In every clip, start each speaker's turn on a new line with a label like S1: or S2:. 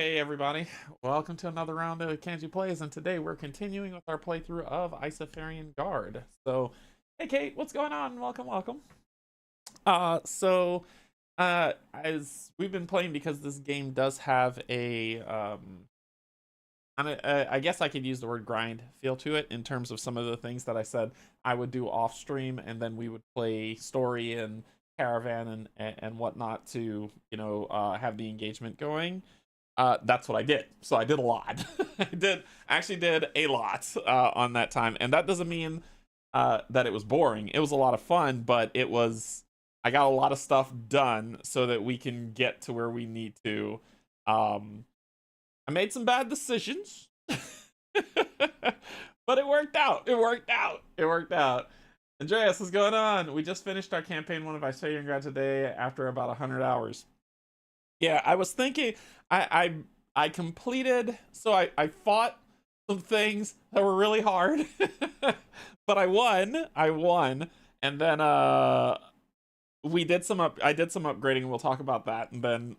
S1: Hey everybody, welcome to another round of Canje Plays, and today we're continuing with our playthrough of Isofarian Guard. So, hey Kate, what's going on? Welcome, welcome. As we've been playing, because this game does have a, I guess I could use the word grind feel to it in terms of some of the things that I said I would do off stream, and then we would play story and caravan and whatnot to, have the engagement going. That's what I did. So I did a lot. I actually did a lot on that time, and that doesn't mean that it was boring. It was a lot of fun, but I got a lot of stuff done so that we can get to where we need to. I made some bad decisions, but it worked out. It worked out. Andreas, what's going on? We just finished our campaign one of Isofarian Guards today after about 100 hours. Yeah, I was thinking I completed, so I fought some things that were really hard. But I won. And then we did some I did some upgrading, and we'll talk about that. And then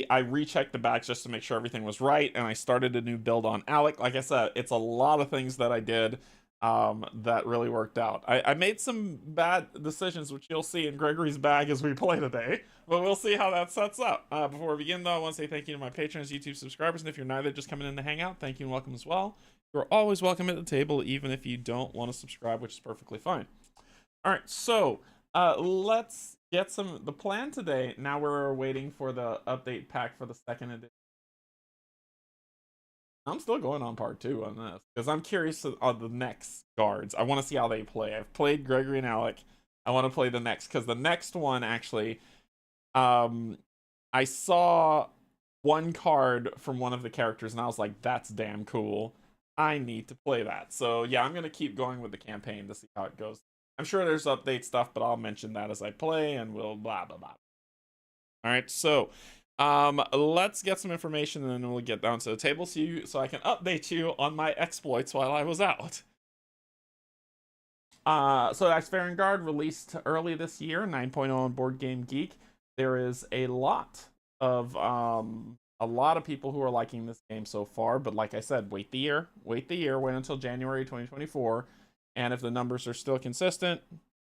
S1: I rechecked the bags just to make sure everything was right, and I started a new build on Alec. Like I said, it's a lot of things that I did that really worked out. I made some bad decisions, which you'll see in Gregory's bag as we play today, but we'll see how that sets up. Before we begin, though, I want to say thank you to my patrons, YouTube subscribers, and if you're neither, just coming in to hang out, thank you and welcome as well. You're always welcome at the table, even if you don't want to subscribe, which is perfectly fine. All right, so let's get the plan today. Now we're waiting for the update pack for the second edition. I'm still going on part 2 on this because I'm curious on the next guards. I want to see how they play. I've played Gregory and Alec. I want to play the next, because the next one actually, I saw one card from one of the characters and I was like, that's damn cool. I need to play that. So yeah, I'm gonna keep going with the campaign to see how it goes. I'm sure there's update stuff, but I'll mention that as I play, and we'll blah blah blah. All right, so let's get some information, and then we'll get down to the table so I can update you on my exploits while I was out. So Isofarian Guard released early this year, 9.0 on Board Game Geek. There is a lot of people who are liking this game so far, but like I said, wait until January 2024, and if the numbers are still consistent,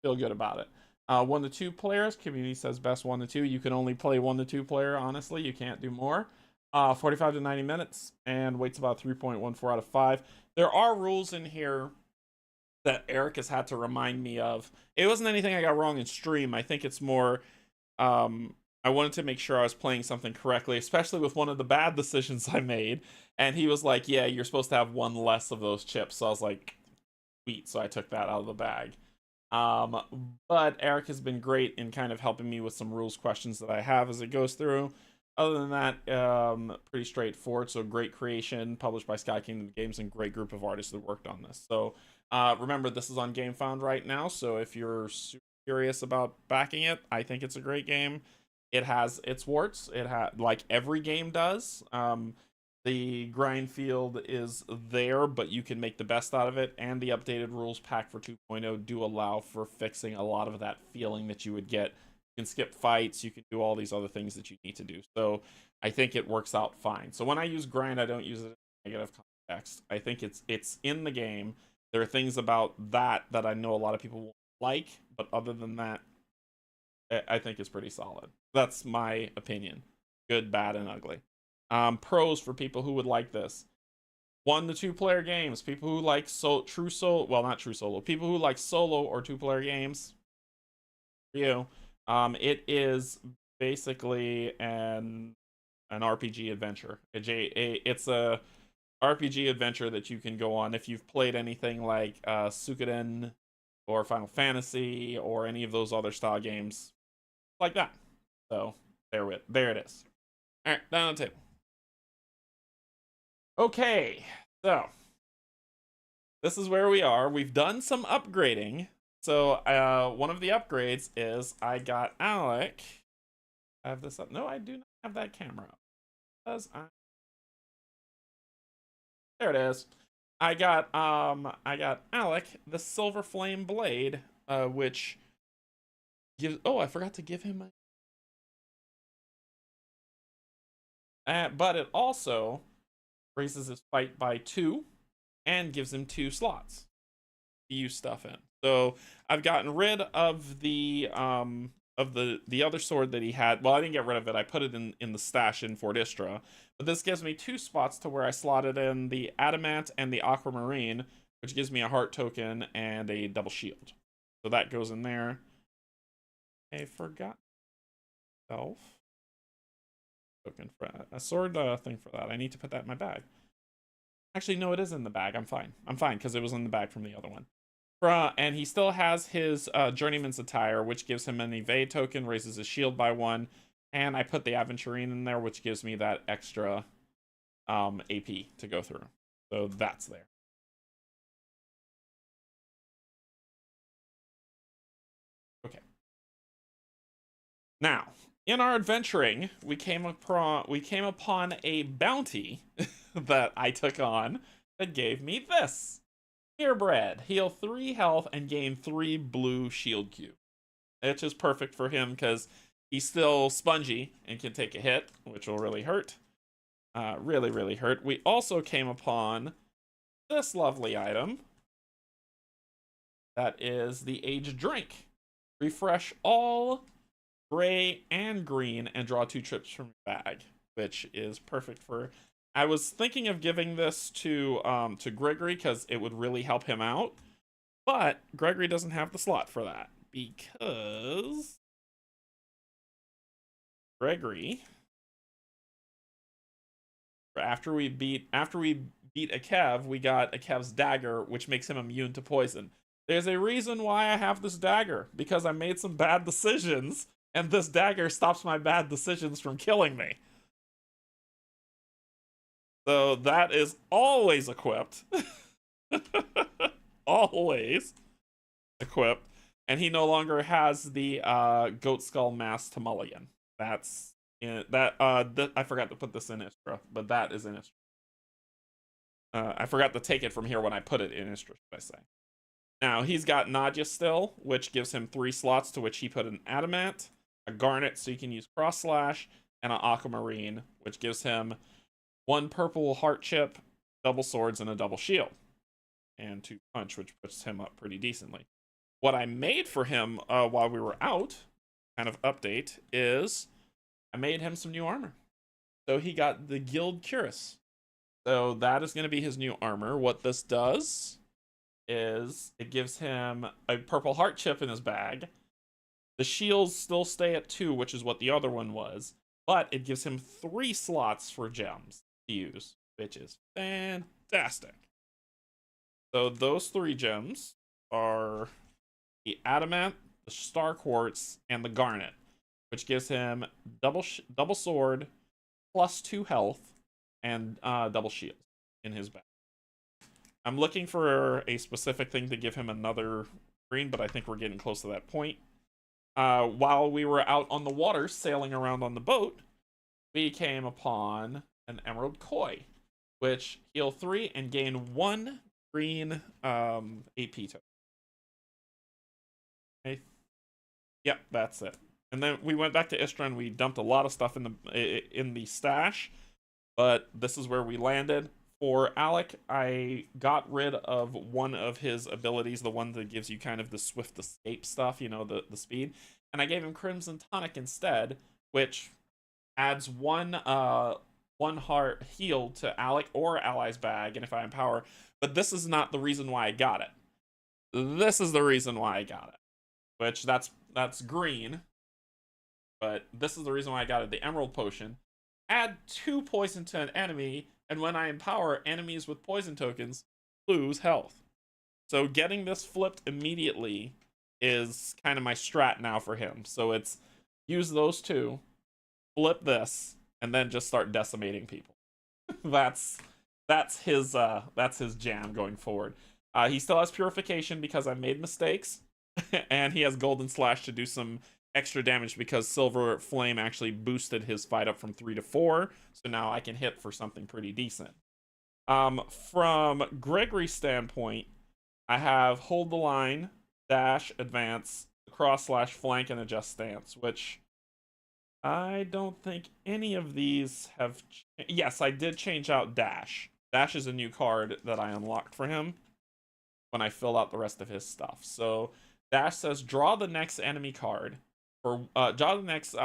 S1: feel good about it. 1 to 2 players, community says best 1 to 2. You can only play 1 to 2 player, honestly. You can't do more. 45 to 90 minutes, and wait's about 3.14 out of 5. There are rules in here that Eric has had to remind me of. It wasn't anything I got wrong in stream. I think it's more, I wanted to make sure I was playing something correctly, especially with one of the bad decisions I made. And he was like, yeah, you're supposed to have 1 less of those chips. So I was like, sweet. So I took that out of the bag. But Eric has been great in kind of helping me with some rules questions that I have as it goes through. Other than that, pretty straightforward. So great creation, published by Sky Kingdom Games, and great group of artists that worked on this. So remember, this is on GameFound right now, so if you're super curious about backing it, I think it's a great game. It has its warts. It like every game does. The grind field is there, but you can make the best out of it, and the updated rules pack for 2.0 do allow for fixing a lot of that feeling that you would get. You can skip fights, you can do all these other things that you need to do. So I think it works out fine. So when I use grind, I don't use it in negative context. I think it's in the game. There are things about that I know a lot of people won't like, but other than that, I think it's pretty solid. That's my opinion. Good, bad, and ugly. Pros for people who would like this: 1 to 2 player games. People who like true solo, well, not true solo. People who like solo or 2 player games. For you, it is basically an RPG adventure. It's a RPG adventure that you can go on if you've played anything like Suikoden or Final Fantasy or any of those other style games like that. So there it is. All right, down on the table. Okay, so this is where we are. We've done some upgrading. So one of the upgrades is I got Alec. I have this up. No, I do not have that camera up. There it is. I got Alec the Silver Flame Blade, which gives. Oh, I forgot to give him But it also raises his fight by 2 and gives him 2 slots to use stuff in. So I've gotten rid of the other sword that he had. Well, I didn't get rid of it. I put it in the stash in Fort Istra. But this gives me 2 spots to where I slotted in the adamant and the aquamarine, which gives me a heart token and a double shield. So that goes in there. I forgot self token for a sword thing for that. I need to put that in my bag. Actually, no, it is in the bag. I'm fine. I'm fine because it was in the bag from the other one. And he still has his Journeyman's Attire, which gives him an evade token, raises his shield by 1. And I put the Aventurine in there, which gives me that extra AP to go through. So that's there. Okay. Now, in our adventuring, we came upon a bounty that I took on that gave me this. Purebred, heal 3 health and gain 3 blue shield cube. Which is perfect for him because he's still spongy and can take a hit, which will really hurt. Really, really hurt. We also came upon this lovely item. That is the Aged Drink. Refresh all gray and green and draw 2 trips from your bag, which is perfect for... I was thinking of giving this to Gregory because it would really help him out, but Gregory doesn't have the slot for that because Gregory, after we beat a Kev, we got a Kev's dagger, which makes him immune to poison. There's a reason why I have this dagger, because I made some bad decisions, and this dagger stops my bad decisions from killing me. So that is always equipped. Always equipped. And he no longer has the goat skull mask to mulligan. That's in that I forgot to put this in Istra, but that is in Istra. I forgot to take it from here when I put it in Istra, should I say. Now he's got Nadia still, which gives him 3 slots to which he put an adamant, a garnet so you can use cross slash, and an aquamarine, which gives him 1 purple heart chip, double swords, and a double shield. And 2 punch, which puts him up pretty decently. What I made for him while we were out, kind of update, is I made him some new armor. So he got the Guild Cuirass. So that is going to be his new armor. What this does is it gives him a purple heart chip in his bag. The shields still stay at 2, which is what the other one was. But it gives him 3 slots for gems to use, which is fantastic. So those 3 gems are the adamant, the star quartz, and the garnet, which gives him double sword, plus 2 health, and double shield in his bag. I'm looking for a specific thing to give him another green, but I think we're getting close to that point. While we were out on the water sailing around on the boat, we came upon an emerald koi, which heal 3 and gain 1 green AP token. Okay. Yep, that's it. And then we went back to Istra and we dumped a lot of stuff in the stash, but this is where we landed. For Alec, I got rid of one of his abilities, the one that gives you kind of the swift escape stuff, you know, the speed. And I gave him Crimson Tonic instead, which adds 1 heart heal to Alec or Ally's bag, and if I empower. But this is not the reason why I got it. This is the reason why I got it. Which, that's green. But this is the reason why I got it. The Emerald Potion. Add 2 poison to an enemy, and when I empower enemies with poison tokens, lose health. So getting this flipped immediately is kind of my strat now for him. So it's use those 2, flip this, and then just start decimating people. that's his jam going forward. He still has purification because I made mistakes, and he has golden slash to do some extra damage because Silver Flame actually boosted his fight up from 3 to 4, so now I can hit for something pretty decent. From Gregory's standpoint, I have hold the line, dash, advance, cross slash flank, and adjust stance, which I don't think any of these have... Yes, I did change out Dash. Dash is a new card that I unlocked for him when I fill out the rest of his stuff. So Dash says draw the next enemy card, or draw the next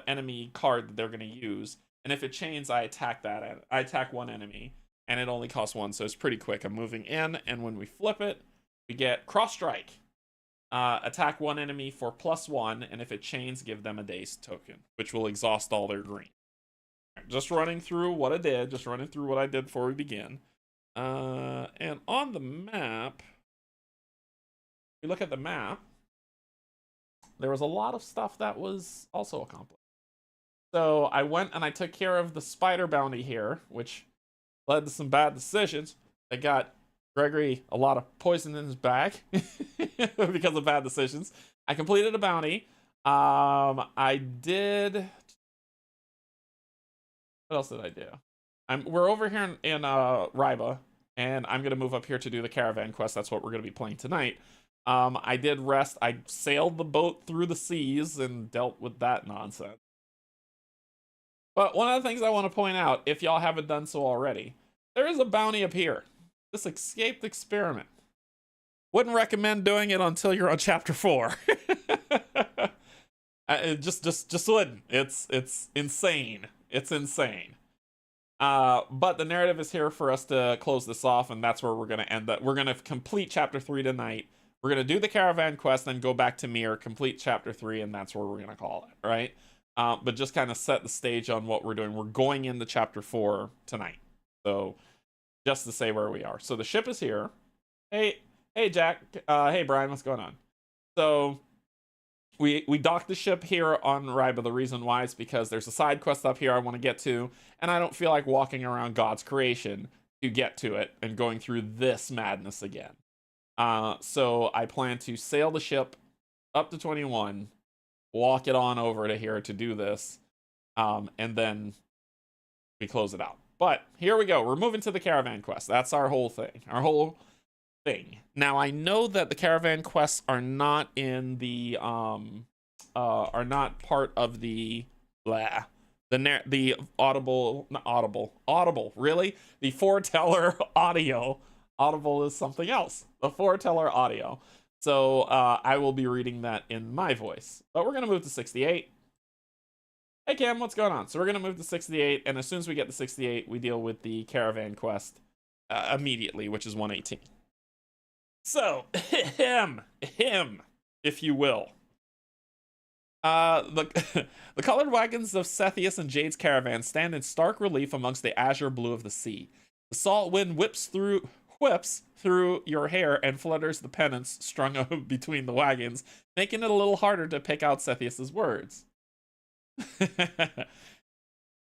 S1: enemy card that they're going to use, and if it chains, I attack that. I attack one enemy, and it only costs one, so it's pretty quick. I'm moving in, and when we flip it, we get Cross Strike. Attack one enemy for +1, and if it chains, give them a Daze token, which will exhaust all their green. Just running through what I did, just running through what I did before we begin. And on the map, if you look at the map, there was a lot of stuff that was also accomplished. So I went and I took care of the spider bounty here, which led to some bad decisions. I got Gregory a lot of poison in his bag because of bad decisions. I completed a bounty. I did... What else did I do? We're over here in Ryba, and I'm going to move up here to do the caravan quest. That's what we're going to be playing tonight. I did rest. I sailed the boat through the seas and dealt with that nonsense. But one of the things I want to point out, if y'all haven't done so already, there is a bounty up here. This escaped experiment. Wouldn't recommend doing it until you're on chapter 4. Just wouldn't. It's insane. It's insane. But the narrative is here for us to close this off, and that's where we're going to end that. We're going to complete chapter 3 tonight. We're going to do the caravan quest, then go back to Mir, complete chapter 3, and that's where we're going to call it, right? But just kind of set the stage on what we're doing. We're going into chapter 4 tonight. So just to say where we are. So the ship is here. Hey Jack. Hey Brian, what's going on? So we docked the ship here on Ryba. The reason why is because there's a side quest up here I want to get to, and I don't feel like walking around God's creation to get to it and going through this madness again. So I plan to sail the ship up to 21, walk it on over to here to do this, and then we close it out. But here we go. We're moving to the caravan quest. That's our whole thing. Now I know that the caravan quests are not in the are not part of the audible really, the foreteller audio. Audible is something else. The foreteller audio. So I will be reading that in my voice. But we're gonna move to 68. Hey Cam, what's going on? So we're gonna move to 68, and as soon as we get to 68, we deal with the caravan quest immediately, which is 118. So him, if you will. The colored wagons of Sethius and Jade's caravan stand in stark relief amongst the azure blue of the sea. The salt wind whips through your hair and flutters the pennants strung up between the wagons, making it a little harder to pick out Sethius's words.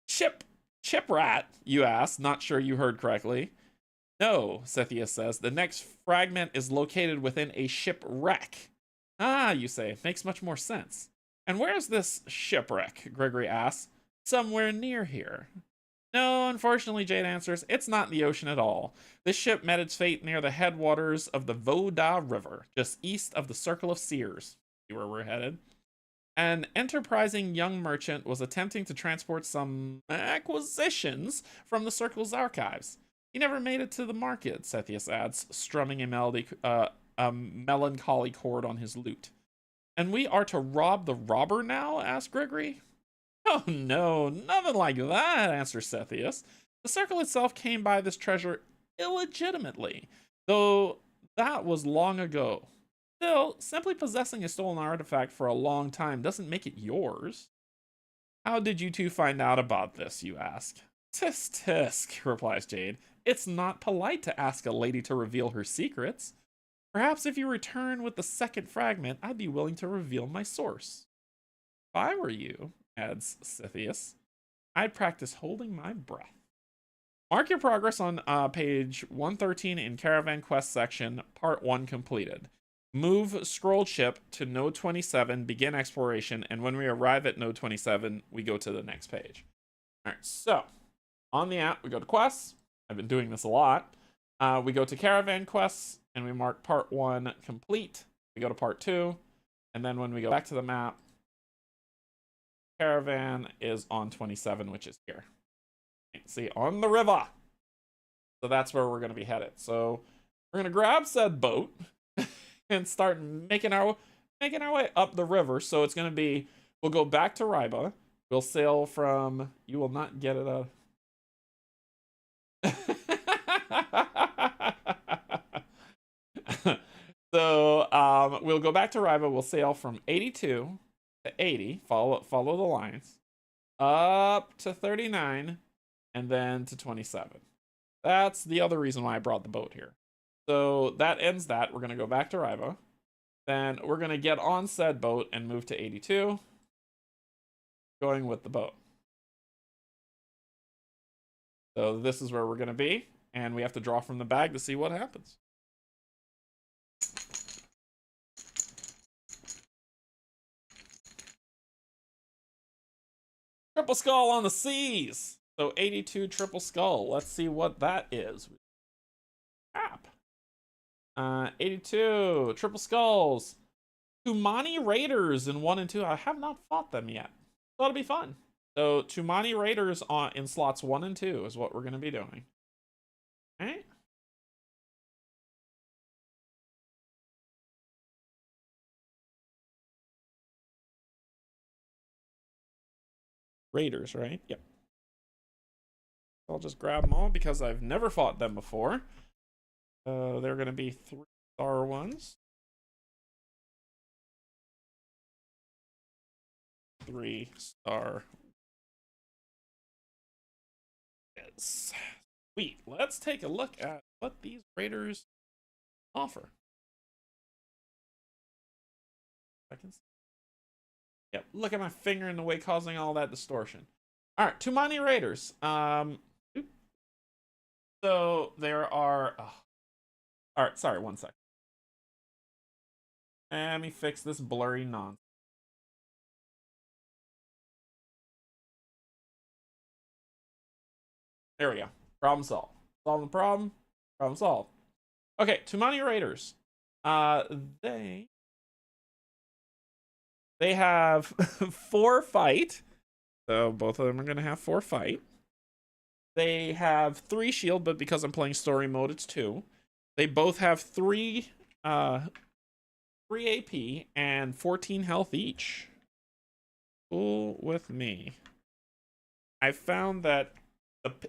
S1: Chiprat, you ask, not sure you heard correctly. No, Sethius says, the next fragment is located within a shipwreck. Ah, you say, makes much more sense. And where's this shipwreck? Gregory asks. Somewhere near here. No, unfortunately, Jade answers, it's not in the ocean at all. This ship met its fate near the headwaters of the Voda River, just east of the Circle of Seers. See where we're headed? An enterprising young merchant was attempting to transport some acquisitions from the Circle's archives. He never made it to the market, Sethius adds, strumming a melancholy chord on his lute. And we are to rob the robber now? Asked Gregory. Oh no, nothing like that, answers Sethius. The Circle itself came by this treasure illegitimately, though that was long ago. Still, simply possessing a stolen artifact for a long time doesn't make it yours. How did you two find out about this, you ask? Tisk tisk, replies Jade. It's not polite to ask a lady to reveal her secrets. Perhaps if you return with the second fragment, I'd be willing to reveal my source. If I were you, adds Sethius, I'd practice holding my breath. Mark your progress on page 113 in Caravan Quest section, part 1 completed. Move scrolled ship to node 27, begin exploration, and when we arrive at node 27, we go to the next page. Alright, so, on the app, we go to quests. I've been doing this a lot. We go to Caravan Quests, and we mark part 1 complete. We go to part 2, and then when we go back to the map, caravan is on 27, which is here. See, on the river. So that's where we're going to be headed. So we're going to grab said boat and start making our way up the river. So it's going to be, we'll go back to Ryba. We'll sail from, you will not get it out. So we'll go back to Ryba. We'll sail from 82 to 80, follow the lines, up to 39, and then to 27. That's the other reason why I brought the boat here. So that ends that. We're going to go back to Ryba. Then we're going to get on said boat and move to 82, going with the boat. So this is where we're going to be, and we have to draw from the bag to see what happens. Triple skull on the seas. So 82 triple skull. Let's see what that is. App. 82 triple skulls. Tumani Raiders in 1 and 2. I have not fought them yet. So it'll be fun. So Tumani Raiders in slots 1 and 2 is what we're going to be doing. Okay. Raiders, right? Yep. I'll just grab them all because I've never fought them before. They're going to be 3-star ones. 3-star. Yes. Sweet. Let's take a look at what these raiders offer. I can see. Yep. Look at my finger in the way, causing all that distortion. All right, Tumani Raiders. So there are. Oh. All right, sorry, 1 second. Let me fix this blurry nonsense. There we go. Problem solved. Solve the problem. Problem solved. Okay, Tumani Raiders. They have 4 fight. So both of them are going to have 4 fight. They have 3 shield, but because I'm playing story mode, it's 2. They both have 3 AP and 14 health each. Cool with me. I found that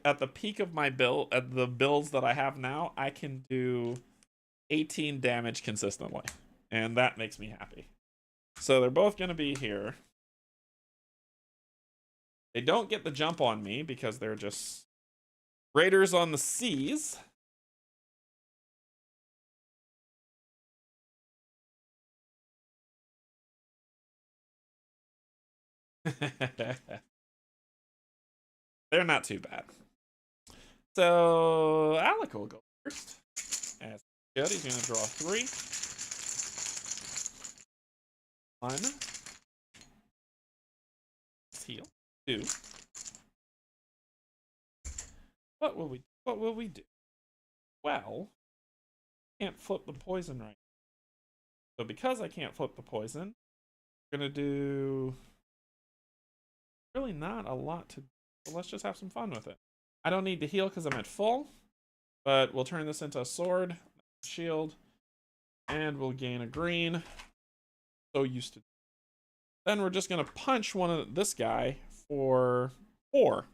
S1: at the peak of my build, at the builds that I have now, I can do 18 damage consistently, and that makes me happy. So they're both going to be here. They don't get the jump on me because they're just raiders on the seas. They're not too bad. So Alec will go first. As good, he's going to draw 3. 1. Heal. 2. What will we do? Well, can't flip the poison right. So because I can't flip the poison, I'm gonna do really not a lot to do. So let's just have some fun with it. I don't need to heal because I'm at full, but we'll turn this into a sword, shield, and we'll gain a green. So used to. Then we're just gonna punch one of this guy for 4.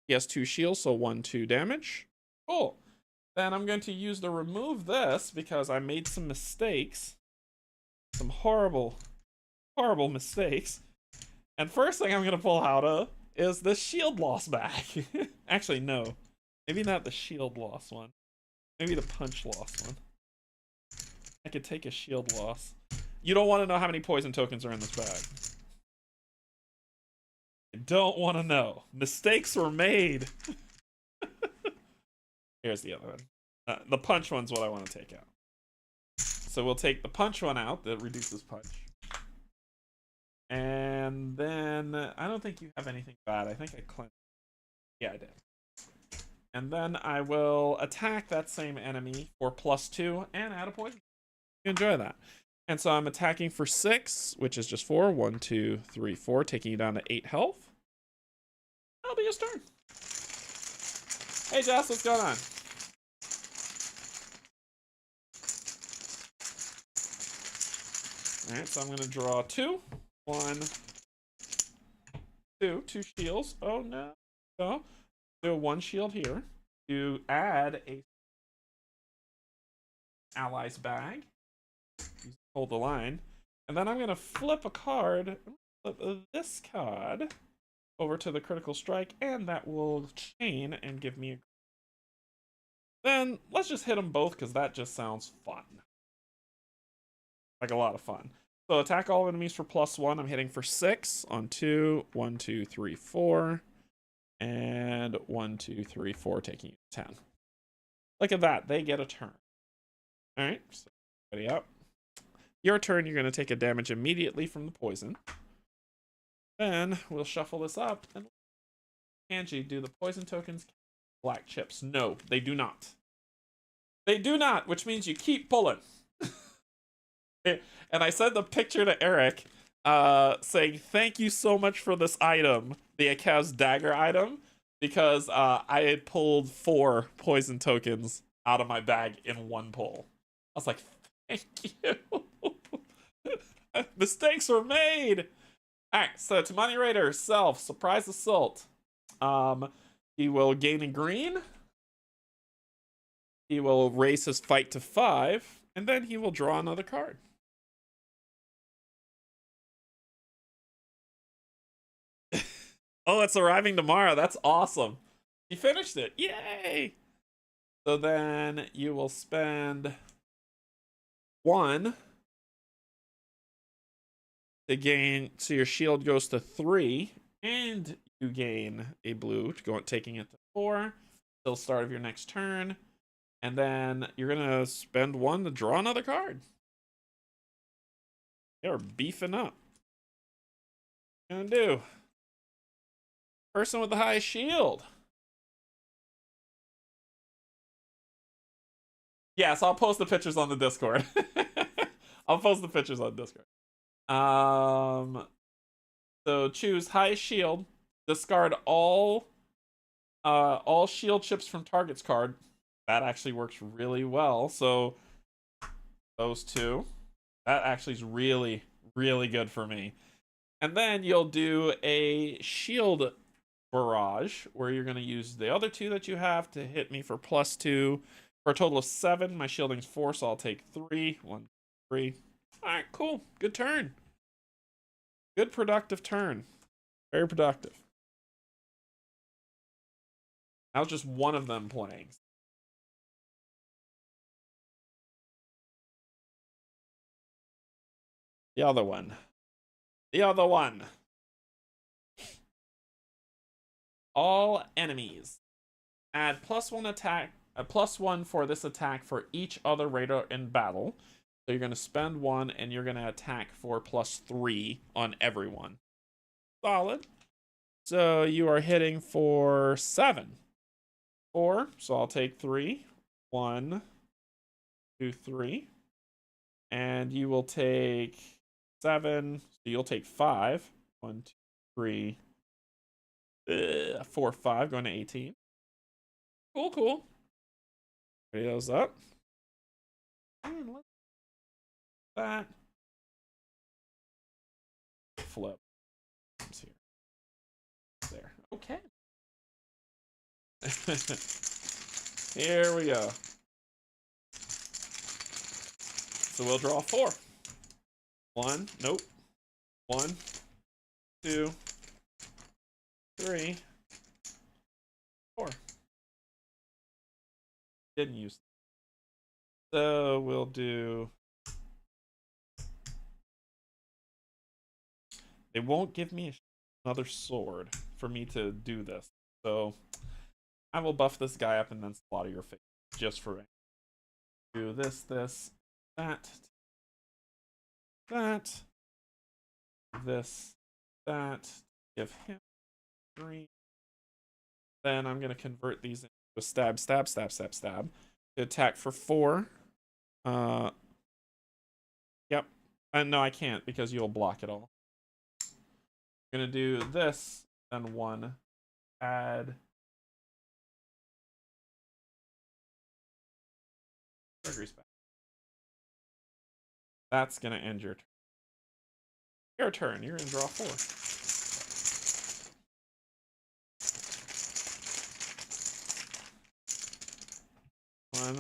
S1: He has 2 shields, so 1-2 damage. Cool. Then I'm going to use to remove this because I made some mistakes. Some horrible mistakes. And first thing I'm going to pull out of is the shield loss back. Actually, no. Maybe not the shield loss one. Maybe the punch loss one. I could take a shield loss. You don't want to know how many poison tokens are in this bag. I don't want to know. Mistakes were made. Here's the other one. The punch one's what I want to take out. So we'll take the punch one out that reduces punch. And then I don't think you have anything bad. I think I cleansed. Yeah, I did. And then I will attack that same enemy for +2 and add a poison. You enjoy that. And so I'm attacking for 6, which is just 4. 1, 2, 3, 4, taking you down to 8 health. That'll be his turn. Hey, Jess, what's going on? Alright, so I'm going to draw 2. 1, 2. 2 shields. Oh, no. So, do 1 shield here. To add a allies bag. Hold the line. And then I'm going to flip a card. Flip this card over to the critical strike, and that will chain and give me a... Then let's just hit them both, because that just sounds fun. Like a lot of fun. So attack all enemies for +1. I'm hitting for 6 on 2. 1, 2, 3, 4. And 1, 2, 3, 4, taking 10. Look at that. They get a turn. Alright, so ready up. Your turn, you're going to take a damage immediately from the poison. Then we'll shuffle this up and Canje, do the poison tokens black chips? No, they do not. They do not, which means you keep pulling. And I sent the picture to Eric saying, thank you so much for this item, the Akav's dagger item, because I had pulled 4 poison tokens out of my bag in 1 pull. I was like, thank you. Mistakes were made. Alright, so to Money Raider, self, surprise assault. He will gain a green. He will raise his fight to 5, and then he will draw another card. Oh, it's arriving tomorrow. That's awesome. He finished it. Yay! So then you will spend 1 to gain, so your shield goes to 3, and you gain a blue, taking it to 4 till the start of your next turn. And then you're gonna spend 1 to draw another card. They're beefing up. What are you gonna do? Person with the highest shield. Yes, I'll post the pictures on the Discord. I'll post the pictures on Discord. So choose highest shield. Discard all shield chips from target's card. That actually works really well. So those 2. That actually is really, really good for me. And then you'll do a shield barrage, where you're going to use the other 2 that you have to hit me for +2 for a total of 7. My shielding's 4, so I'll take 3. 1, 3. Alright, cool. Good turn. Good productive turn. Very productive. That was just one of them playing. The other one. The other one. All enemies. Add +1 attack, a +1 for this attack for each other raider in battle. So you're going to spend 1, and you're going to attack for +3 on everyone. Solid. So you are hitting for 7. 4, so I'll take 3. 1, 2, 3. And you will take 7, so you'll take 5. 1, 2, 3. 4, 5, going to 18. Cool, cool. Ready those up. And let's that. Flip. Here. There. Okay. Here we go. So we'll draw 4. 1. Nope. 1, 2, 3, 4. Didn't use it. So we'll do... They won't give me another sword for me to do this. So I will buff this guy up and then slaughter your face just for it. Do this, that, this, that. Give him 3. Then I'm going to convert these into a stab. To attack for 4. Yep. No, I can't because you'll block it all. I'm gonna do this, then 1. Add. Gregory's back. That's gonna end your turn. Your turn. You're gonna draw 4. 1,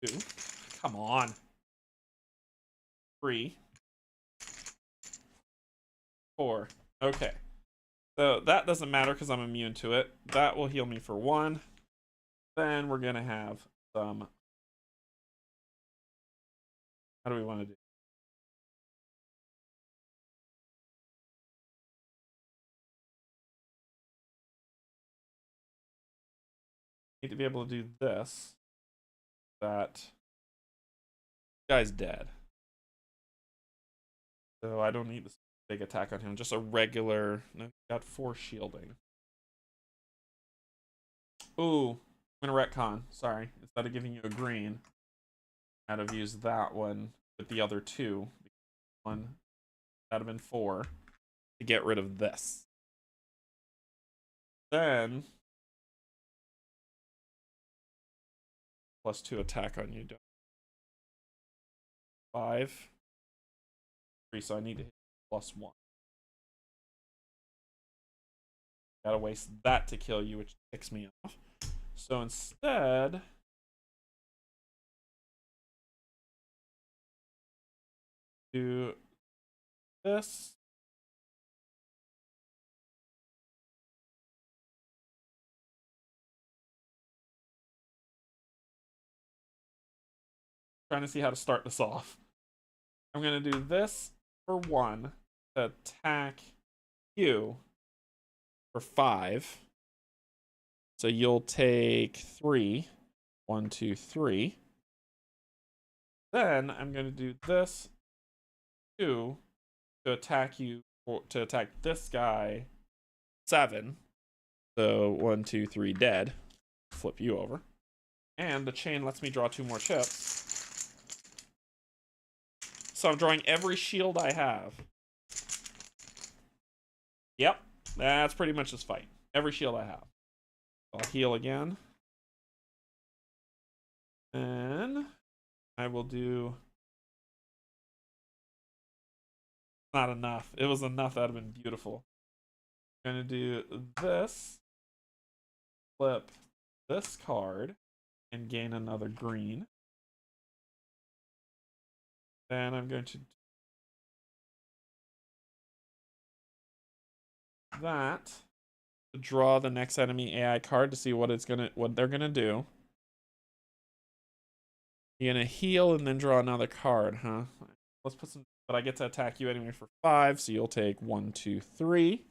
S1: 2. Come on. 3, 4. Okay. So that doesn't matter because I'm immune to it. That will heal me for 1. Then we're gonna have some. How do we want to do? Need to be able to do this. That guy's dead. So I don't need this big attack on him. Just a regular. No, got 4 shielding. Ooh, I'm gonna retcon. Sorry. Instead of giving you a green, I'd have used that one with the other 2. One that'd have been 4 to get rid of this. Then +2 attack on you. 5, 3. So I need to hit +1. Gotta waste that to kill you, which ticks me off. So instead, do this. Trying to see how to start this off. I'm gonna do this for 1 to attack you for 5. So you'll take 3. 1, 2, 3. Then I'm gonna do this 2 to attack you, to attack this guy 7. So 1, 2, 3 dead. Flip you over. And the chain lets me draw 2 more chips. So I'm drawing every shield I have. Yep, that's pretty much this fight. Every shield I have. I'll heal again. And I will do... Not enough. It was enough. That would have been beautiful. I'm going to do this. Flip this card. And gain another green. Then I'm going to do that to draw the next enemy AI card to see what they're gonna do. You're gonna heal and then draw another card, huh? Let's put some. But I get to attack you anyway for 5, so you'll take 1, 2, 3.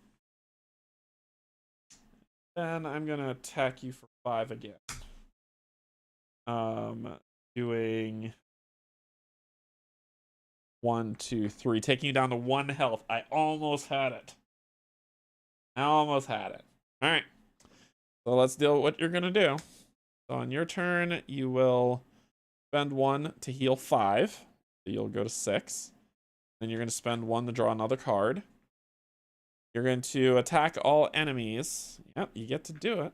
S1: Then I'm gonna attack you for 5 again. Doing 1, 2, 3, taking you down to 1 health. I almost had it. All right. So let's deal with what you're gonna do. So on your turn, you will spend 1 to heal 5. So you'll go to 6. Then you're gonna spend 1 to draw another card. You're going to attack all enemies. Yep, you get to do it.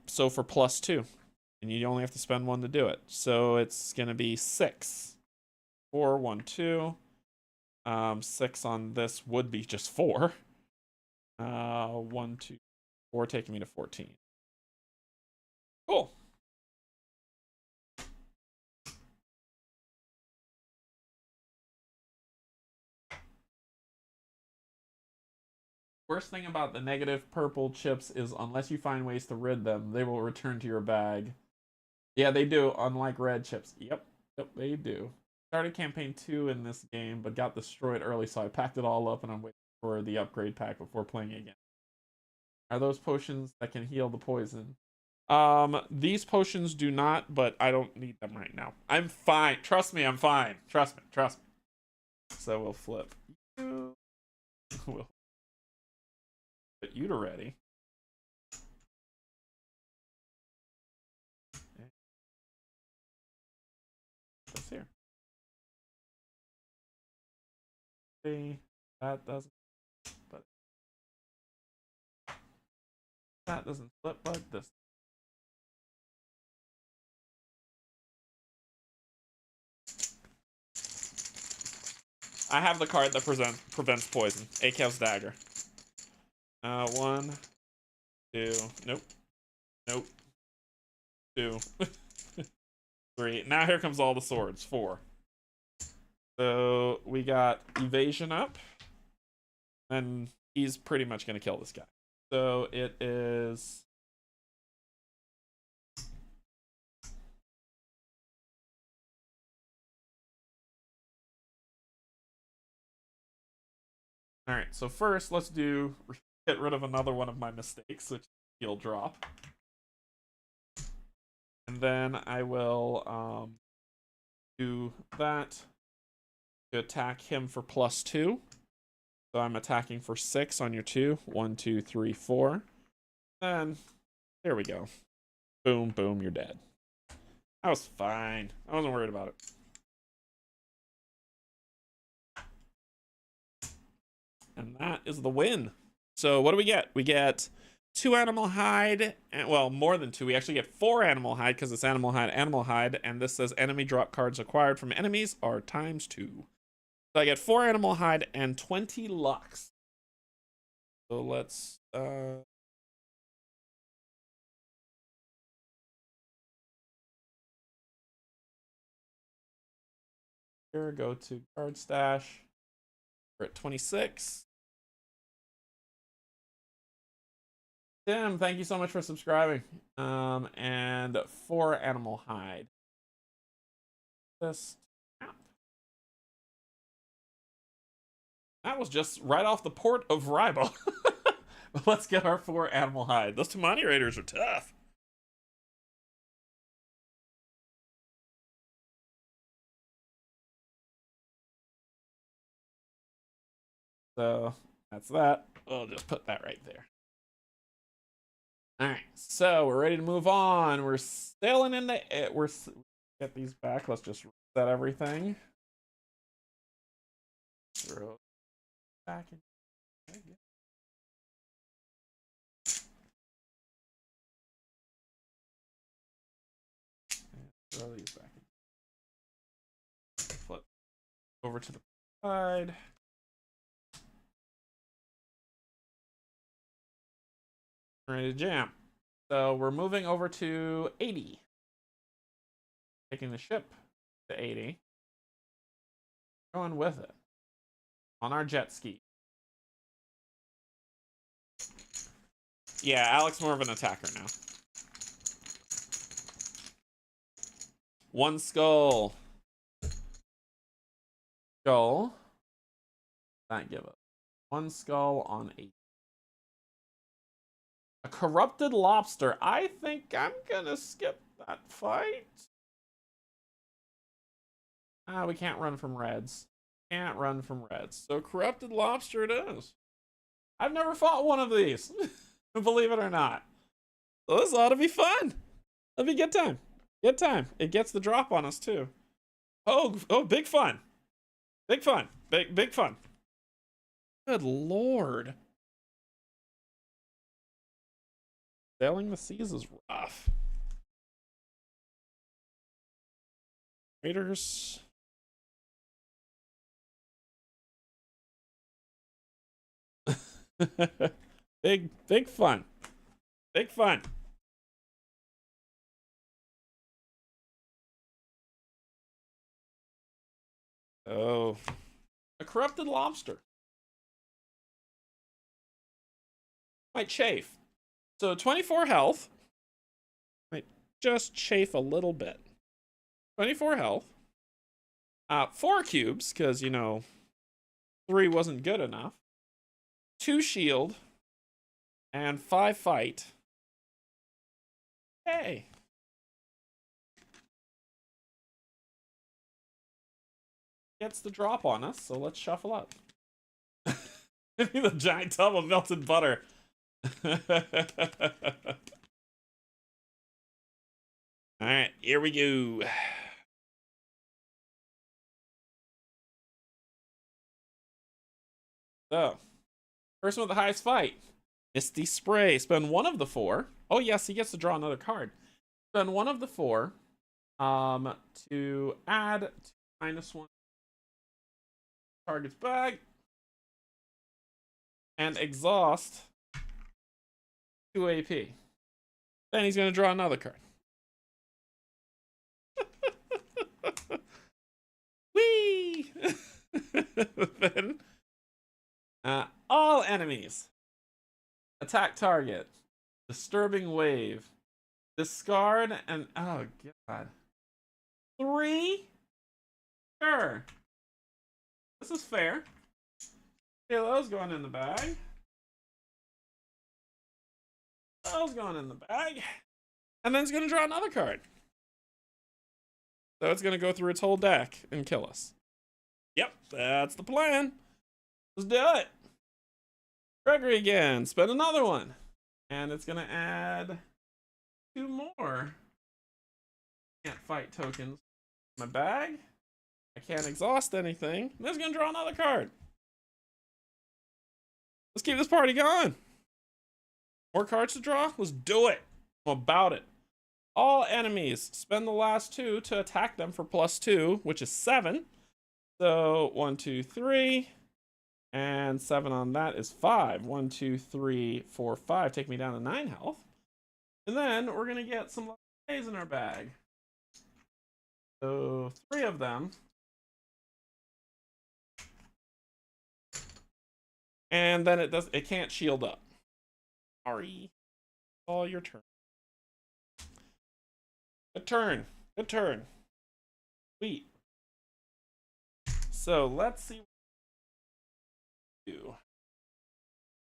S1: So for +2. And you only have to spend 1 to do it. So it's gonna be 6. 4, 1, 2. 6 on this would be just 4. 1, 2, 4, taking me to 14. Cool. Worst thing about the negative purple chips is unless you find ways to rid them, they will return to your bag. Yeah, they do, unlike red chips. Yep, they do. Started campaign 2 in this game, but got destroyed early, so I packed it all up and I'm waiting for the upgrade pack before playing again. Are those potions that can heal the poison? These potions do not, but I don't need them right now. I'm fine. Trust me, I'm fine. Trust me. So we'll flip. We'll put you to ready. See, that doesn't. But that doesn't flip bug this. I have the card that prevents poison. Akev's Dagger. 1, 2. Nope. Nope. 2. 3. Now here comes all the swords. 4. So we got evasion up. And he's pretty much going to kill this guy. So it is... Alright, so first let's get rid of another one of my mistakes, which is heal drop. And then I will do that to attack him for +2. So I'm attacking for 6 on your 2. 1, 2, 3, 4. Then, there we go. Boom, boom, you're dead. That was fine. I wasn't worried about it. And that is the win. So what do we get? We get 2 animal hide, and well, more than 2. We actually get 4 animal hide because it's animal hide, and this says enemy drop cards acquired from enemies are ×2. So I get 4 animal hide and 20 lux. So let's here, go to card stash. We're at 26. Tim, thank you so much for subscribing. And 4 animal hide. This that was just right off the port of Ribo. But let's get our 4 animal hide. Those Tamani Raiders are tough. So that's that. We'll just put that right there. All right, so we're ready to move on. We're sailing into it. Get these back. Let's just reset everything. Throw back in. Throw these back in. Flip over to the side. Ready to jam. So we're moving over to 80. Taking the ship to 80. Going with it. On our jet ski. Yeah, Alex more of an attacker now. 1 skull. Skull. That give us 1 skull on 8. A corrupted lobster. I think I'm gonna skip that fight. We can't run from reds. Can't run from reds. So corrupted lobster it is. I've never fought one of these. Believe it or not. So this ought to be fun. It'll be good time. Good time. It gets the drop on us too. Oh, big fun. Big fun. Big fun. Good lord. Sailing the seas is rough. Raiders. Big fun. Big fun. Oh. A corrupted lobster. Might chafe. So 24 health. Might just chafe a little bit. 24 health. 4 cubes, because, 3 wasn't good enough. 2 shield. And 5 fight. Hey. Gets the drop on us, so let's shuffle up. Give me the giant tub of melted butter. Alright, here we go. So, first one with the highest fight. Misty Spray. Spend one of the 4. Oh, yes, he gets to draw another card. Spend one of the 4 to add -1 target's bag and exhaust 2 AP. Then he's going to draw another card. Whee! Then all enemies attack target. Disturbing wave. Discard and oh god. 3? Sure. This is fair. Those going in the bag. Those going in the bag. And then it's going to draw another card. So it's going to go through its whole deck and kill us. Yep, that's the plan. Let's do it. Gregory again. Spend another one. And it's going to add 2 more. Can't fight tokens. My bag. I can't exhaust anything. And it's going to draw another card. Let's keep this party going. More cards to draw? Let's do it. I'm about it. All enemies spend the last 2 to attack them for +2, which is 7. So 1, 2, 3. And 7 on that is 5. 1, 2, 3, 4, 5. Take me down to 9 health. And then we're going to get some Days in our bag. So 3 of them. And then it can't shield up. Sorry. All your turn. Good turn. Good turn. Sweet. So let's see what we do.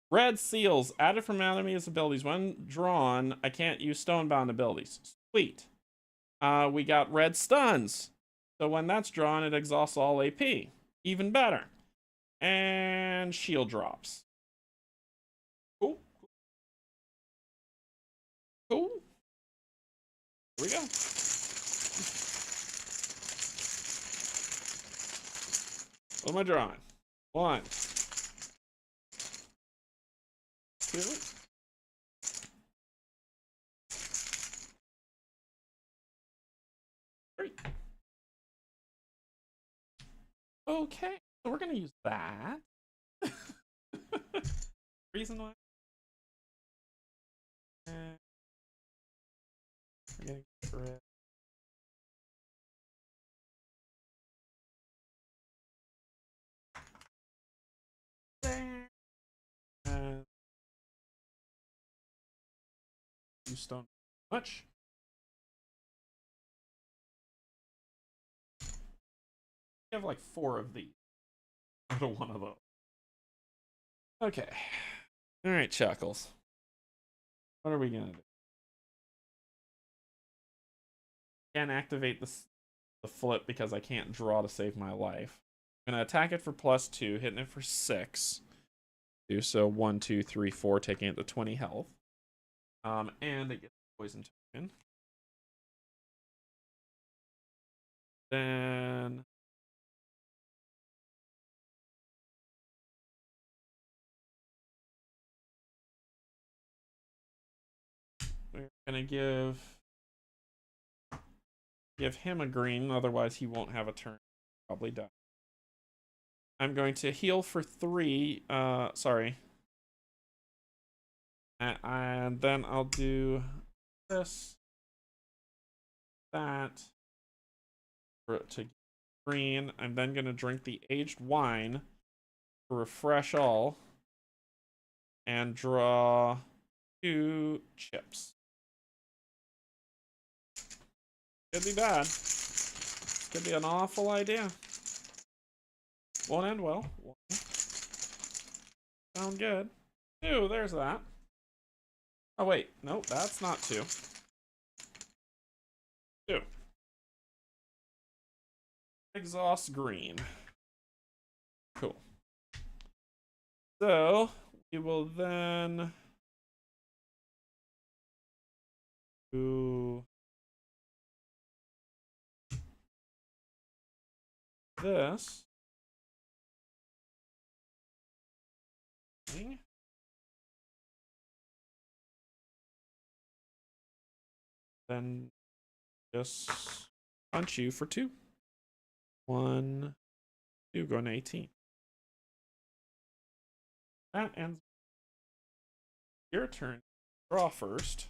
S1: Red seals added from enemies' abilities. When drawn, I can't use stonebound abilities. Sweet. We got red stuns. So when that's drawn, it exhausts all AP. Even better. And shield drops. Cool. Cool. Here we go. What am I drawing? 1, 2. 3. Okay, so we're gonna use that. Reason why. We're gonna get rid. There. And you stone much. We have like 4 of these. Out of 1 of those. Okay. All right, Chuckles. What are we gonna do? Can't activate the flip because I can't draw to save my life. I'm gonna attack it for +2, hitting it for 6. So 1, 2, 3, 4, taking it to 20 health. And it gets a poison token. Then we're gonna give him a green, otherwise he won't have a turn. Probably die. I'm going to heal for 3. Sorry. And then I'll do this, that, to green. I'm then going to drink the aged wine to refresh all and draw 2 chips. Could be bad. Could be an awful idea. Won't end well. 1. Sound good. 2, there's that. Oh wait, nope, that's not 2. 2. Exhaust green. Cool. So we will then do this. Then just punch you for 2. 1, 2, going to 18. That ends your turn. Draw first.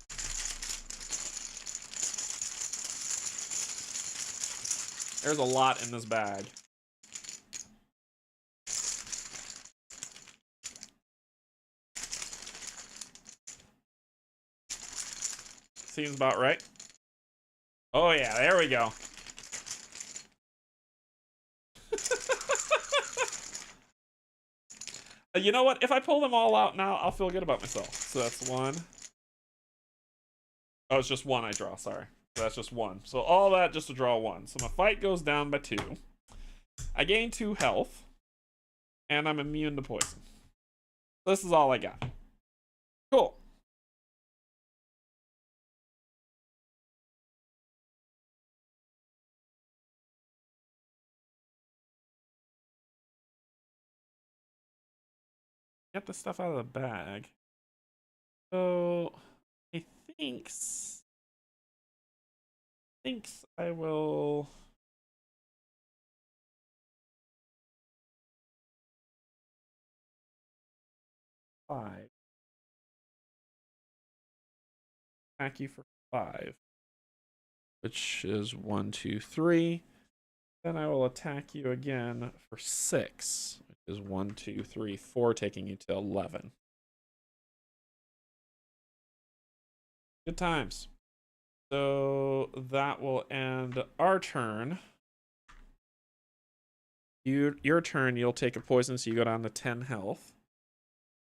S1: There's a lot in this bag. Seems about right. Oh yeah, there we go. You know what? If I pull them all out now, I'll feel good about myself. So that's 1. Oh, it's just 1 I draw, sorry. So that's just 1. So all that just to draw 1. So my fight goes down by 2. I gain 2 health. And I'm immune to poison. This is all I got. Cool. Get the stuff out of the bag. So I thinks I will attack you for 5, which is 1, 2, 3. Then I will attack you again for 6, which is 1, 2, 3, 4, taking you to 11. Good times. So that will end our turn. Your turn, you'll take a poison, so you go down to 10 health.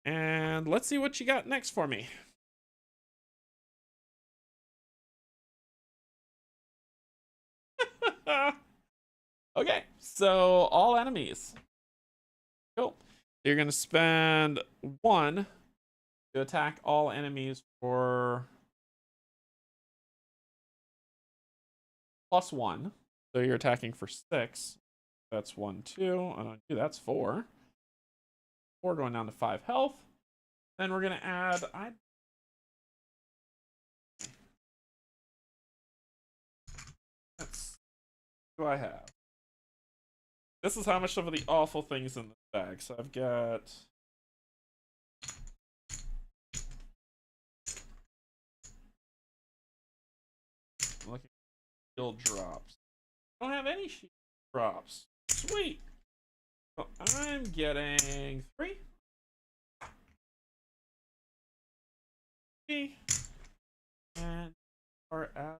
S1: And let's see what you got next for me. Okay, so all enemies. Cool. You're going to spend 1 to attack all enemies for +1. So you're attacking for 6. That's 1, 2. And 2, that's 4. 4 going down to 5 health. Then we're going to add... What do I have? This is how much of the awful things in the bag. So I've got... I'm looking at shield drops. I don't have any shield drops. Sweet. So I'm getting 3. 3. And are at...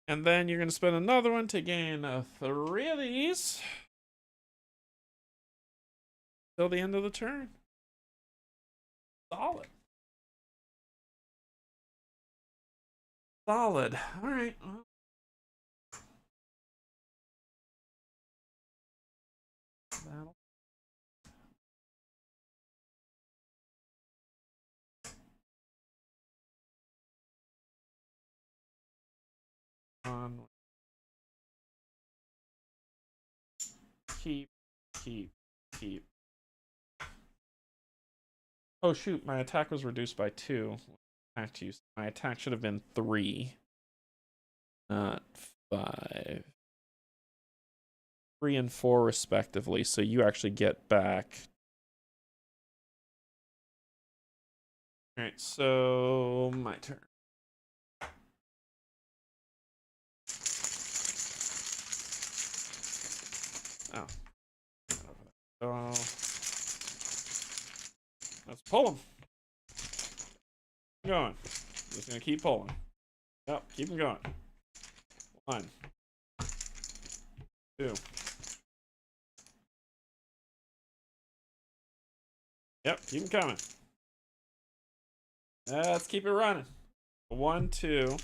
S1: And then you're going to spend another one to gain 3 of these till the end of the turn. Solid. Solid. All right. That'll... Keep. Oh shoot, my attack was reduced by 2. My attack should have been 3, not 5. 3 and 4 respectively, so you actually get back. Alright, so my turn. Oh. Let's pull them. Keep going. Just gonna keep pulling. Yep, keep them going. 1, 2. Yep, keep them coming. Let's keep it running. 1, 2.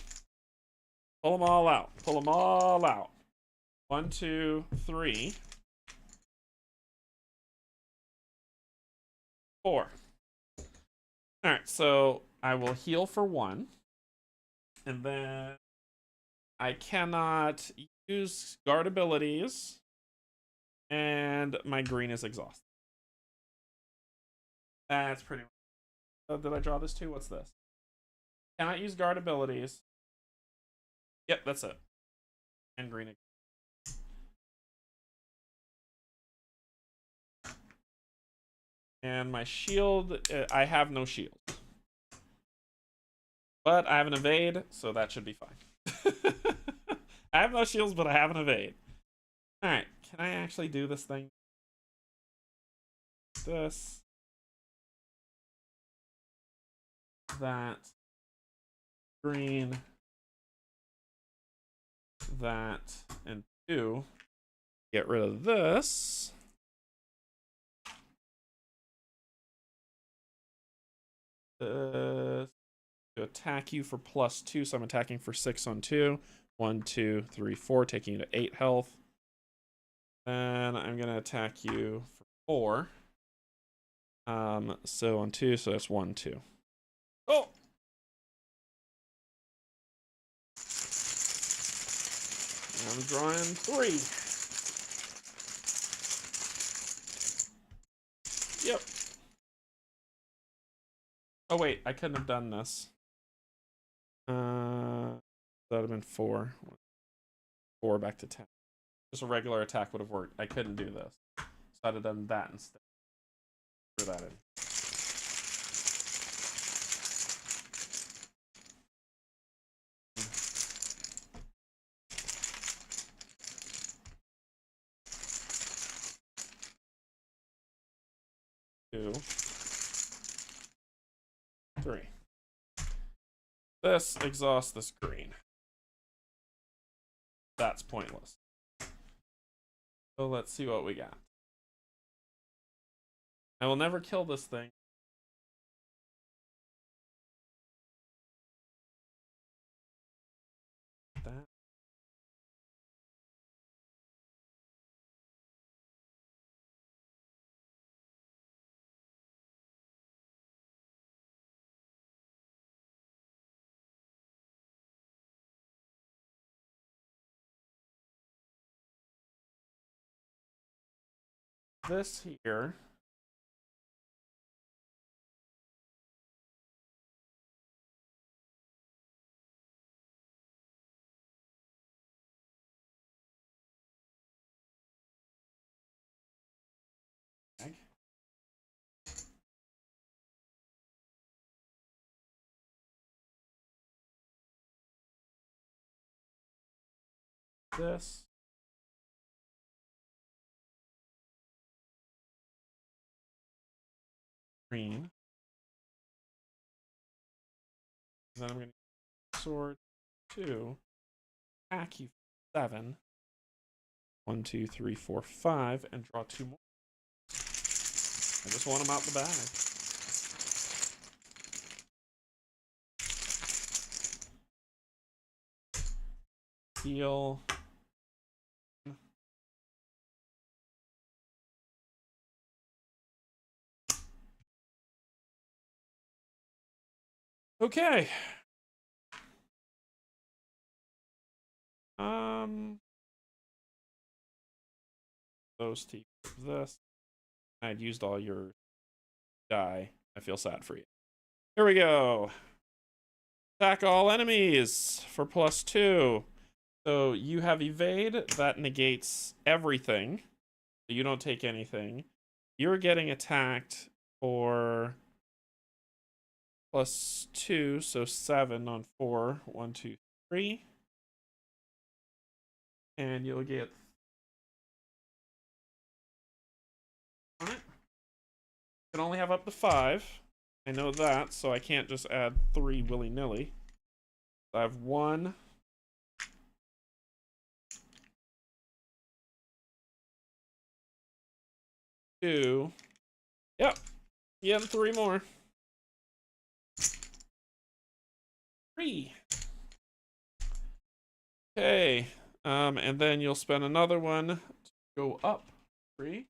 S1: Pull them all out. Pull them all out. 1, 2, 3. 4. All right, so I will heal for 1, and then I cannot use guard abilities And my green is exhausted. That's pretty much. Oh, did I draw this too? What's this? Cannot use guard abilities. Yep, that's it. And green. And my shield, I have no shield. But I have an evade, so that should be fine. I have no shields, but I have an evade. Alright, can I actually do this thing? This. That. Green. That. And 2. Get rid of this. To attack you for +2, so I'm attacking for 6 on 2. 1, 2, 3, 4, taking you to 8 health. Then I'm gonna attack you for 4. So on 2, so that's 1, 2. Oh! I'm drawing 3. Yep. Oh wait, I couldn't have done this. That would have been 4. 4 back to 10. Just a regular attack would have worked. I couldn't do this. So I'd have done that instead. Throw that in. Two. 3. This exhausts this green. That's pointless. So let's see what we got. I will never kill this thing. That. This here. This. Green. Then I'm going to sword 2. Attack you 7. 1, 2, 3, 4, 5, and draw 2 more. I just want them out the bag. Heal. Okay. Those two. This. I'd used all your die. I feel sad for you. Here we go. Attack all enemies for +2. So you have evade. That negates everything. So you don't take anything. You're getting attacked for +2. So 7 on 4. 1, 2, 3. And you'll get... You can only have up to 5. I know that, so I can't just add 3 willy-nilly. I have 1. 2. Yep. Yeah, 3 more. 3. Okay. And then you'll spend another one to go up 3.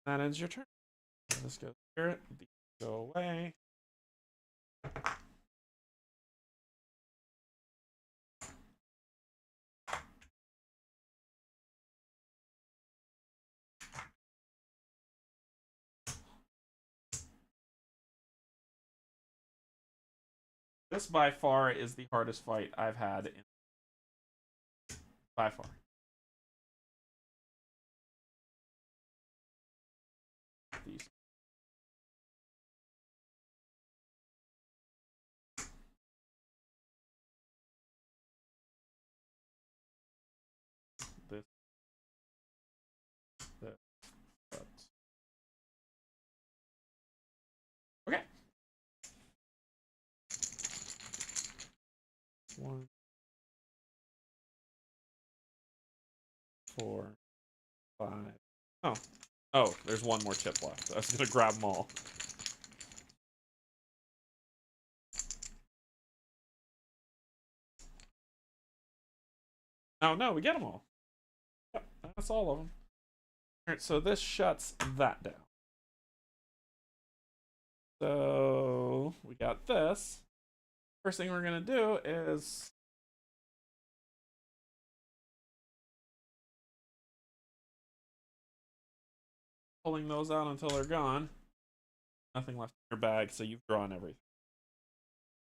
S1: That ends your turn. This goes here. These go away. This by far is the hardest fight I've had in by far. These. This. This. That. Okay. 1, 4, 5. Oh. Oh, there's one more chip left. I was gonna grab them all. Oh no, we get them all. Yep, that's all of them. Alright, so this shuts that down. So we got this. First thing we're gonna do is pulling those out until they're gone. Nothing left in your bag, so you've drawn everything.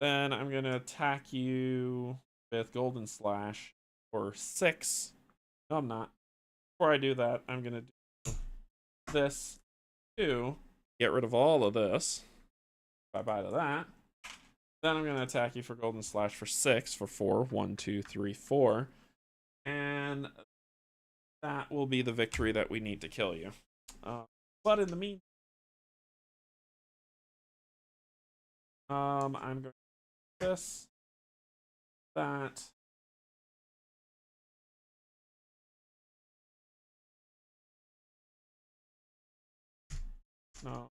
S1: Then I'm gonna attack you with Golden Slash for 6. No, I'm not. Before I do that, I'm gonna do this too. Get rid of all of this. Bye-bye to that. Then I'm gonna attack you for Golden Slash for 6 for 4. 1, 2, 3, 4. And that will be the victory that we need to kill you. But in the meantime, I'm going to do this, that. No.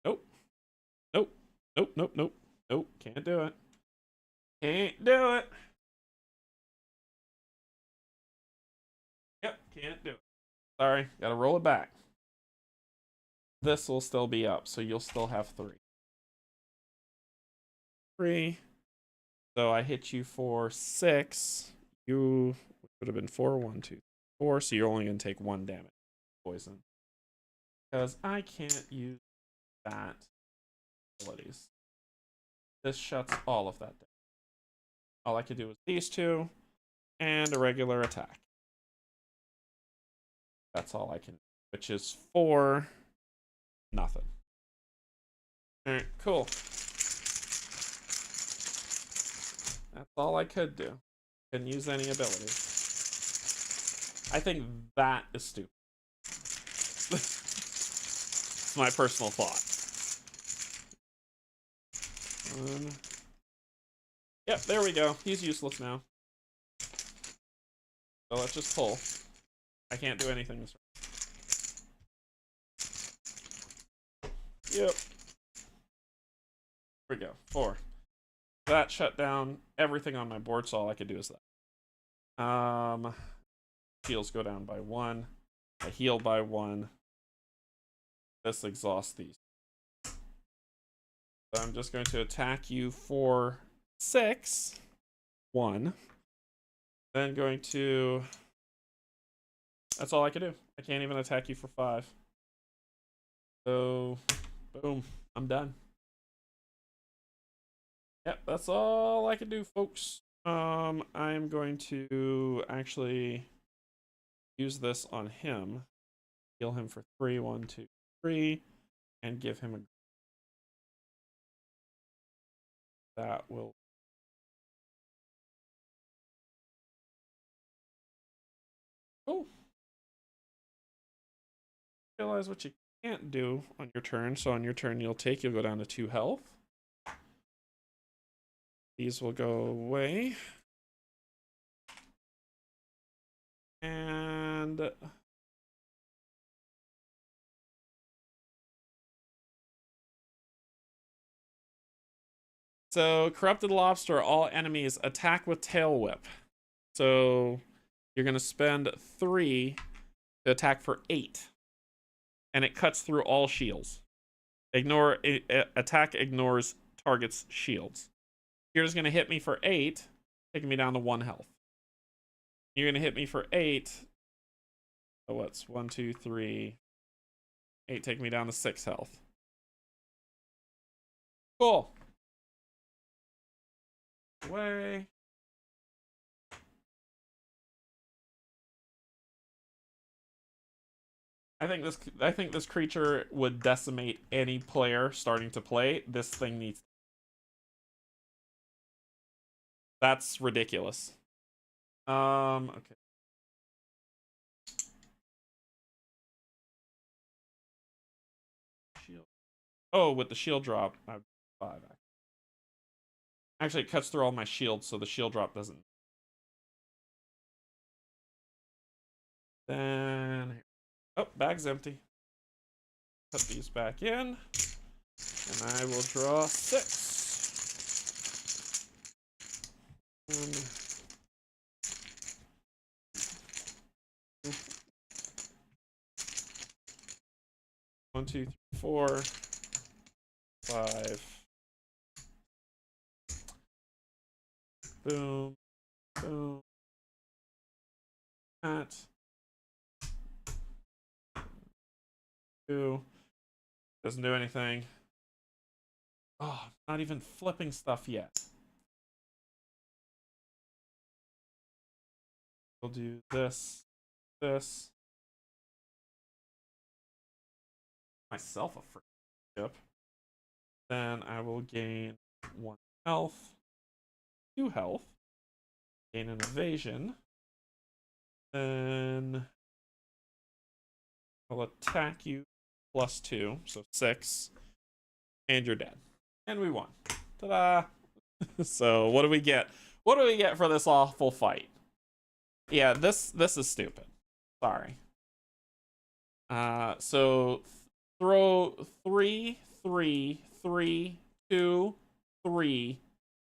S1: Nope. Nope. Nope. Nope. Nope. Nope. Can't do it. Can't do it. Yep. Can't do it. Sorry. Gotta roll it back. This will still be up, so you'll still have 3. 3. So I hit you for 6. You would have been 4. 1, 2, 4. So you're only going to take 1 damage. Poison. Because I can't use that abilities. This shuts all of that down. All I could do was these 2 and a regular attack. That's all I can do, which is 4. Nothing. Alright, cool. That's all I could do. Couldn't use any abilities. I think that is stupid. It's my personal thought. Yep, there we go. He's useless now. So let's just pull. I can't do anything this round. Yep. Here we go. 4. That shut down everything on my board, so all I could do is that. Shields go down by 1. I heal by 1. This exhausts these. So I'm just going to attack you for 6. 1. Then going to... That's all I can do. I can't even attack you for 5. So, boom. I'm done. Yep, that's all I can do, folks. I'm going to actually use this on him. Heal him for 3. 1, 2, 3. And give him a... That will... Oh! Realize what you can't do on your turn. So on your turn, you'll go down to 2 health. These will go away. And... So, Corrupted Lobster, all enemies attack with Tail Whip. So, you're going to spend 3 to attack for 8. And it cuts through all shields. Attack ignores target's shields. You're just going to hit me for 8, taking me down to 1 health. You're going to hit me for 8, So what's 1, 2, 3, 8, take me down to 6 health. Cool. Away. I think this creature would decimate any player starting to play. This thing needs. That's ridiculous. Okay. Shield. Oh, with the shield drop, I have 5. Actually, it cuts through all my shields, so the shield drop doesn't. Then, oh, bag's empty. Put these back in, and I will draw 6. 1, 2, 3, 4, 5. Boom, boom. That. 2. Doesn't do anything. Oh, not even flipping stuff yet. We'll do this, this. Myself a free chip. Then I will gain 1 health, 2 health, gain an evasion. Then I'll attack you +2, so 6, and you're dead. And we won. Ta-da! So what do we get? What do we get for this awful fight? Yeah, this is stupid. Sorry. So throw 3, 3, 3, 2, 3,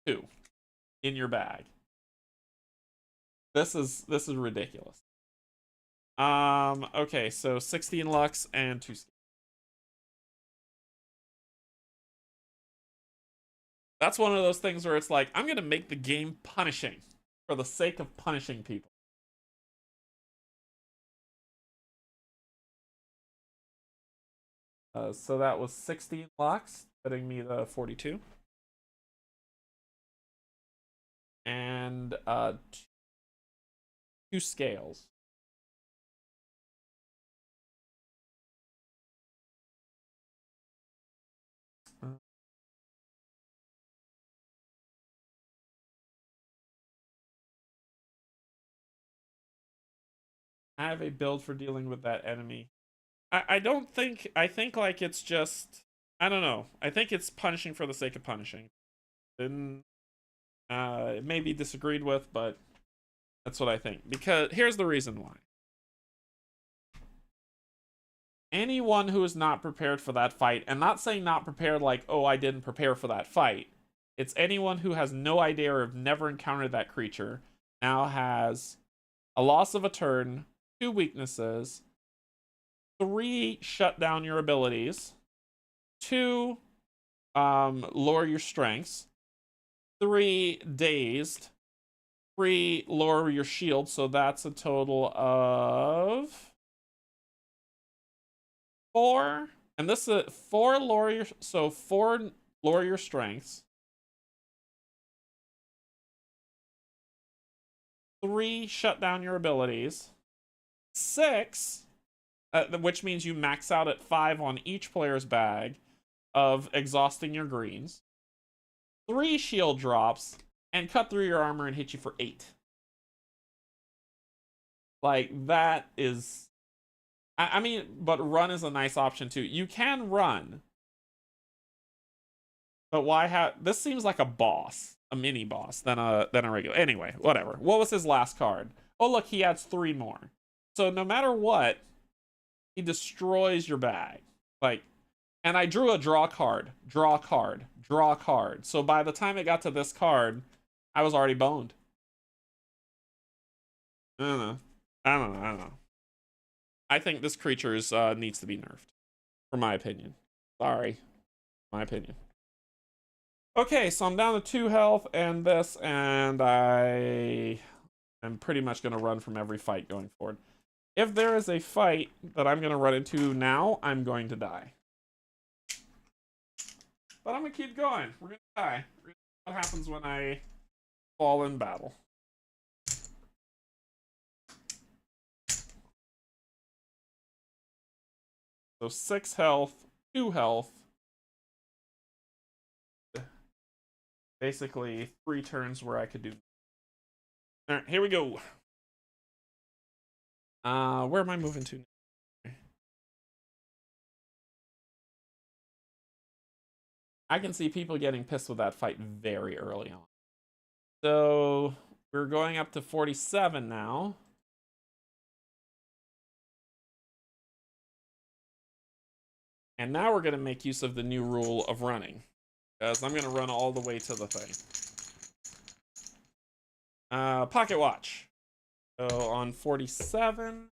S1: 2 in your bag. This is ridiculous. Okay, so 16 Lux and 2 skills. That's one of those things where it's like, I'm gonna make the game punishing for the sake of punishing people. So that was 16 Lux, putting me to 42. And 2 scales. I have a build for dealing with that enemy. I don't think, I think like it's just, I don't know. I think it's punishing for the sake of punishing. Then it may be disagreed with, but that's what I think. Because here's the reason why. Anyone who is not prepared for that fight, and not saying not prepared like, oh, I didn't prepare for that fight. It's anyone who has no idea or have never encountered that creature now has a loss of a turn, 2 weaknesses, 3 shut down your abilities, 2 lower your strengths, 3 dazed, 3 lower your shield, so that's a total of 4. And this is 4 lower your, so 4 lower your strengths, 3 shut down your abilities, 6, which means you max out at 5 on each player's bag of exhausting your greens, 3 shield drops, and cut through your armor and hit you for 8. Like, that is... I mean, but run is a nice option too. You can run. But why have... This seems like a boss. A mini boss than a regular. Anyway, whatever. What was his last card? Oh, look, he adds 3 more. So no matter what, he destroys your bag. Like, and I drew a draw card, draw card, draw card. So by the time it got to this card, I was already boned. I don't know. I think this creature needs to be nerfed, for my opinion. Sorry, my opinion. Okay, so I'm down to 2 health and this, and I am pretty much going to run from every fight going forward. If there is a fight that I'm going to run into now, I'm going to die. But I'm going to keep going. We're going to die. What happens when I fall in battle? So 6 health, 2 health. Basically 3 turns where I could do. Alright, here we go. Where am I moving to now? I can see people getting pissed with that fight very early on. So we're going up to 47 now. And now we're going to make use of the new rule of running. Because I'm going to run all the way to the thing. Pocket watch. So on 47,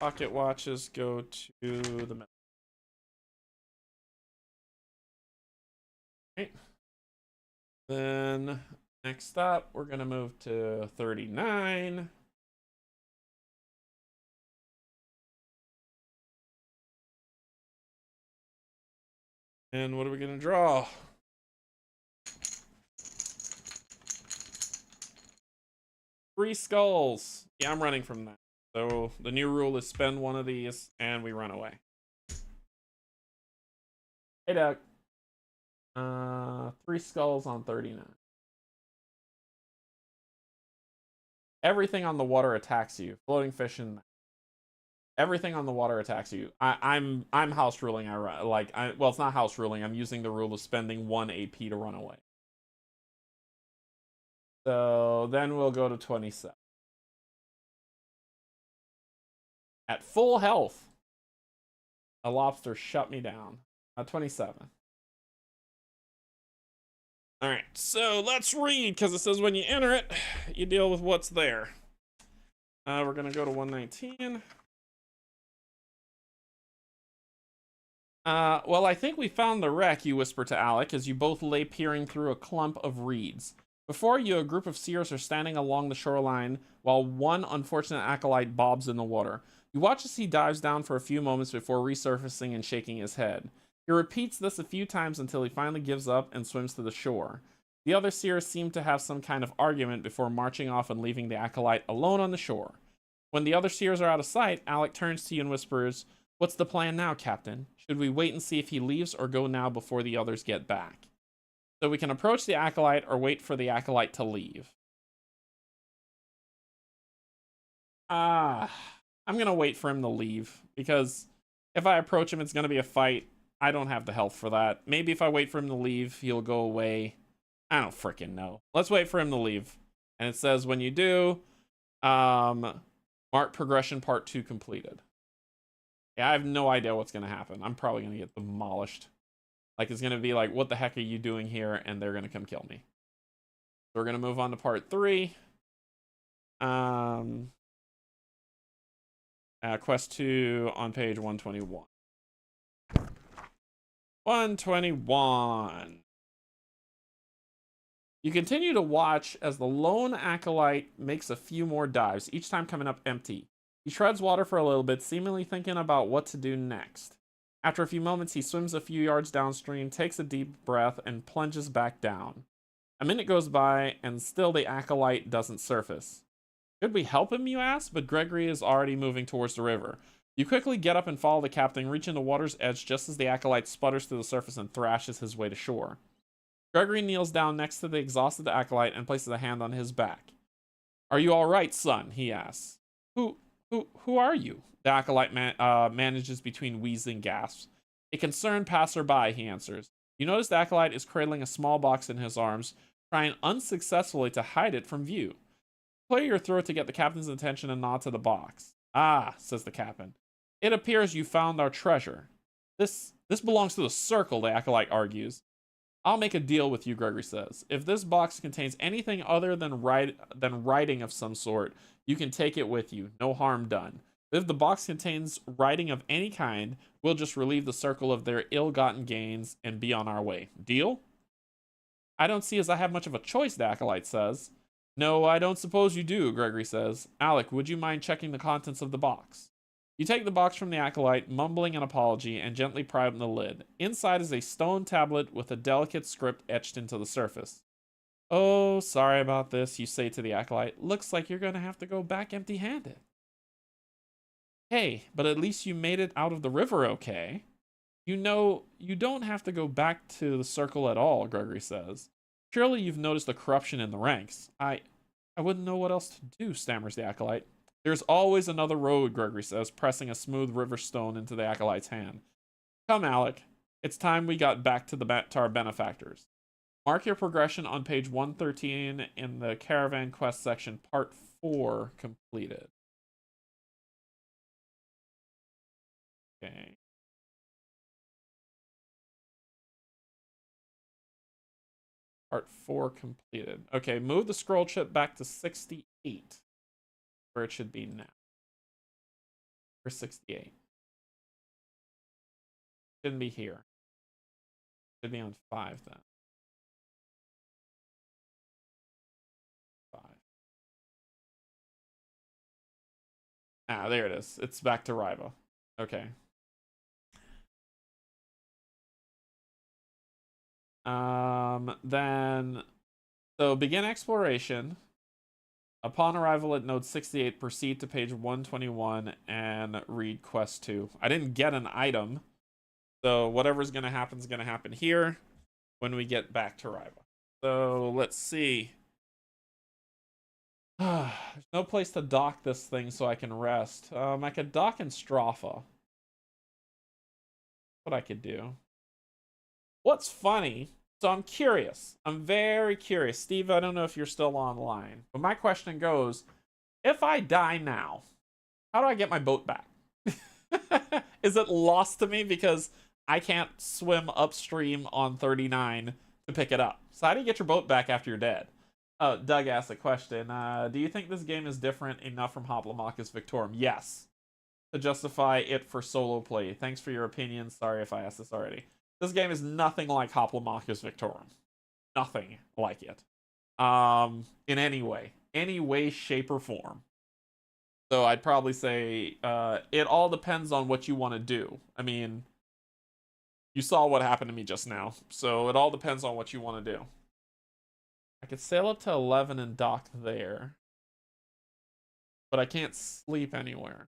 S1: pocket watches go to the middle. Okay. Then next up, we're going to move to 39. And what are we going to draw? Three skulls. Yeah, I'm running from that. So the new rule is spend one of these and we run away. Hey, Doug. 3 skulls on 39. Everything on the water attacks you. Floating fish and everything on the water attacks you. I'm house ruling. Well, it's not house ruling. I'm using the rule of spending 1 AP to run away. So then we'll go to 27. At full health, a lobster shut me down. 27. Alright, so let's read, because it says when you enter it, you deal with what's there. We're going to go to 119. Well, I think we found the wreck, you whisper to Alec, as you both lay peering through a clump of reeds. Before you, a group of seers are standing along the shoreline, while one unfortunate acolyte bobs in the water. You watch as he dives down for a few moments before resurfacing and shaking his head. He repeats this a few times until he finally gives up and swims to the shore. The other seers seem to have some kind of argument before marching off and leaving the acolyte alone on the shore. When the other seers are out of sight, Alec turns to you and whispers, "What's the plan now, Captain? Should we wait and see if he leaves or go now before the others get back? So we can approach the acolyte or wait for the acolyte to leave." I'm gonna wait for him to leave, because if I approach him, it's gonna be a fight. I don't have the health for that. Maybe if I wait for him to leave, he'll go away. I don't freaking know. Let's wait for him to leave. And it says when you do, mark progression part 2 completed. Yeah, I have no idea what's gonna happen. I'm probably gonna get demolished. Like, it's gonna be like, what the heck are you doing here? And they're gonna come kill me. So we're gonna move on to part 3. Quest 2 on page 121. 121. You continue to watch as the lone acolyte makes a few more dives, each time coming up empty. He treads water for a little bit, seemingly thinking about what to do next. After a few moments, he swims a few yards downstream, takes a deep breath, and plunges back down. A minute goes by, and still the acolyte doesn't surface. Could we help him, you ask? But Gregory is already moving towards the river. You quickly get up and follow the captain, reaching the water's edge just as the acolyte sputters to the surface and thrashes his way to shore. Gregory kneels down next to the exhausted acolyte and places a hand on his back. "Are you all right, son?" he asks. Who are you?" The acolyte manages between wheezing gasps. "A concerned passerby," he answers. You notice the acolyte is cradling a small box in his arms, trying unsuccessfully to hide it from view. Clear your throat to get the captain's attention and nod to the box. "Ah," says the captain. "It appears you found our treasure." This belongs to the Circle," the acolyte argues. "I'll make a deal with you," Gregory says. "If this box contains anything other than writing of some sort, you can take it with you. No harm done. If the box contains writing of any kind, we'll just relieve the Circle of their ill-gotten gains and be on our way. Deal?" "I don't see as I have much of a choice," the acolyte says. No, I don't suppose you do, Gregory says. Alec, would you mind checking the contents of the box? You take the box from the acolyte, mumbling an apology, and gently pry open the lid. Inside is a stone tablet with a delicate script etched into the surface. Oh, sorry about this, you say to the acolyte. Looks like you're going to have to go back empty-handed. Hey, but at least you made it out of the river okay. You know, you don't have to go back to the circle at all, Gregory says. Surely you've noticed the corruption in the ranks. I wouldn't know what else to do, stammers the acolyte. There's always another road, Gregory says, pressing a smooth river stone into the acolyte's hand. Come, Alec. It's time we got back to our benefactors. Mark your progression on page 113 in the Caravan Quest section, part 4 completed. Okay. Part 4 completed. Okay, move the scroll chip back to 68, where it should be now. Or 68. Shouldn't be here. Should be on 5 then. 5. Ah, there it is. It's back to Riva. Okay. Then, so begin exploration. Upon arrival at node 68, proceed to page 121 and read quest 2. I didn't get an item, so whatever's going to happen is going to happen here when we get back to Riva. So let's see. There's no place to dock this thing so I can rest. I could dock in Stropha. What I could do. What's funny, so I'm curious. I'm very curious. Steve, I don't know if you're still online, but my question goes, if I die now, how do I get my boat back? Is it lost to me because I can't swim upstream on 39 to pick it up? So how do you get your boat back after you're dead? Doug asked a question. Do you think this game is different enough from Hoplomachus Victorum? Yes. To justify it for solo play. Thanks for your opinion. Sorry if I asked this already. This game is nothing like Hoplomachus Victorum. Nothing like it. In any way, shape, or form. So I'd probably say it all depends on what you want to do. I mean, you saw what happened to me just now. So it all depends on what you want to do. I could sail up to 11 and dock there. But I can't sleep anywhere.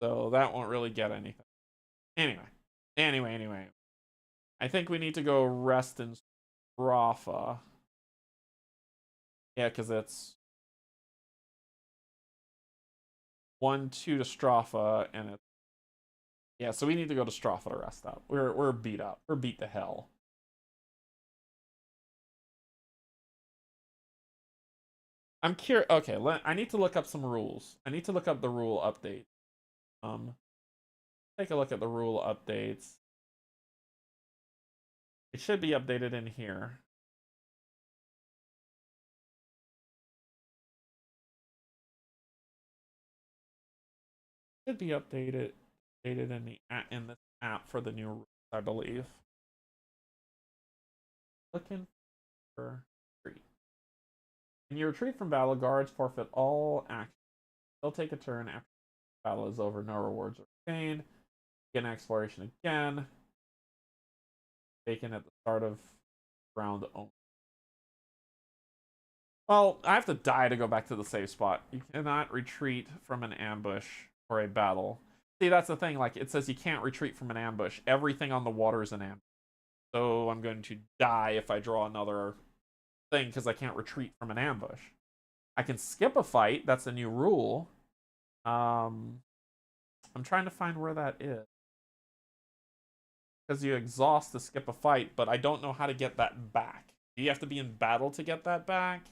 S1: So that won't really get anything. Anyway. I think we need to go rest in Stropha. Yeah, because it's 1-2 to Stropha, and it's yeah. So we need to go to Stropha to rest up. We're beat up. We're beat to hell. I'm curious. Okay, I need to look up some rules. I need to look up the rule update. Take a look at the rule updates. It should be updated in here. Should be updated in this app for the new rules, I believe. Looking for retreat. When you retreat from battle, guards forfeit all action. They'll take a turn after the battle is over. No rewards are obtained. Begin exploration again. Taken at the start of round only. Well, I have to die to go back to the save spot. You cannot retreat from an ambush or a battle. See, that's the thing. Like, it says you can't retreat from an ambush. Everything on the water is an ambush. So I'm going to die if I draw another thing because I can't retreat from an ambush. I can skip a fight. That's a new rule. I'm trying to find where that is. Because you exhaust to skip a fight, but I don't know how to get that back. Do you have to be in battle to get that back?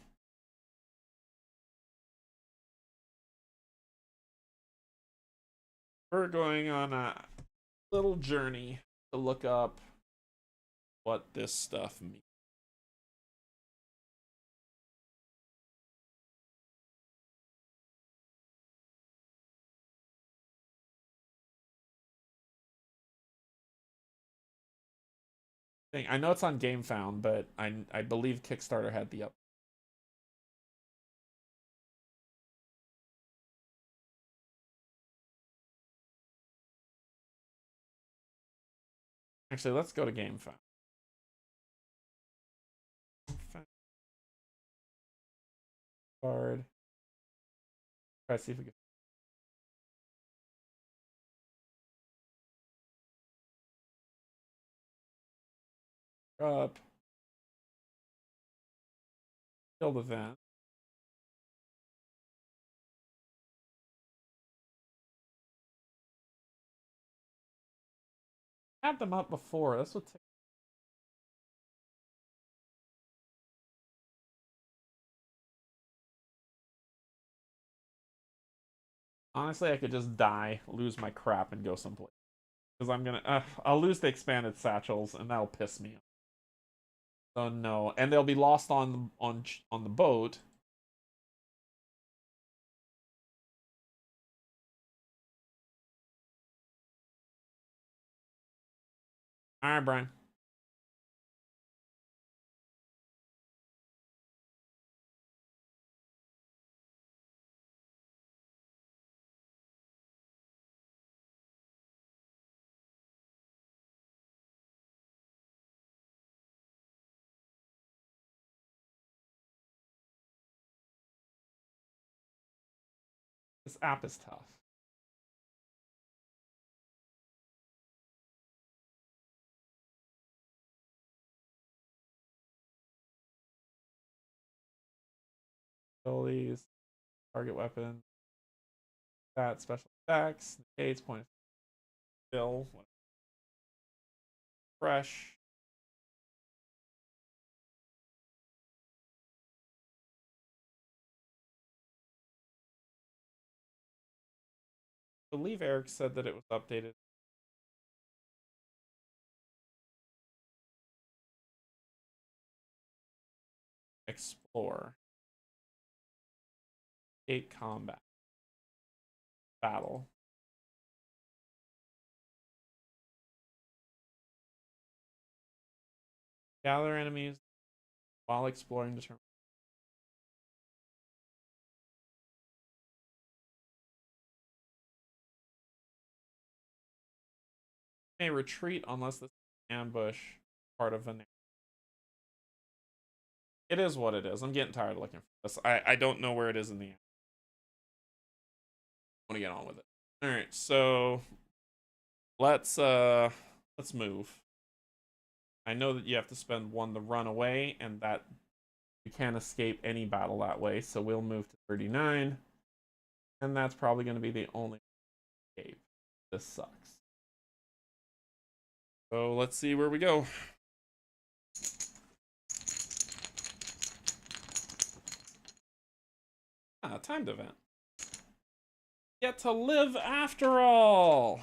S1: We're going on a little journey to look up what this stuff means. I know it's on GameFound, but I believe Kickstarter had the up. Actually, let's go to game fast. Guard. Try to see if we can. Up. Kill the vent. Had them up before. That's what. Honestly, I could just die, lose my crap, and go someplace. Because I'm gonna. I'll lose the expanded satchels, and that'll piss me off. So no, and they'll be lost on the boat. All right, Brian. This app is tough. Abilities, target weapon, that special attacks, negates, point of skill, fresh. I believe Eric said that it was updated. Explore. Gate combat. Battle. Gather enemies while exploring the terminal. May retreat unless this ambush part of an. It is what it is. I'm getting tired of looking for this. I don't know where it is in the end. I want to get on with it. All right, so let's move. I know that you have to spend 1 to run away, and that you can't escape any battle that way. So we'll move to 39, and that's probably going to be the only escape. This sucks. So let's see where we go. Timed event. Get to live after all.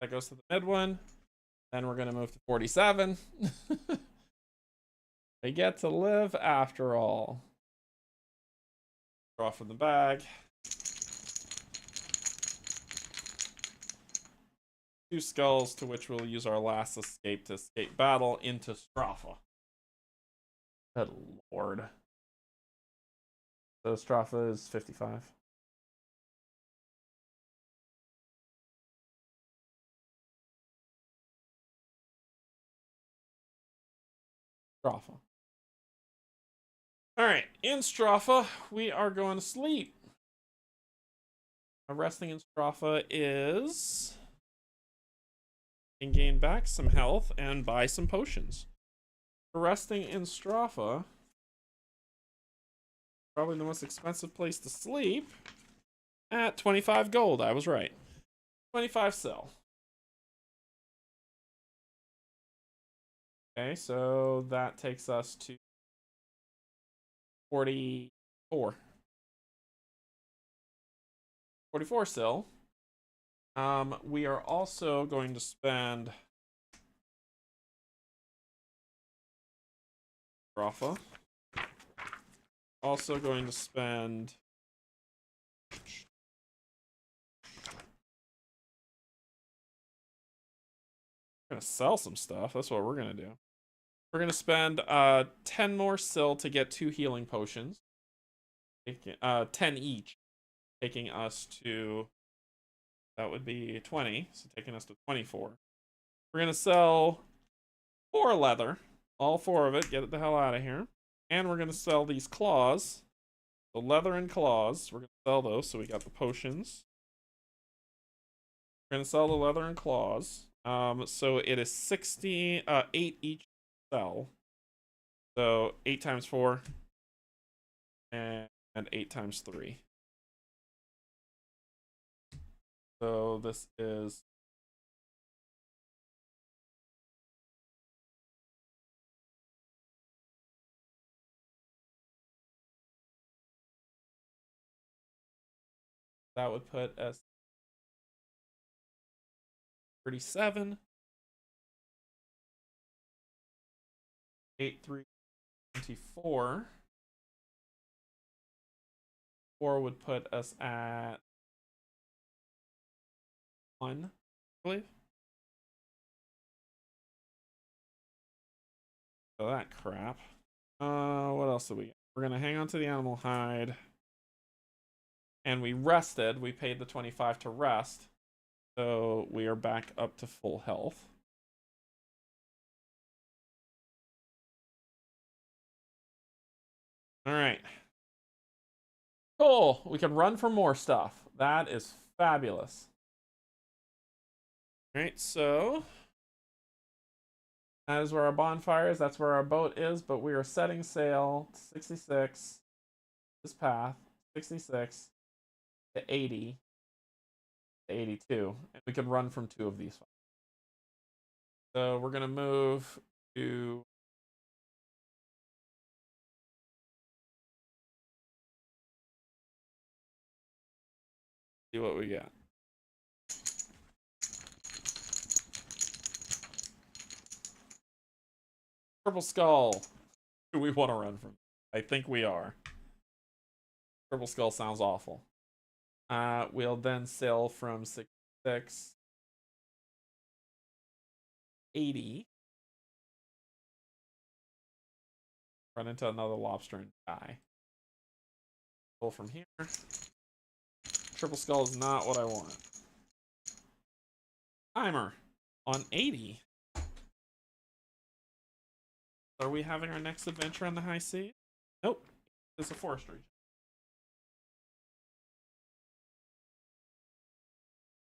S1: That goes to the mid one. Then we're going to move to 47. We get to live after all. Draw from the bag. 2 skulls, to which we'll use our last escape to escape battle into Stropha. Good lord. So Stropha is 55. Stropha. Alright, in Stropha, we are going to sleep. Resting in Stropha is... and gain back some health and buy some potions. Resting in Stropha, probably the most expensive place to sleep, at 25 gold. I was right. 25 sell. Okay, so that takes us to 44. 44 still. We are also going to spend Rafa. Also going to spend gonna sell some stuff. That's what we're gonna do. We're gonna spend 10 more sil to get 2 healing potions. 10 each, taking us to, that would be 20, so taking us to 24. We're going to sell 4 leather. All 4 of it. Get it the hell out of here. And we're going to sell these claws. The leather and claws. We're going to sell those. So we got the potions. We're going to sell the leather and claws. So it is 8 each sell. So 8 times 4. And 8 times 3. So this is... That would put us 37. 8, 3, 24. 4 would put us at 1, I believe. So that crap. What else do we get? We're gonna hang on to the animal hide. And we rested. We paid the 25 to rest. So we are back up to full health. Alright. Cool. We can run for more stuff. That is fabulous. Alright, so that is where our bonfire is. That's where our boat is. But we are setting sail to 66. This path. 66 to 80 to 82. And we can run from 2 of these. So we're going to move to... see what we got. Purple Skull. Do we want to run from? I think we are. Purple Skull sounds awful. We'll then sail from 66, 80. Run into another lobster and die. Pull from here. Triple Skull is not what I want. Timer on 80. Are we having our next adventure on the high sea? Nope. It's a forestry.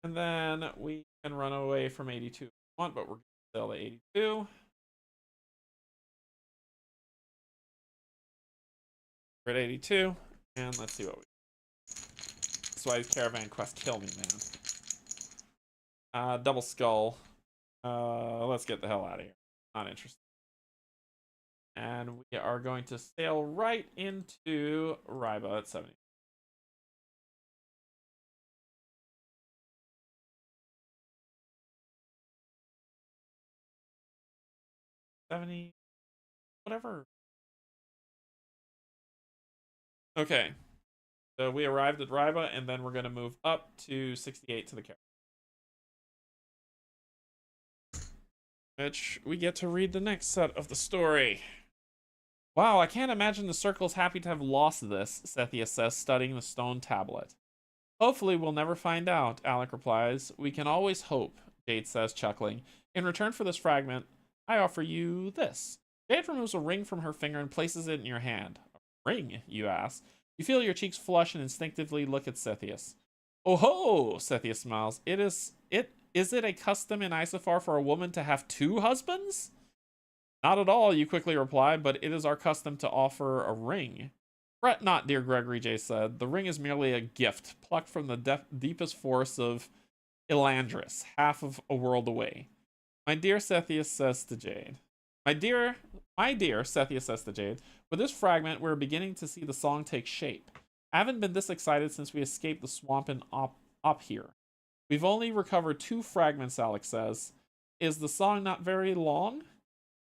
S1: And then we can run away from 82 if we want, but we're going to sell the 82. We're at 82. And let's see what we... That's why Caravan Quest kill me, man. Double Skull. Let's get the hell out of here. Not interested. And we are going to sail right into Ryba at 70. Whatever. Okay. So we arrived at Ryba, and then we're going to move up to 68 to the carriage. Which we get to read the next set of the story. Wow, I can't imagine the Circle's happy to have lost this, Sethius says, studying the stone tablet. Hopefully we'll never find out, Alec replies. We can always hope, Jade says, chuckling. In return for this fragment, I offer you this. Jade removes a ring from her finger and places it in your hand. A ring, you ask. You feel your cheeks flush and instinctively look at Sethius. Oh ho, Sethius smiles. Is it a custom in Isofar for a woman to have 2 husbands? Not at all, you quickly reply, but it is our custom to offer a ring. Fret not, dear Gregory, Jay said. The ring is merely a gift, plucked from the deepest forests of Elandris, half of a world away. My dear, Sethius says to Jade. My dear, Sethius says to Jade, with this fragment, we're beginning to see the song take shape. I haven't been this excited since we escaped the swamp and up here. We've only recovered 2 fragments, Alex says. Is the song not very long?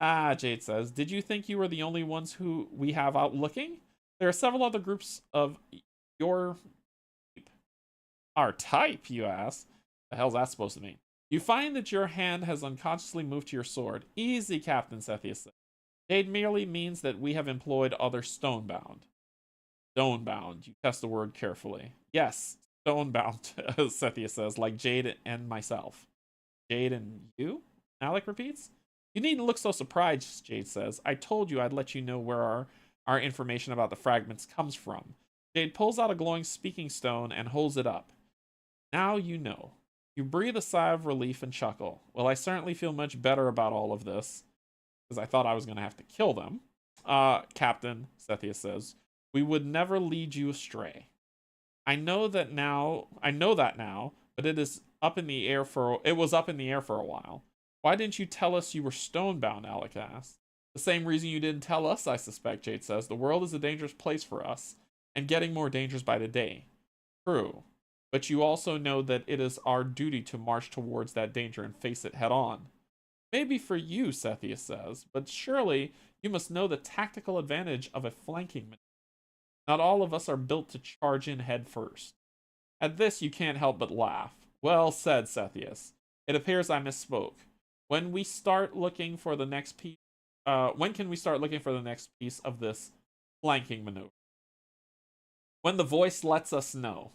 S1: Ah, Jade says, did you think you were the only ones who we have out looking? There are several other groups of your type. Our type, you ask? The hell's that supposed to mean? You find that your hand has unconsciously moved to your sword. Easy, Captain, Sethius says. Jade merely means that we have employed other stonebound. Stonebound, you test the word carefully. Yes, stonebound, Sethius says, like Jade and myself. Jade and you? Alec repeats. You needn't look so surprised, Jade says. I told you I'd let you know where our information about the fragments comes from. Jade pulls out a glowing speaking stone and holds it up. Now you know. You breathe a sigh of relief and chuckle. Well, I certainly feel much better about all of this, because I thought I was going to have to kill them. Captain, Sethius says, we would never lead you astray. I know that now, but it was up in the air for a while. Why didn't you tell us you were stonebound, Alec asked. The same reason you didn't tell us, I suspect, Jade says. The world is a dangerous place for us, and getting more dangerous by the day. True. But you also know that it is our duty to march towards that danger and face it head on. Maybe for you, Sethius says, but surely you must know the tactical advantage of a flanking maneuver. Not all of us are built to charge in head first. At this, you can't help but laugh. Well said, Sethius. It appears I misspoke. When we start looking for the next piece, when can we start looking for the next piece of this flanking maneuver? When the voice lets us know.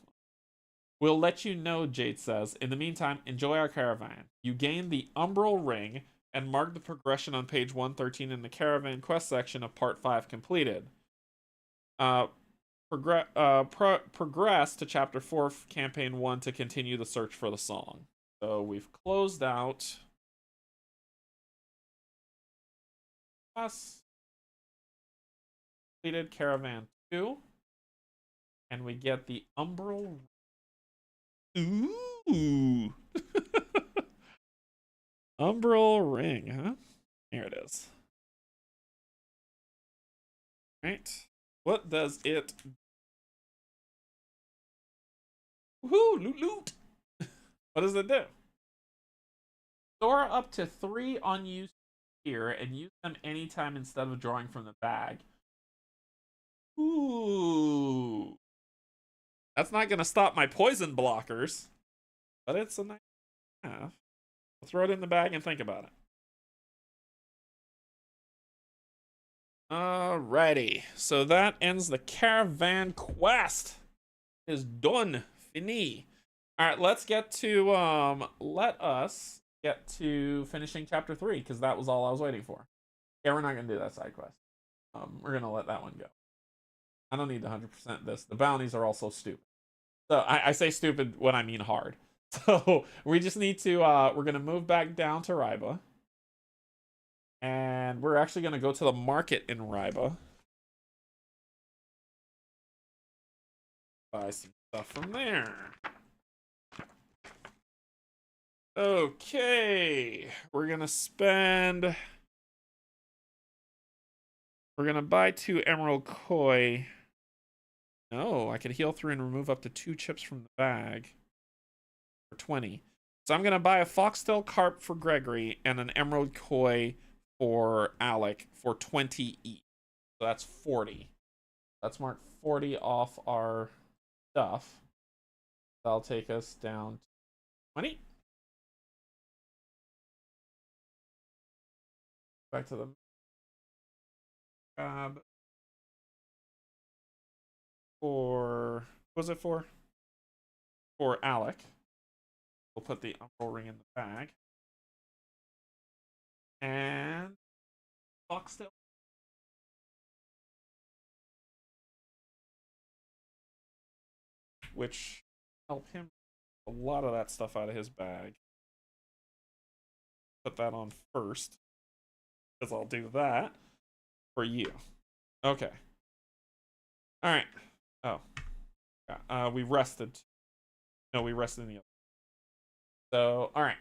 S1: We'll let you know, Jade says. In the meantime, enjoy our caravan. You gain the Umbral Ring and mark the progression on page 113 in the Caravan Quest section of Part 5 completed. Progress to Chapter 4, Campaign 1 to continue the search for the song. So we've closed out completed Caravan 2. And we get the Umbral. Ooh. Umbral Ring, huh? Here it is. Right. What does it... Woohoo! Loot, loot! What does it do? Store up to 3 unused here and use them anytime instead of drawing from the bag. Ooh. That's not going to stop my poison blockers. But it's a nice half. I'll throw it in the bag and think about it. Alrighty. So that ends the Caravan Quest. It is done. Fini. Alright, let's get to, let us get to finishing Chapter 3, because that was all I was waiting for. Yeah, we're not going to do that side quest. We're going to let that one go. I don't need to 100% this. The bounties are also stupid. So I say stupid when I mean hard. So we just need to, we're going to move back down to Ryba. And we're actually going to go to the market in Ryba. Buy some stuff from there. Okay. We're going to spend... We're going to buy 2 Emerald Koi. No, I can heal 3 and remove up to 2 chips from the bag. For 20. So I'm going to buy a Foxtail Carp for Gregory and an Emerald Koi for Alec for 20 each. So that's 40. Let's mark 40 off our stuff. That'll take us down to 20. Back to the grab for, what was it for? For Alec. We'll put the Umbral Ring in the bag. And Foxtail. Which help him a lot of that stuff out of his bag. Put that on first. Because I'll do that for you. Okay. Alright. Oh. Yeah. We rested. No, we rested in the other. So, alright.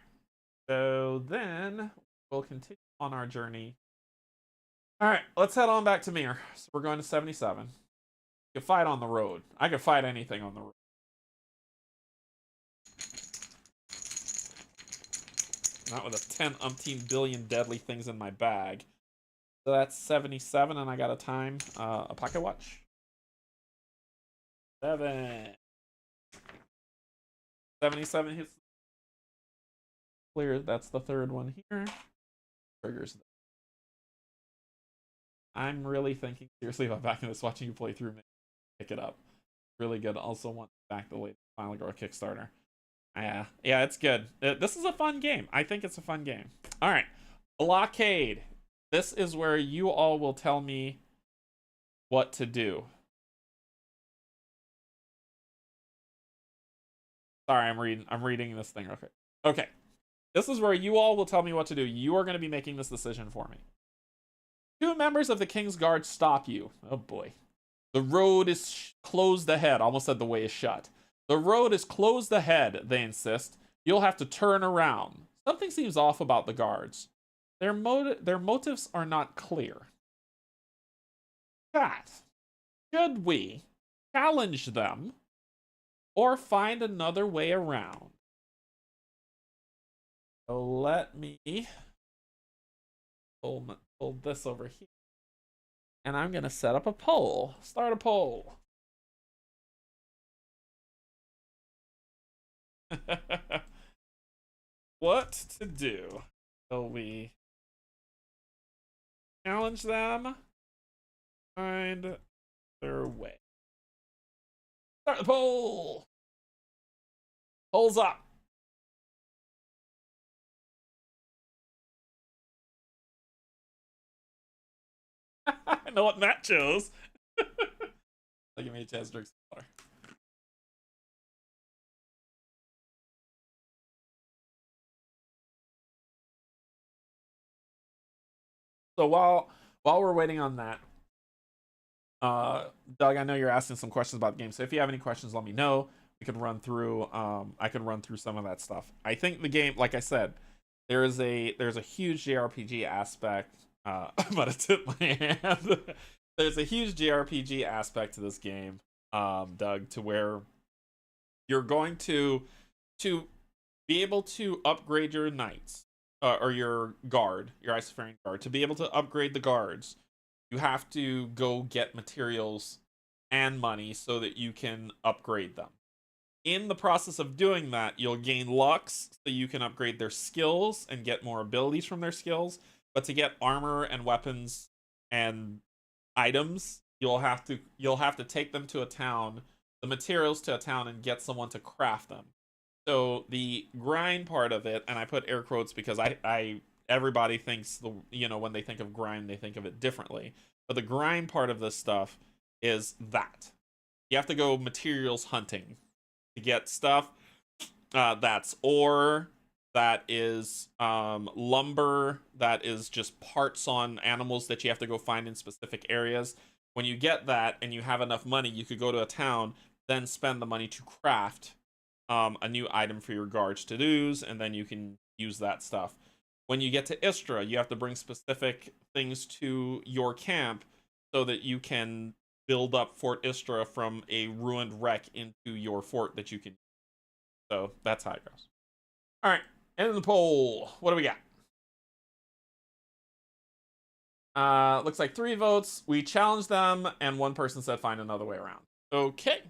S1: So then we'll continue on our journey. Alright, let's head on back to Mir. So we're going to 77. You can fight on the road. I can fight anything on the road. Not with a 10 umpteen billion deadly things in my bag. So that's 77, and I got a time, a pocket watch. 77 hits. Clear, that's the third one here. Triggers. I'm really thinking seriously about backing this, watching you play through. Pick it up. Really good. Also want to back the latest Final Girl Kickstarter. Yeah, it's good. This is a fun game. I think it's a fun game. All right, blockade. This is where you all will tell me what to do. Sorry, I'm reading this thing real quick. Okay. This is where you all will tell me what to do. You are going to be making this decision for me. Two members of the King's Guard stop you. Oh boy. The road is closed ahead. Almost said the way is shut. The road is closed ahead, they insist. You'll have to turn around. Something seems off about the guards. Their motives are not clear. Chat. Should we challenge them or find another way around? So let me pull this over here. And I'm going to set up a poll. Start a poll. What to do? Will we challenge them? Find their way. Start the poll. Polls up. I know what Matt chose. Give me a chance to drink some water. So while we're waiting on that, Doug, I know you're asking some questions about the game. So if you have any questions, let me know. We could run through. I could run through some of that stuff. I think the game, like I said, there's a huge JRPG aspect. I'm about to tip my hand. There's a huge JRPG aspect to this game, Doug, to where you're going to be able to upgrade your knights or your guard, your Isofarian guard. To be able to upgrade the guards, you have to go get materials and money so that you can upgrade them. In the process of doing that, you'll gain lux so you can upgrade their skills and get more abilities from their skills. But to get armor and weapons and items, you'll have to take them to a town, the materials to a town, and get someone to craft them. So the grind part of it, and I put air quotes because everybody thinks when they think of grind, they think of it differently. But the grind part of this stuff is that you have to go materials hunting to get stuff. That's ore, that is lumber, that is just parts on animals that you have to go find in specific areas. When you get that and you have enough money, you could go to a town, then spend the money to craft a new item for your guards to use, and then you can use that stuff. When you get to Istra, you have to bring specific things to your camp so that you can build up Fort Istra from a ruined wreck into your fort that you can use. So that's how it goes. All right, end of the poll. What do we got? Looks like 3 votes. We challenged them, and 1 person said find another way around. Okay.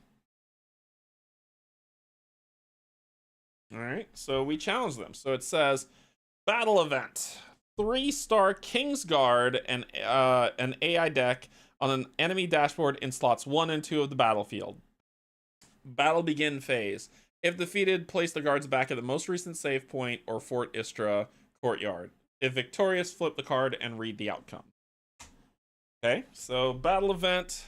S1: All right, so we challenged them. So it says battle event: 3-star King's Guard and an AI deck on an enemy dashboard in slots 1 and 2 of the battlefield. Battle begin phase. If defeated, place the guards back at the most recent save point or Fort Istra courtyard. If victorious, flip the card and read the outcome. Okay, so battle event.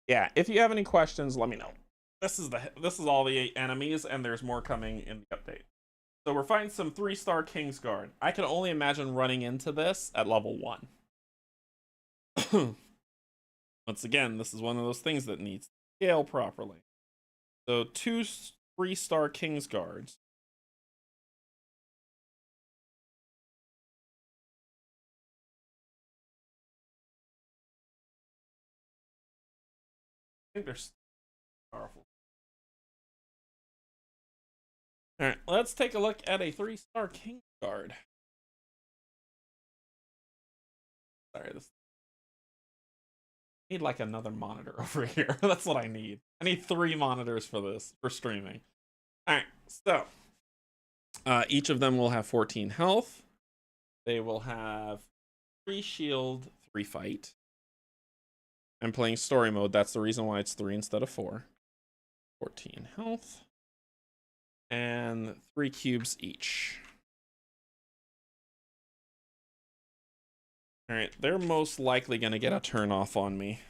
S1: Yeah, if you have any questions, let me know. This is all the enemies, and there's more coming in the update. So we're fighting some 3-star King's Guard. I can only imagine running into this at level 1. Once again, this is one of those things that needs to scale properly. So 2 3-star King's Guards. I think they're powerful. Alright, let's take a look at a 3-star King's Guard. Sorry, this. I need like another monitor over here. That's what I need. I need 3 monitors for this, for streaming. Alright, so each of them will have 14 health. They will have 3 shield, 3 fight. I'm playing story mode. That's the reason why it's 3 instead of 4. 14 health. And 3 cubes each. Alright, they're most likely going to get a turn off on me.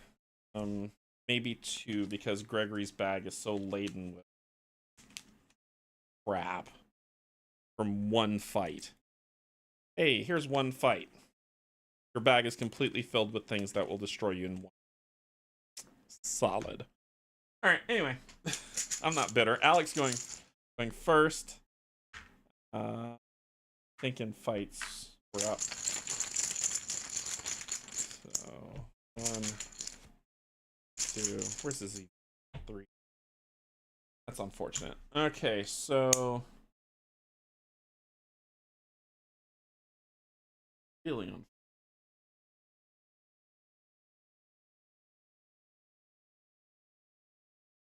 S1: Maybe 2, because Gregory's bag is so laden with crap from one fight. Hey, here's one fight. Your bag is completely filled with things that will destroy you in one. Solid. Alright, anyway. I'm not bitter. Alex going first. Thinking fights were up. So 1, 2. Where's the Z? 3. That's unfortunate. Okay, so really unfortunate.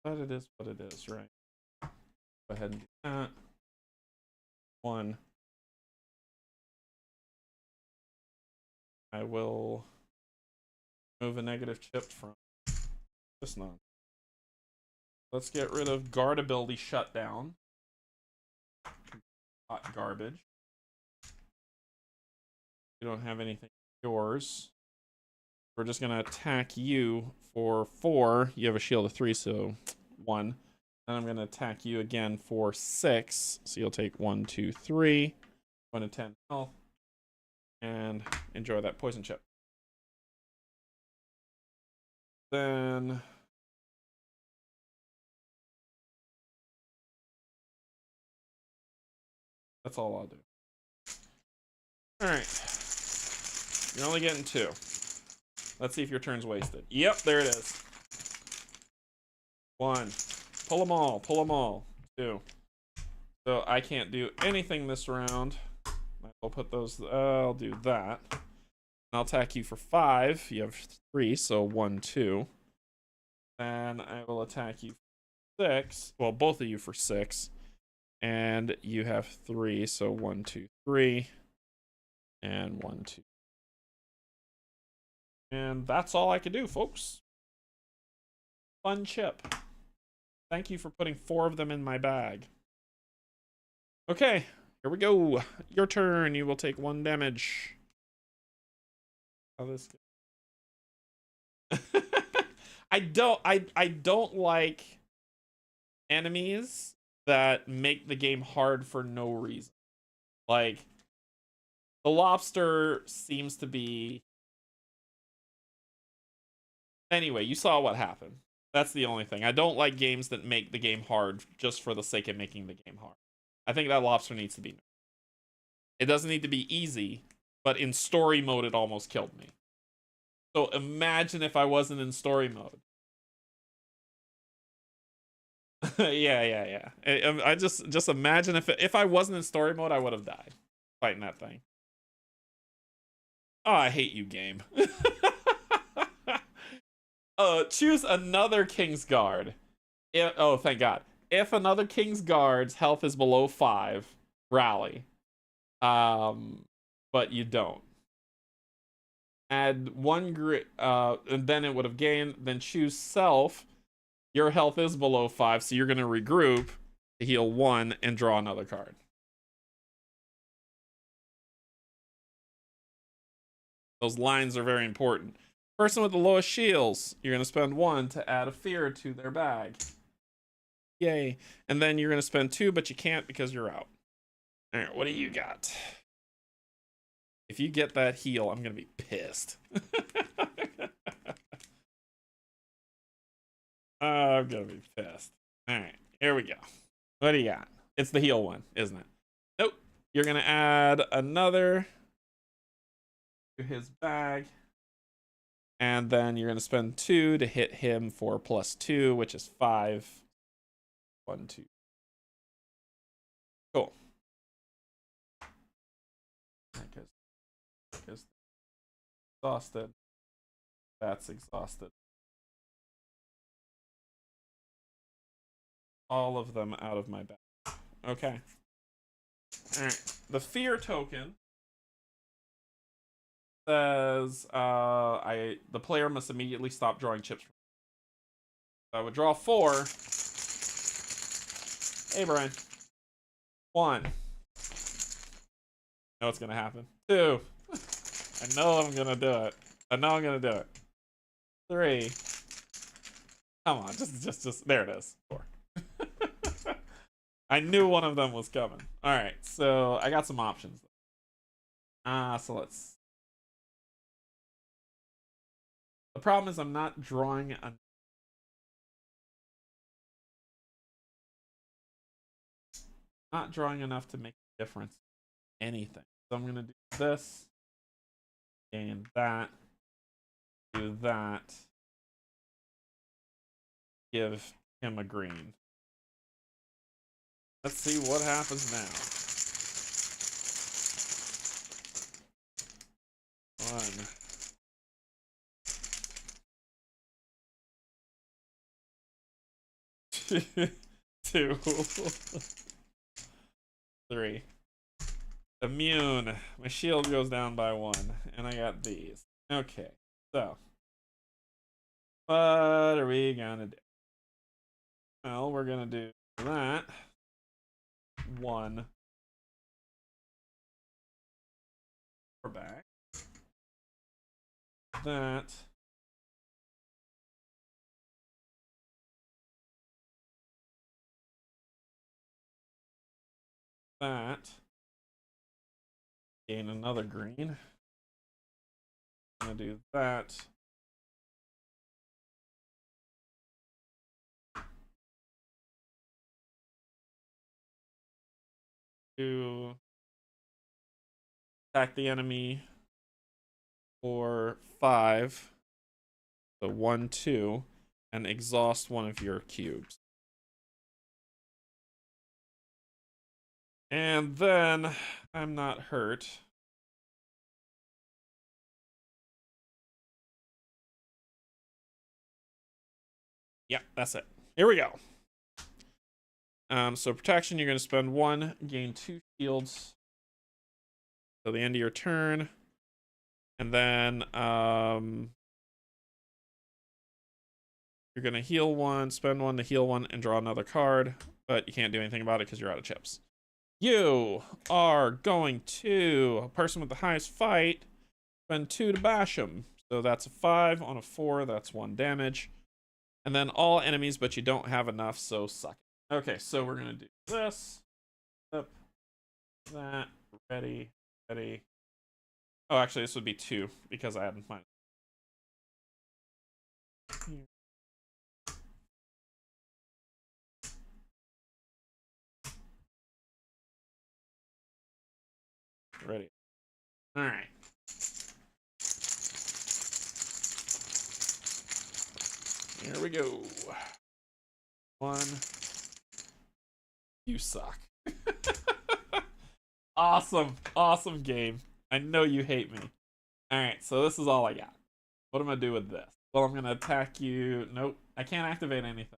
S1: But it is what it is, right? Go ahead and do that. 1. I will move a negative chip from this none. Let's get rid of guard ability shutdown. Hot garbage. You don't have anything yours. We're just gonna attack you for 4. You have a shield of 3, so 1. Then I'm gonna attack you again for 6. So you'll take 1, 2, 3. 1 to 10 health. And enjoy that poison chip. Then that's all I'll do. Alright. You're only getting 2. Let's see if your turn's wasted. Yep, there it is. 1. Pull them all. Pull them all. 2. So I can't do anything this round. I'll put those. I'll do that. I'll attack you for 5. You have 3, so 1, 2. Then I will attack you for 6. Well, both of you for 6. And you have 3, so 1, 2, 3. And 1, 2. And that's all I can do, folks. Fun chip. Thank you for putting 4 of them in my bag. Okay, here we go. Your turn. You will take 1 damage. How this goes. I don't like enemies that make the game hard for no reason. Like, the lobster seems to be... Anyway, you saw what happened. That's the only thing. I don't like games that make the game hard just for the sake of making the game hard. I think that lobster needs to be... It doesn't need to be easy, but in story mode, it almost killed me. So imagine if I wasn't in story mode. yeah. I just imagine if I wasn't in story mode, I would have died fighting that thing. Oh, I hate you, game. Choose another King's Guard. Oh, thank God. If another King's Guard's health is below 5, rally. But you don't. Add 1 and then it would have gained. Then choose self. Your health is below 5, so you're going to regroup to heal 1 and draw another card. Those lines are very important. Person with the lowest shields, you're going to spend 1 to add a fear to their bag. Yay. And then you're going to spend 2, but you can't because you're out. All right, what do you got? If you get that heal, I'm going to be pissed. I'm going to be pissed. All right, here we go. What do you got? It's the heal one, isn't it? Nope. You're going to add another to his bag. And then you're going to spend 2 to hit him for +2, which is 5. 1, 2. Cool. Because exhausted. That's exhausted. All of them out of my bag. Okay. Alright. The fear token says the player must immediately stop drawing chips. So I would draw 4. Hey, Brian. 1. Know what's gonna happen. 2. I know I'm gonna do it. I know I'm gonna do it. 3. Come on, just there it is. 4. I knew one of them was coming. All right, so I got some options. So let's. The problem is I'm not drawing enough to make a difference in anything. So I'm gonna do this and that. Do that. Give him a green. Let's see what happens now. 1. 2. 3. Immune. My shield goes down by 1. And I got these. Okay. So. What are we gonna do? Well, we're gonna do that. 1. We're back. That. That. Gain another green. I'm gonna do that. To attack the enemy for 5. So 1, 2, and exhaust one of your cubes. And then I'm not hurt. Yeah, that's it. Here we go. So protection, you're going to spend 1, gain 2 shields till the end of your turn. And then you're going to heal 1, spend 1 to heal 1, and draw another card. But you can't do anything about it because you're out of chips. You are going to, a person with the highest fight, spend 2 to bash him. So that's a 5 on a 4, that's 1 damage. And then all enemies, but you don't have enough, so suck it. Okay, so we're going to do this. Up, that, ready, ready. Oh, actually, this would be 2, because I hadn't mine. Ready. All right. Here we go. 1. You suck. Awesome. Awesome game. I know you hate me. Alright, so this is all I got. What am I going to do with this? Well, I'm going to attack you. Nope. I can't activate anything.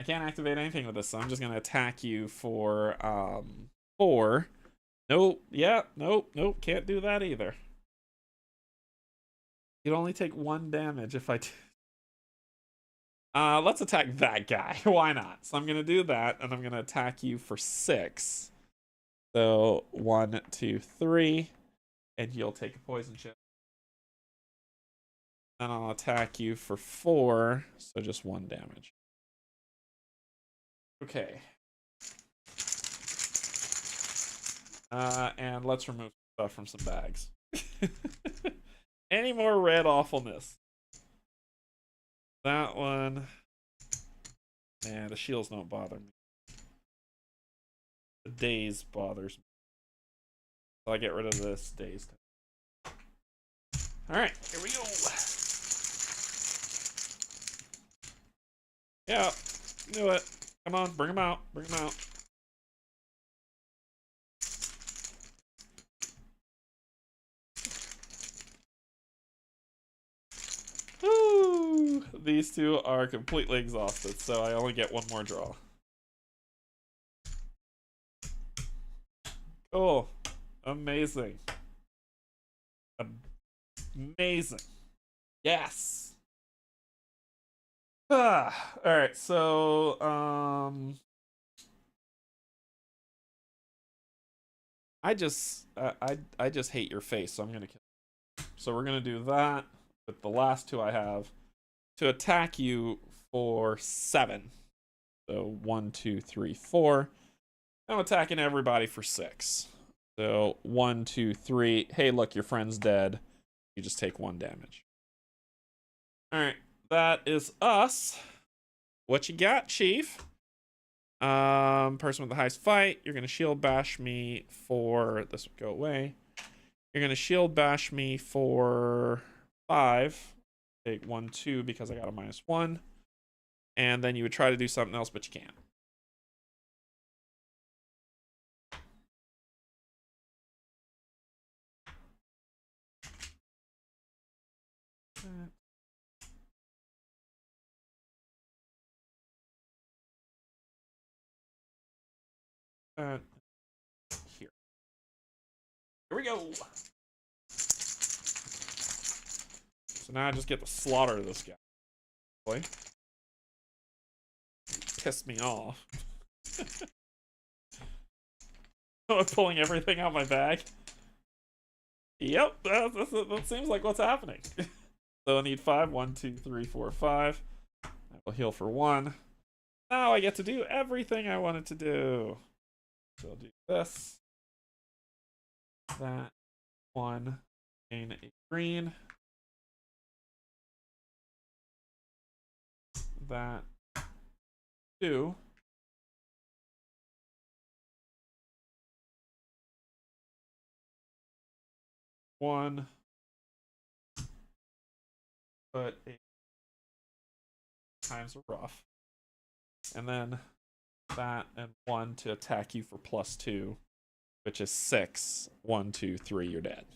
S1: I can't activate anything with this, so I'm just going to attack you for 4. Nope. Yeah. Nope. Nope. Can't do that either. You'd only take 1 damage if I... let's attack that guy. Why not? So I'm going to do that, and I'm going to attack you for 6. So 1, 2, 3, and you'll take a poison chip. And I'll attack you for 4, so just 1 damage. Okay. And let's remove stuff from some bags. Any more red awfulness? That one. Man, the shields don't bother me. The daze bothers me. So I get rid of this daze. Alright, here we go. Yeah, do it. Come on, bring them out. Bring them out. Woo! These 2 are completely exhausted, so I only get 1 more draw. Cool. Amazing. Amazing. Yes. All right, so I just hate your face, so I'm gonna kill you. So we're gonna do that with the last two I have to attack you for 7. So 1, 2, 3, 4. I'm attacking everybody for 6. So 1, 2, 3. Hey, look, your friend's dead. You just take 1 damage. All right, that is us. What you got, Chief? Person with the highest fight. You're gonna shield bash me for this would go away. You're gonna shield bash me for 5. Take 1, 2 because I got a -1. And then you would try to do something else, but you can't. Here. Here we go. So now I just get to slaughter this guy. Boy. Pissed me off. I'm pulling everything out of my bag. Yep, that seems like what's happening. So I need 5. 1, 2, 3, 4, 5. I will heal for 1. Now I get to do everything I wanted to do. So I'll do this. That. 1. Gain a green. That. 2. One. But 8 times rough. And then that and 1 to attack you for +2, which is 6. 1, 2, 3, you're dead.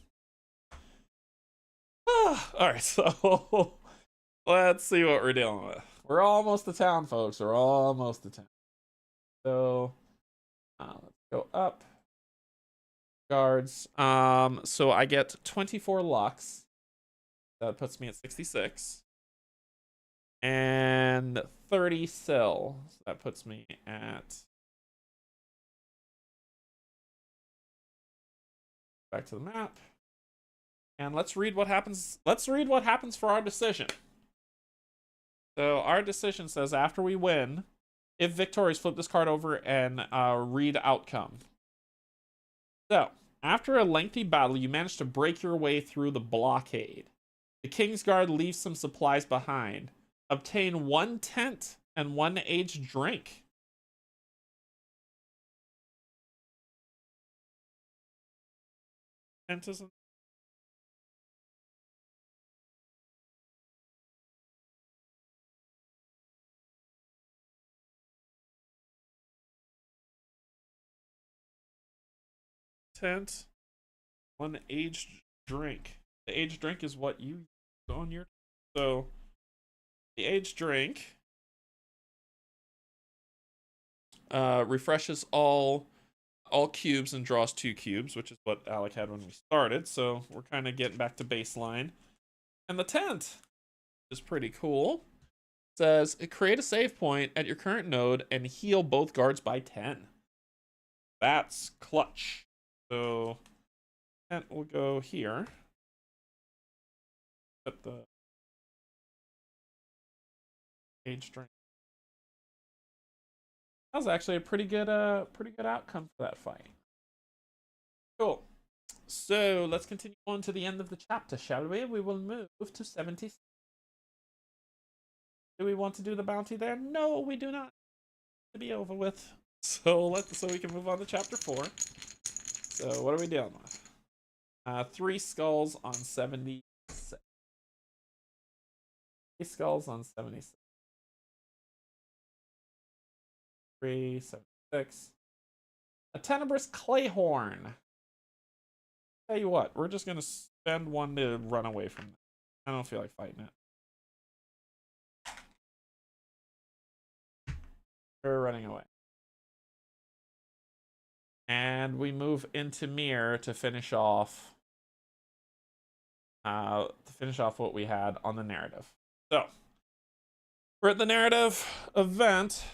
S1: Alright, so let's see what we're dealing with. We're almost to town, folks. We're almost to town. So let's go up. Guards. So I get 24 lux. That puts me at 66. And 30 sil. So that puts me at back to the map. And let's read what happens. Let's read what happens for our decision. So our decision says after we win, if victorious, flip this card over and read outcome. So, after a lengthy battle, you manage to break your way through the blockade. The King's Guard leaves some supplies behind. Obtain 1 tent and 1 aged drink. Tent isn't. Tent. 1 aged drink. The aged drink is what you use on your. So, the aged drink refreshes all cubes and draws 2 cubes, which is what Alec had when we started. So we're kind of getting back to baseline. And the tent is pretty cool. It says create a save point at your current node and heal both guards by 10. That's clutch. So tent will go here. Put the age drink. That was actually a pretty good outcome for that fight. Cool. So let's continue on to the end of the chapter, shall we? We will move to 70. Do we want to do the bounty there? No, we do not. To be over with. So we can move on to chapter 4. So what are we dealing with? 3 skulls on 76. 3 skulls on 76. 3, 76. A tenebrous clayhorn. Tell you what, we're just gonna spend 1 to run away from it. I don't feel like fighting it. We're running away. And we move into Mir to finish off to finish off what we had on the narrative. So we're at the narrative event,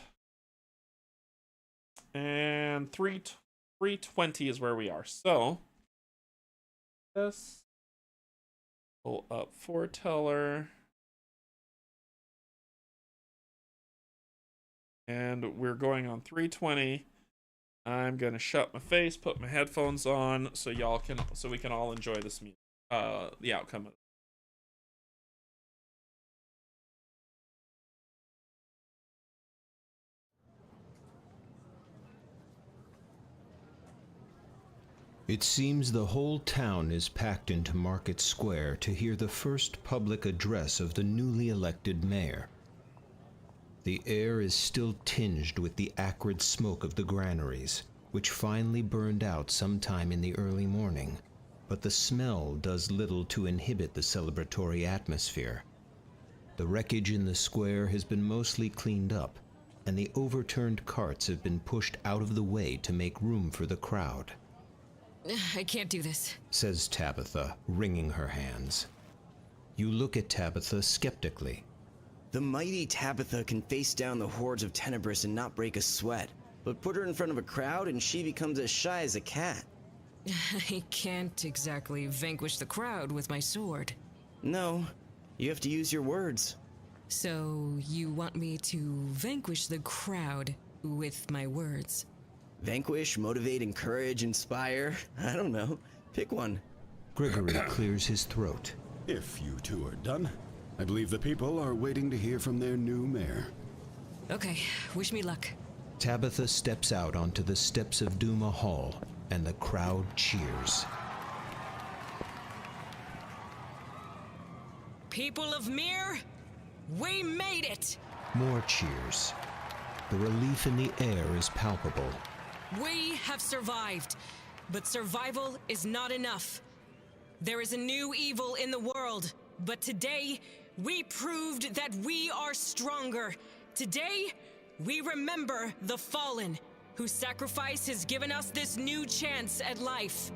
S1: and 320 is where we are. So this pull up foreteller, and we're going on 320. I'm gonna shut my face, put my headphones on, so we can all enjoy this music, the outcome of it.
S2: It seems the whole town is packed into Market Square to hear the first public address of the newly elected mayor. The air is still tinged with the acrid smoke of the granaries, which finally burned out sometime in the early morning, but the smell does little to inhibit the celebratory atmosphere. The wreckage in the square has been mostly cleaned up, and the overturned carts have been pushed out of the way to make room for the crowd.
S3: I can't do this,
S2: says Tabitha, wringing her hands. You look at Tabitha skeptically.
S4: The mighty Tabitha can face down the hordes of Tenebris and not break a sweat, but put her in front of a crowd and she becomes as shy as a cat.
S3: I can't exactly vanquish the crowd with my sword.
S4: No, you have to use your words.
S3: So you want me to vanquish the crowd with my words?
S4: Vanquish, motivate, encourage, inspire. I don't know. Pick one.
S2: Gregory clears his throat.
S5: If you two are done, I believe the people are waiting to hear from their new mayor.
S3: Okay, wish me luck.
S2: Tabitha steps out onto the steps of Duma Hall, and the crowd cheers.
S3: People of Mir, we made it!
S2: More cheers. The relief in the air is palpable.
S3: We have survived, but survival is not enough. There is a new evil in the world, but today, we proved that we are stronger. Today, we remember the fallen, whose sacrifice has given us this new chance at life.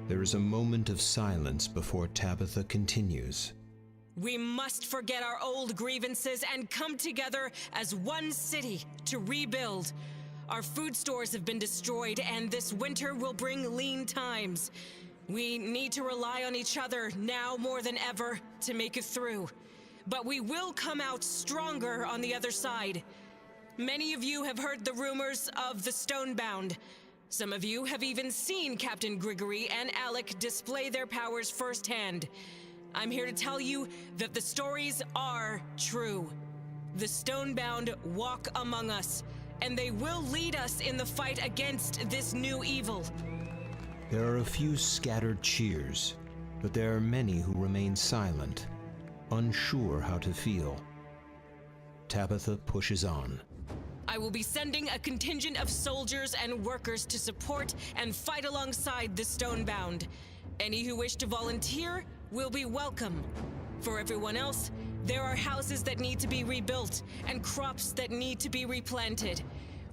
S2: There is a moment of silence before Tabitha continues.
S3: We must forget our old grievances and come together as one city to rebuild. Our food stores have been destroyed, and this winter will bring lean times. We need to rely on each other now more than ever to make it through. But we will come out stronger on the other side. Many of you have heard the rumors of the Stonebound. Some of you have even seen Captain Grigory and Alec display their powers firsthand. I'm here to tell you that the stories are true. The Stonebound walk among us, and they will lead us in the fight against this new evil.
S2: There are a few scattered cheers, but there are many who remain silent, unsure how to feel. Tabitha pushes on.
S3: I will be sending a contingent of soldiers and workers to support and fight alongside the Stonebound. Any who wish to volunteer will be welcome. For everyone else, there are houses that need to be rebuilt and crops that need to be replanted.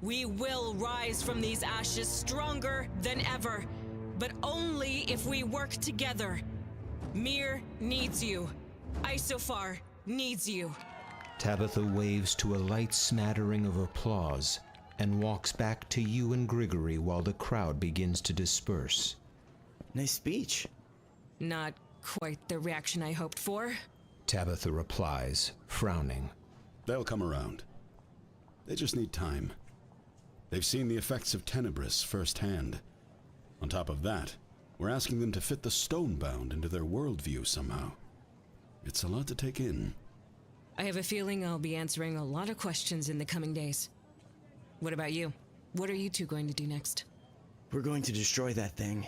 S3: We will rise from these ashes stronger than ever, but only if we work together. Mir needs you. Isofar needs you.
S2: Tabitha waves to a light smattering of applause and walks back to you and Grigory while the crowd begins to disperse.
S4: Nice speech.
S3: Not quite the reaction I hoped for.
S2: Tabitha replies, frowning.
S5: They'll come around. They just need time. They've seen the effects of Tenebris firsthand. On top of that, we're asking them to fit the Stonebound into their worldview somehow. It's a lot to take in.
S3: I have a feeling I'll be answering a lot of questions in the coming days. What about you? What are you two going to do next?
S4: We're going to destroy that thing.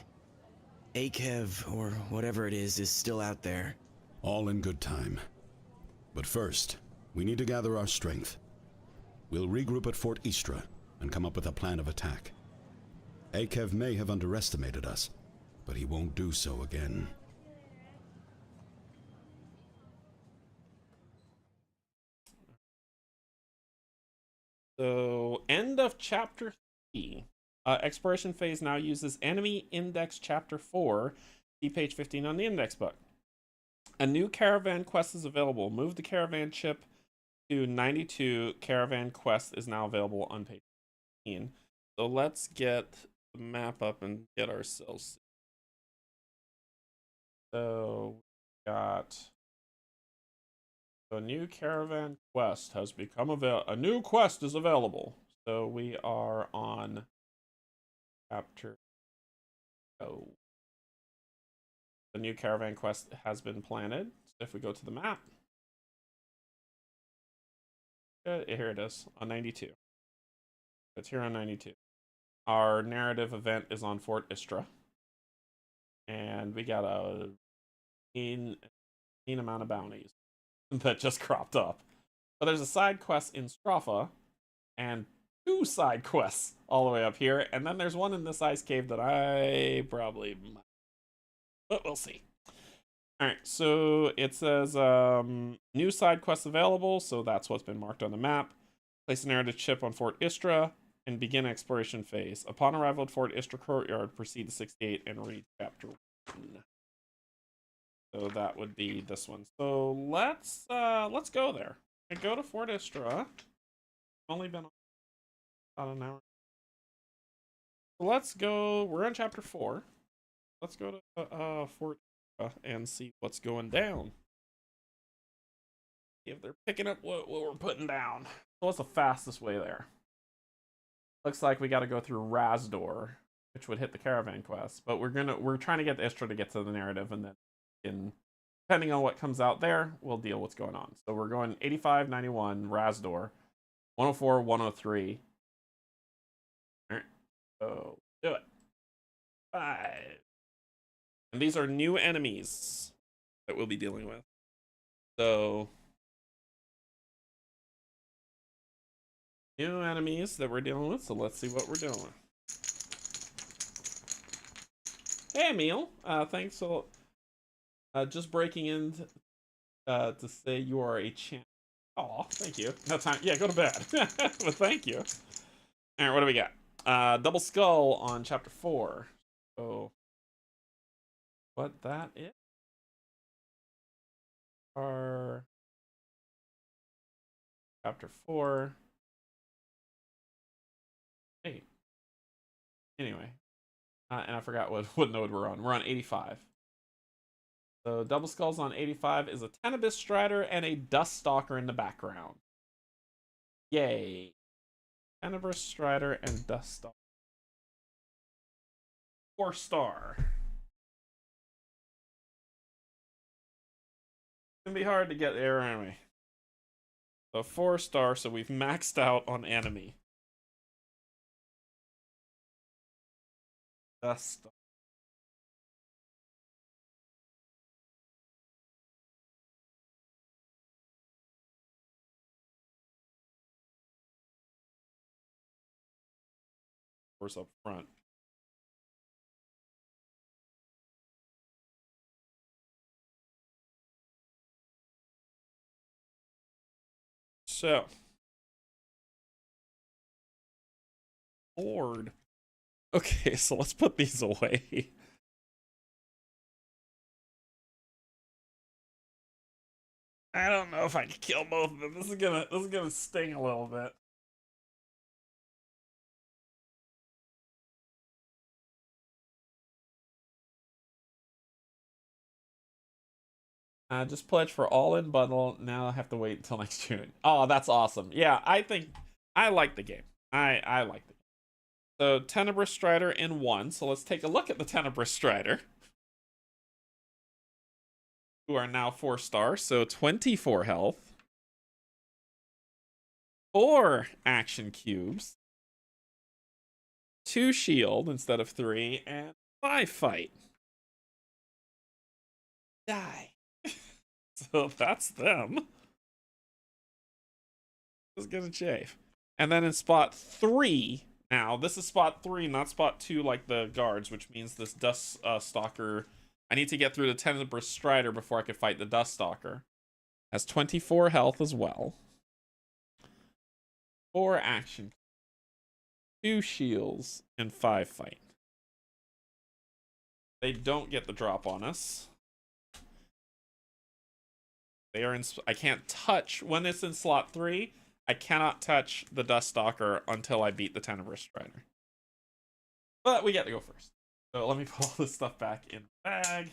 S4: Akev, or whatever it is still out there.
S5: All in good time. But first, we need to gather our strength. We'll regroup at Fort Istra and come up with a plan of attack. Akev may have underestimated us, but he won't do so again.
S1: So, end of chapter 3. Exploration phase now uses enemy index chapter 4. See page 15 on the index book. A new caravan quest is available. Move the caravan chip to 92. Caravan quest is now available on page 15. So let's get the map up and get ourselves. So we got a new caravan quest has become available. A new quest is available. So we are on chapter. Oh. The new caravan quest has been planted. So if we go to the map, here it is on 92. It's here on 92. Our narrative event is on Fort Istra, and we got a mean amount of bounties that just cropped up. But there's a side quest in Stropha, and 2 side quests all the way up here, and then there's one in this ice cave that I probably might, but we'll see. Alright, so it says new side quests available, so that's what's been marked on the map. Place a narrative chip on Fort Istra and begin exploration phase. Upon arrival at Fort Istra Courtyard, proceed to 68 and read chapter 1. So that would be this one. So let's go there. I go to Fort Istra. Only been about an hour. So let's go. We're on chapter 4. Let's go to Fort Istra and see what's going down. See if they're picking up what we're putting down. So what's the fastest way there? Looks like we got to go through Razdor, which would hit the caravan quest. But we're trying to get the Istra to get to the narrative, and then depending on what comes out there, we'll deal what's going on. So we're going 85, 91, Razdor, 104, 103. All right, so do it. 5. And these are new enemies that we'll be dealing with. So new enemies that we're dealing with. So let's see what we're dealing with. Hey, Emil. Thanks for just breaking in to say you are a champ. Oh, thank you. No time. Yeah, go to bed. But thank you. All right, what do we got? Double skull on chapter 4. So what that is? Our chapter 4. Hey. Anyway, and I forgot what node we're on. We're on 85. So double skulls on 85 is a Tenebris Strider and a Dust Stalker in the background. Yay. Tenebris Strider and Dust Stalker. 4-star. It's gonna be hard to get there anyway. So 4-star, so we've maxed out on enemy. Dust Stalker. Up front. So, Lord. Okay, so let's put these away. I don't know if I can kill both of them. This is gonna sting a little bit. Just pledge for all in bundle. Now I have to wait until next June. Oh, that's awesome. Yeah, I think I like the game. I like the game. So Tenebris Strider in 1. So let's take a look at the Tenebris Strider, who are now 4-star. So 24 health, 4 action cubes, 2 shield instead of 3, and 5 fight. Die. So that's them. Just gonna chafe. And then in spot 3, now this is spot 3, not spot 2 like the guards, which means this Dust Stalker. I need to get through the Tenebris Strider before I can fight the Dust Stalker. Has 24 health as well. 4 action, 2 shields, and 5 fight. They don't get the drop on us. They are in. I can't touch when it's in slot 3. I cannot touch the Duststalker until I beat the Tenebrous Strider. But we get to go first. So let me put all this stuff back in the bag.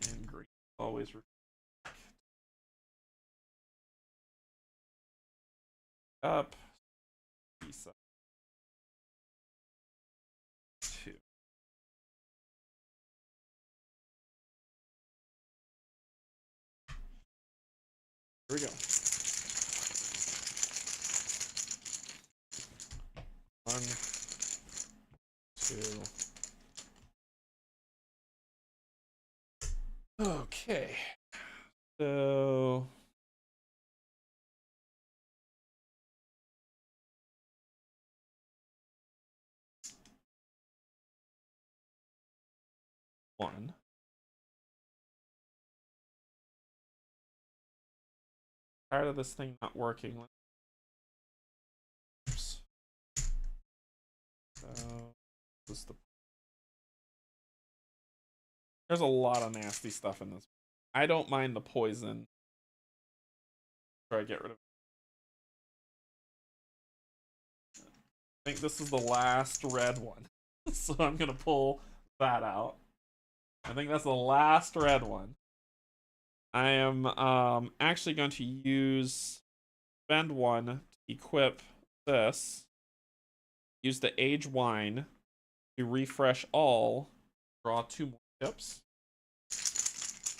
S1: And green always. Up. Piece up. 2. Here we go. 1, 2. Okay. So one. Tired of this thing not working. Oops. So this is there's a lot of nasty stuff in this. I don't mind the poison. Try to get rid of it. I think this is the last red one. So I'm gonna pull that out. I think that's the last red one. I am actually going to spend 1 to equip this. Use the Age Wine to refresh all. Draw 2 more chips.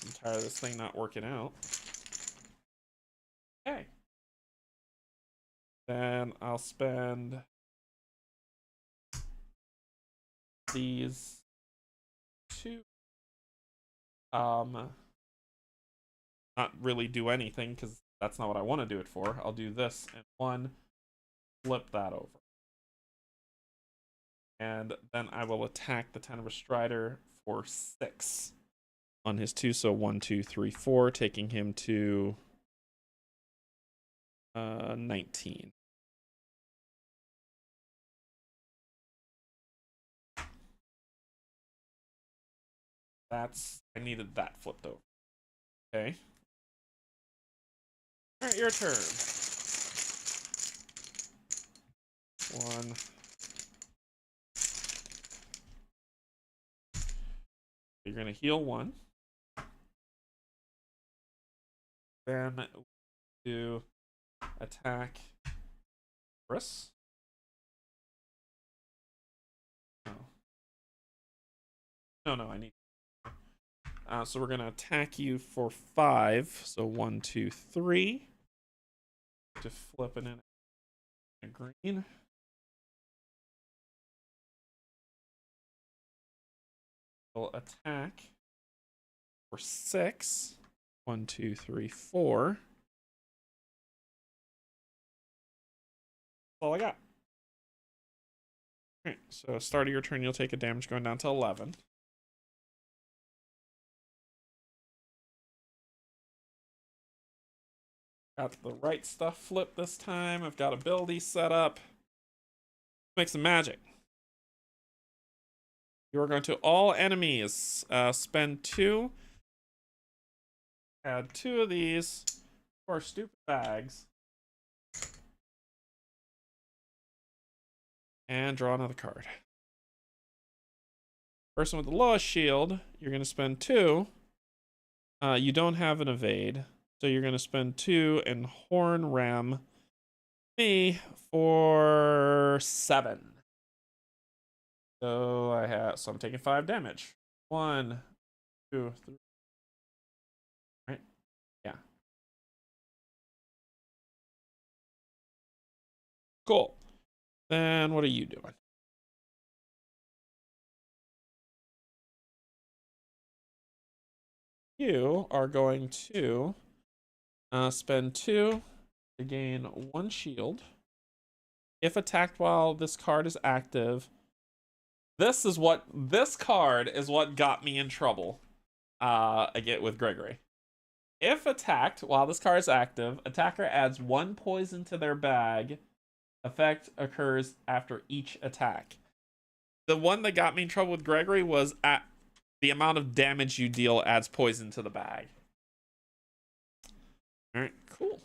S1: I'm tired of this thing not working out. Okay. Then I'll spend these 2. Not really do anything because that's not what I want to do it for. I'll do this and 1, flip that over. And then I will attack the Tenebrous Strider for 6 on his 2. So 1, 2, 3, 4, taking him to 19. I needed that flipped over. Okay. All right, your turn. 1. You're gonna heal 1. Then to attack Chris. No, I need. So we're gonna attack you for 5. So 1, 2, 3. To flip it in a green. We'll attack for 6. 1, 2, 3, 4. That's all I got. Alright, so start of your turn, you'll take a damage going down to 11. Got the right stuff flipped this time. I've got ability set up. Make some magic. You are going to all enemies. Spend 2. Add 2 of these to our stupid bags. And draw another card. Person with the lowest shield, you're going to spend 2. You don't have an evade. So you're going to spend 2 and Horn Ram me for 7. So I'm taking 5 damage. 1, 2, 3. Right? Yeah. Cool. Then what are you doing? You are going to spend 2 to gain 1 shield. If attacked while this card is active, this card is what got me in trouble. Again with Gregory. If attacked while this card is active, attacker adds 1 poison to their bag. Effect occurs after each attack. The one that got me in trouble with Gregory was The amount of damage you deal adds poison to the bag. Alright, cool.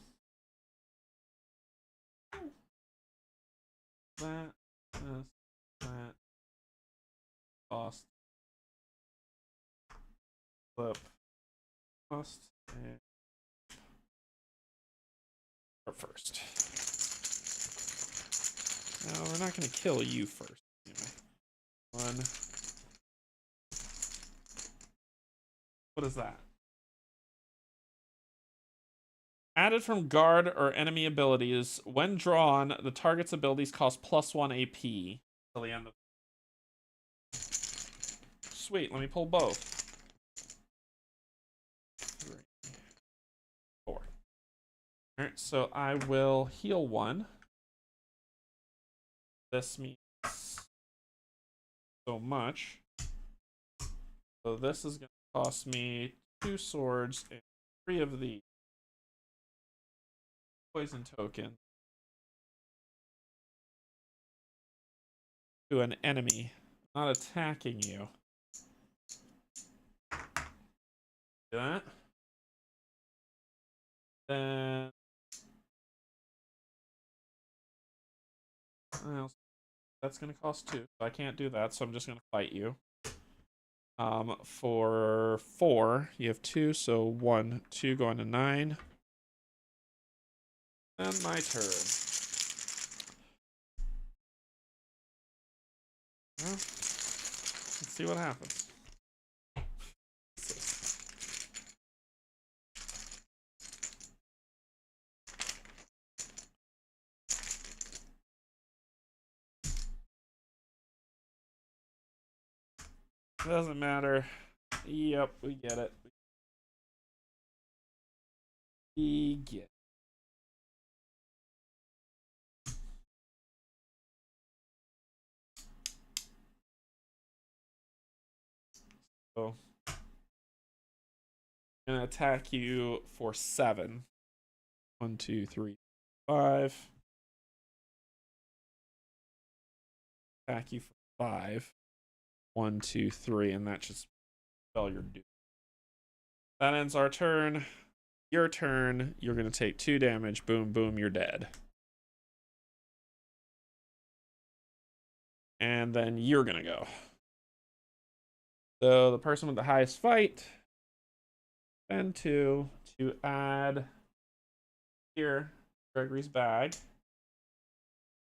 S1: That, cost, flip, cost, and first. No, we're not going to kill you first. Anyway. 1. What is that? Added from guard or enemy abilities. When drawn, the target's abilities cost +1 AP till the end of. Sweet, let me pull both. 3, 4. Alright, so I will heal 1. This means so much. So this is going to cost me 2 swords and 3 of these. Poison token to an enemy not attacking you. Do that. Then well, that's gonna cost 2. So I can't do that, so I'm just gonna fight you. For 4, you have 2, so 1, 2 going to 9. And my turn. Well, let's see what happens. Doesn't matter. Yep, we get it. We get it. So I'm gonna attack you for 7. 1, 2, 3, 5. Attack you for 5. 1, 2, 3, and that should spell your doom. That ends our turn. Your turn. You're gonna take 2 damage. Boom, boom. You're dead. And then you're gonna go. So the person with the highest fight, spend 2 to add here Gregory's bag.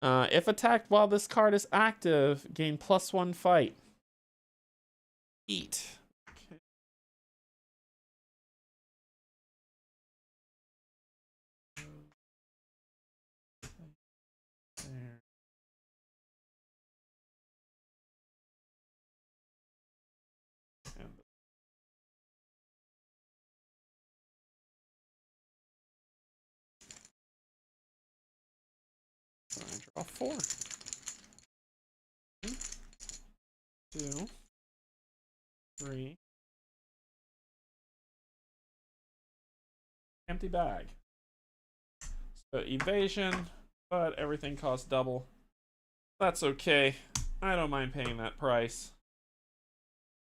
S1: If attacked while this card is active, gain +1 fight. Eat. Okay. There. And I draw 4. 1, 2, 3. Empty bag. So evasion, but everything costs double. That's okay. I don't mind paying that price.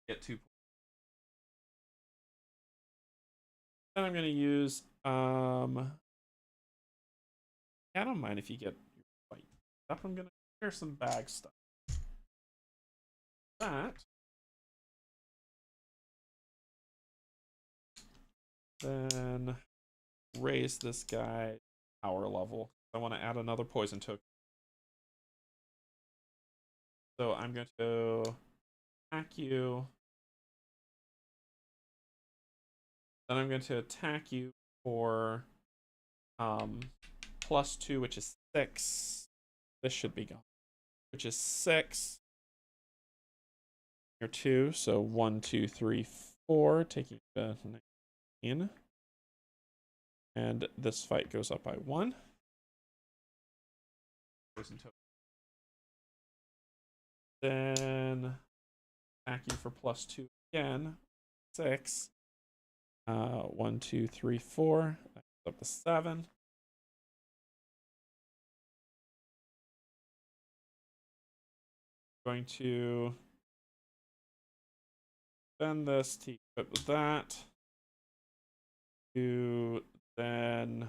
S1: Get 2 points. Then I'm gonna use I don't mind if you get your fight up. I'm gonna clear some bag stuff. That. Then raise this guy power level. I want to add another poison token. So I'm going to attack you. Then I'm going to attack you for +2, which is 6. This should be gone. Which is 6. You're 2, so 1, 2, 3, 4, taking the 19. And this fight goes up by 1. Poison token. Then attack you for +2 again. 6. 1, 2, 3, 4. That goes up to 7. Going to spend this to equip with that. To then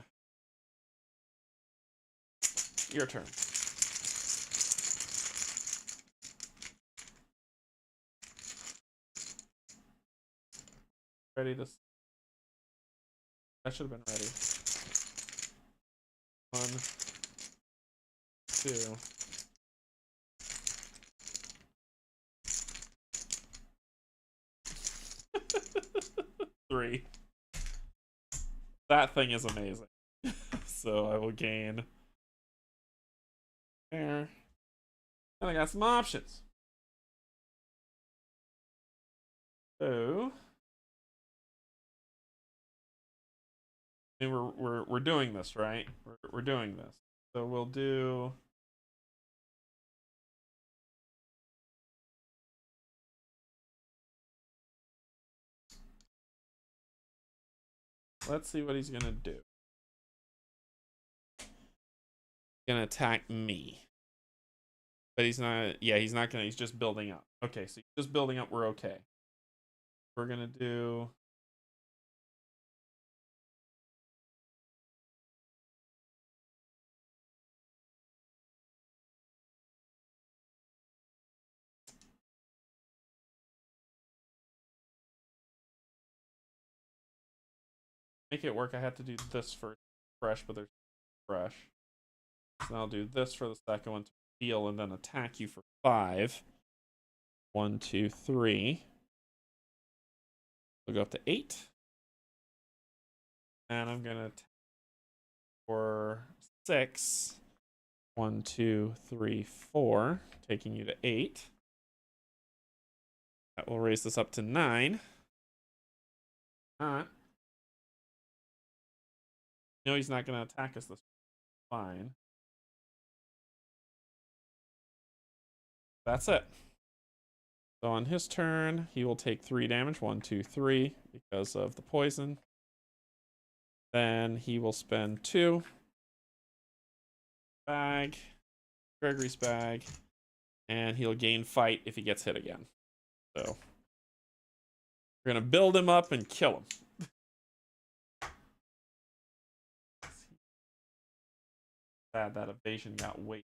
S1: your turn. Ready to. I should have been ready. 1, 2. 3. That thing is amazing. So I will gain there. And I got some options. So I mean, we're doing this, right? We're doing this. So we'll do. Let's see what he's gonna do. He's gonna attack me. But he's not, yeah, he's not gonna, he's just building up. Okay, so he's just building up, we're okay. We're gonna do. Make it work, I have to do this first. Fresh, but there's fresh. So I'll do this for the second one to heal and then attack you for 5. 1, 2, 3. We'll go up to 8. And I'm gonna attack for 6. 1, 2, 3, 4. Taking you to 8. That will raise this up to 9. No, he's not gonna attack us this fine. That's it. So on his turn, he will take 3 damage. 1, 2, 3 because of the poison. Then he will spend 2. Bag. Gregory's bag. And he'll gain fight if he gets hit again. So we're going to build him up and kill him. Sad that evasion got weight.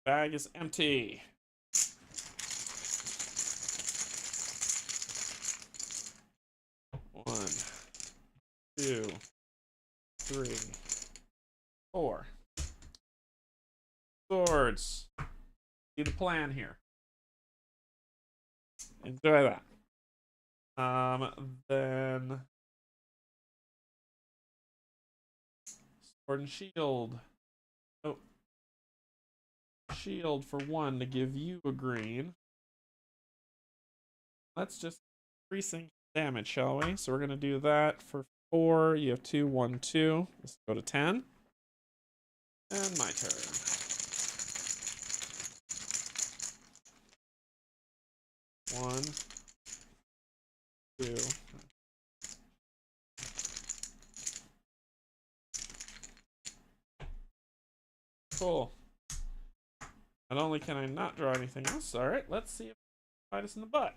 S1: Bag is empty. One, 2, 3, 4. Swords. See the plan here. Enjoy that. Then sword and shield. Oh, shield for 1 to give you a green. Let's just increasing damage, shall we? So we're gonna do that for 4. You have 2, 1, 2. Let's go to 10. And my turn. One, 2. Cool. Not only can I not draw anything else, alright, let's see if I can bite us in the butt.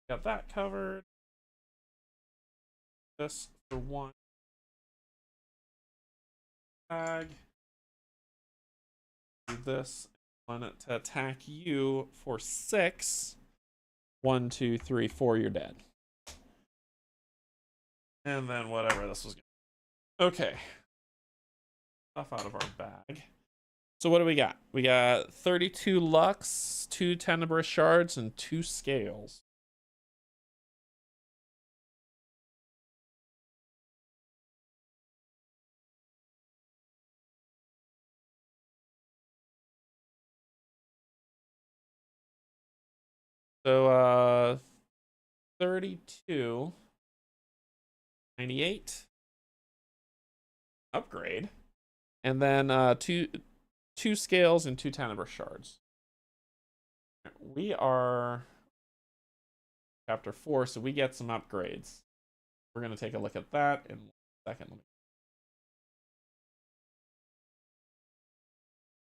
S1: Got that covered. This for 1. Tag. Do this. I want it to attack you for 6. 1, 2, 3, 4, you're dead. And then whatever this was. Okay. Stuff out of our bag. So what do we got? We got 32 Lux, 2 Tenebrous Shards, and 2 Scales. So 32, 98. Upgrade. And then 2 2 scales and 2 tenebrous shards. We are chapter 4, so we get some upgrades. We're going to take a look at that in a second.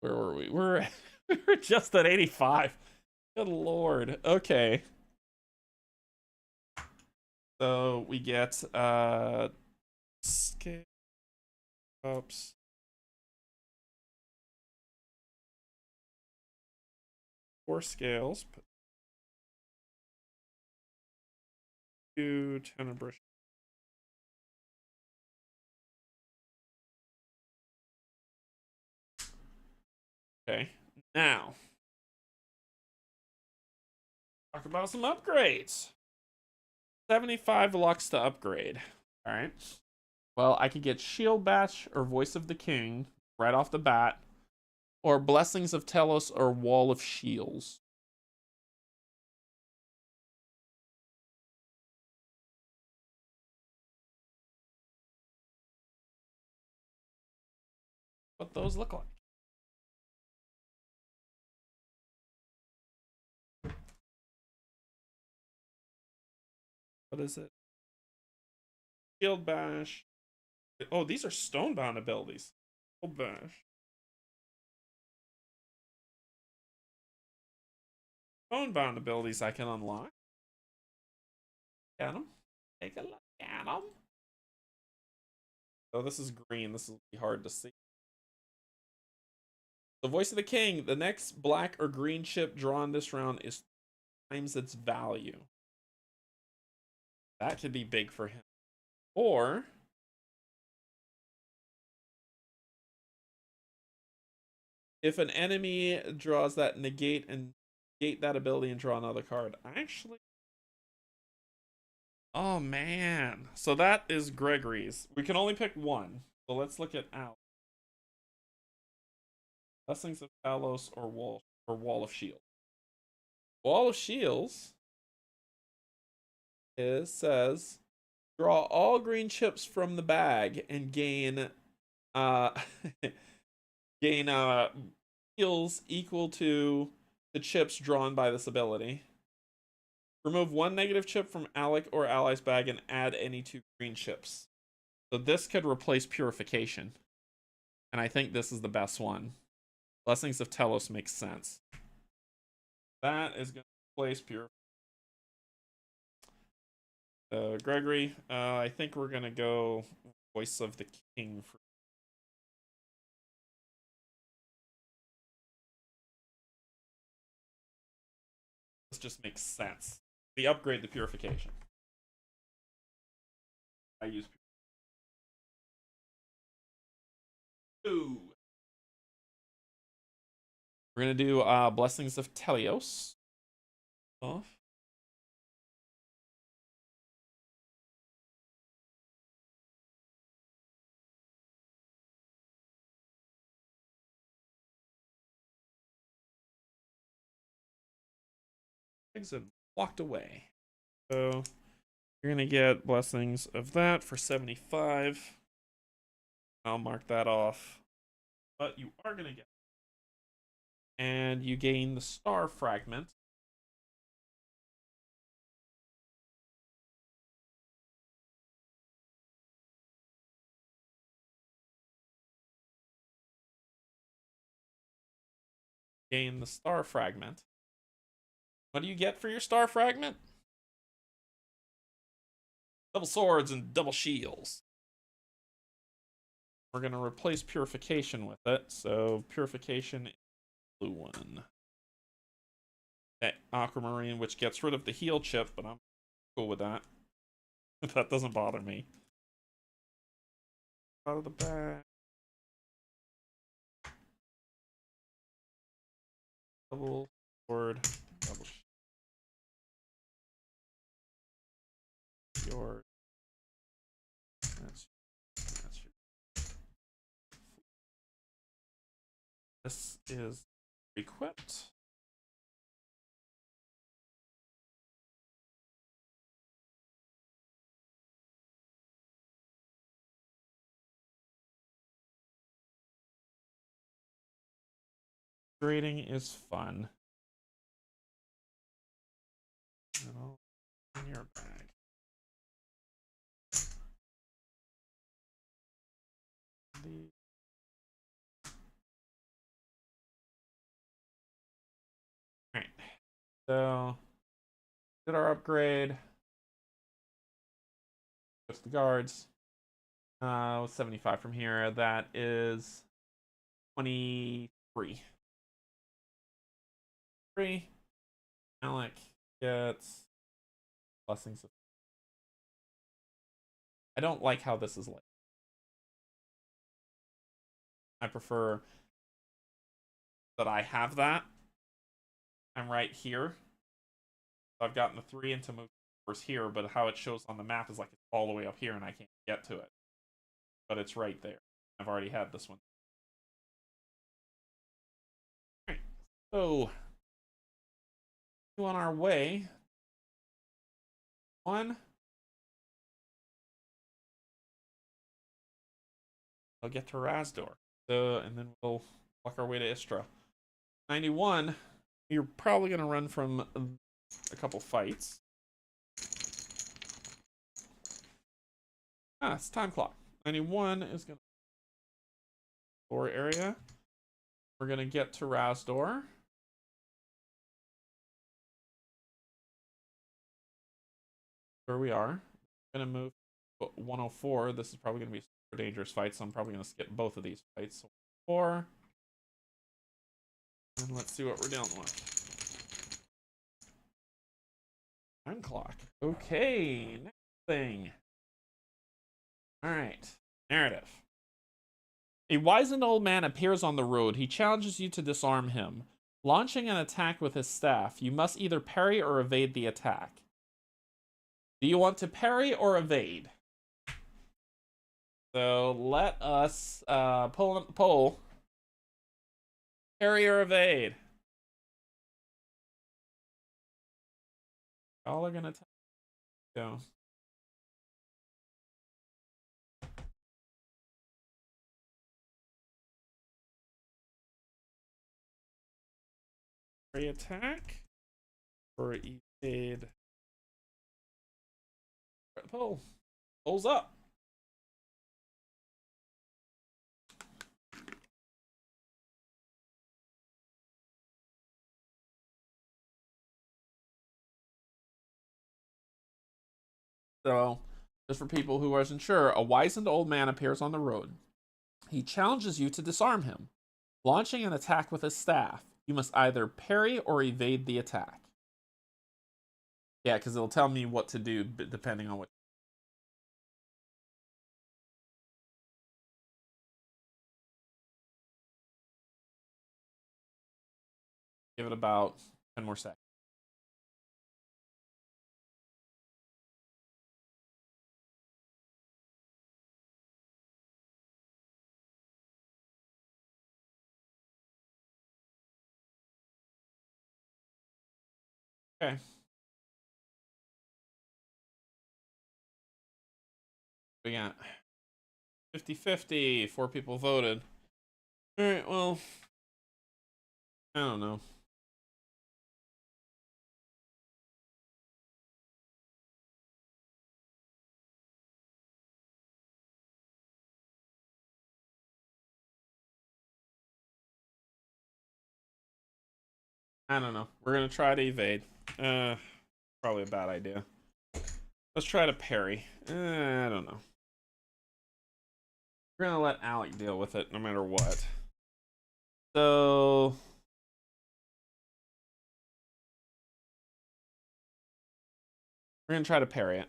S1: Where were we? We were just at 85. Good lord. Okay. So we get scale. Oops. 4 scales. 2 tenebrous. Okay. Now, talk about some upgrades. 75 lux to upgrade. All right. Well, I could get Shield Bash or Voice of the King right off the bat, or Blessings of Telos or Wall of Shields. What those look like. What is it? Shield Bash. Oh, these are Stonebound abilities. Shield Bash. Stonebound abilities I can unlock. Get them. Take a look at them. Oh, this is green. This will be hard to see. The Voice of the King. The next black or green chip drawn this round is times its value. That could be big for him. Or if an enemy draws that, negate that ability and draw another card. Actually, oh man. So that is Gregory's. We can only pick one. So let's look at Al. Blessings of Talos or Wall of Shields. Wall of Shields says draw all green chips from the bag and gain heals equal to the chips drawn by this ability. Remove 1 negative chip from Alec or ally's bag and add any 2 green chips. So this could replace Purification. And I think this is the best one. Blessings of Telos makes sense. That is going to replace Purification. Gregory, I think we're going to go Voice of the King for. This just makes sense. We upgrade the Purification. I use Purification. Ooh. We're going to do Blessings of Telios. Off. And walked away. So you're gonna get Blessings of that for 75. I'll mark that off. But you are gonna get, and you gain the Star Fragment. Gain the Star Fragment. What do you get for your Star Fragment? Double swords and double shields. We're going to replace Purification with it. So Purification is the blue one. That Aquamarine, which gets rid of the heal chip, but I'm cool with that. That doesn't bother me. Out of the bag. Double sword, double shield. That's your. This is equipped. Trading is fun. All in your bag. Alright. So did our upgrade. Go to the guards. 75 from here. That is 23. Alec gets blessings. I don't like how this is like. I prefer that I have that. I'm right here. So I've gotten the 3 into move here, but how it shows on the map is like it's all the way up here and I can't get to it. But it's right there. I've already had this one. Alright, so on our way. 1. I'll get to Rasdor. And then we'll walk our way to Istra. 91. You're probably going to run from a couple fights. It's time clock. 91 is going to door area. We're going to get to Rasdor. Where we are. I'm going to move to 104. This is probably going to be a super dangerous fight, so I'm probably going to skip both of these fights. So 4. And let's see what we're dealing with. Time clock. Okay, next thing. Alright, narrative. A wizened old man appears on the road. He challenges you to disarm him. Launching an attack with his staff, you must either parry or evade the attack. Do you want to parry or evade? So let us poll. Parry or evade? Y'all are gonna go. Parry attack or evade? Poll. Poll's up. So, just for people who wasn't sure, a wizened old man appears on the road. He challenges you to disarm him. Launching an attack with his staff, you must either parry or evade the attack. Yeah, because it'll tell me what to do depending on what. Give it about 10 more seconds. Okay. We got 50-50. 4 people voted. Alright, well, I don't know. I don't know. We're gonna try to evade. Probably a bad idea. Let's try to parry. I don't know. We're gonna let Alec deal with it no matter what. So we're gonna try to parry it.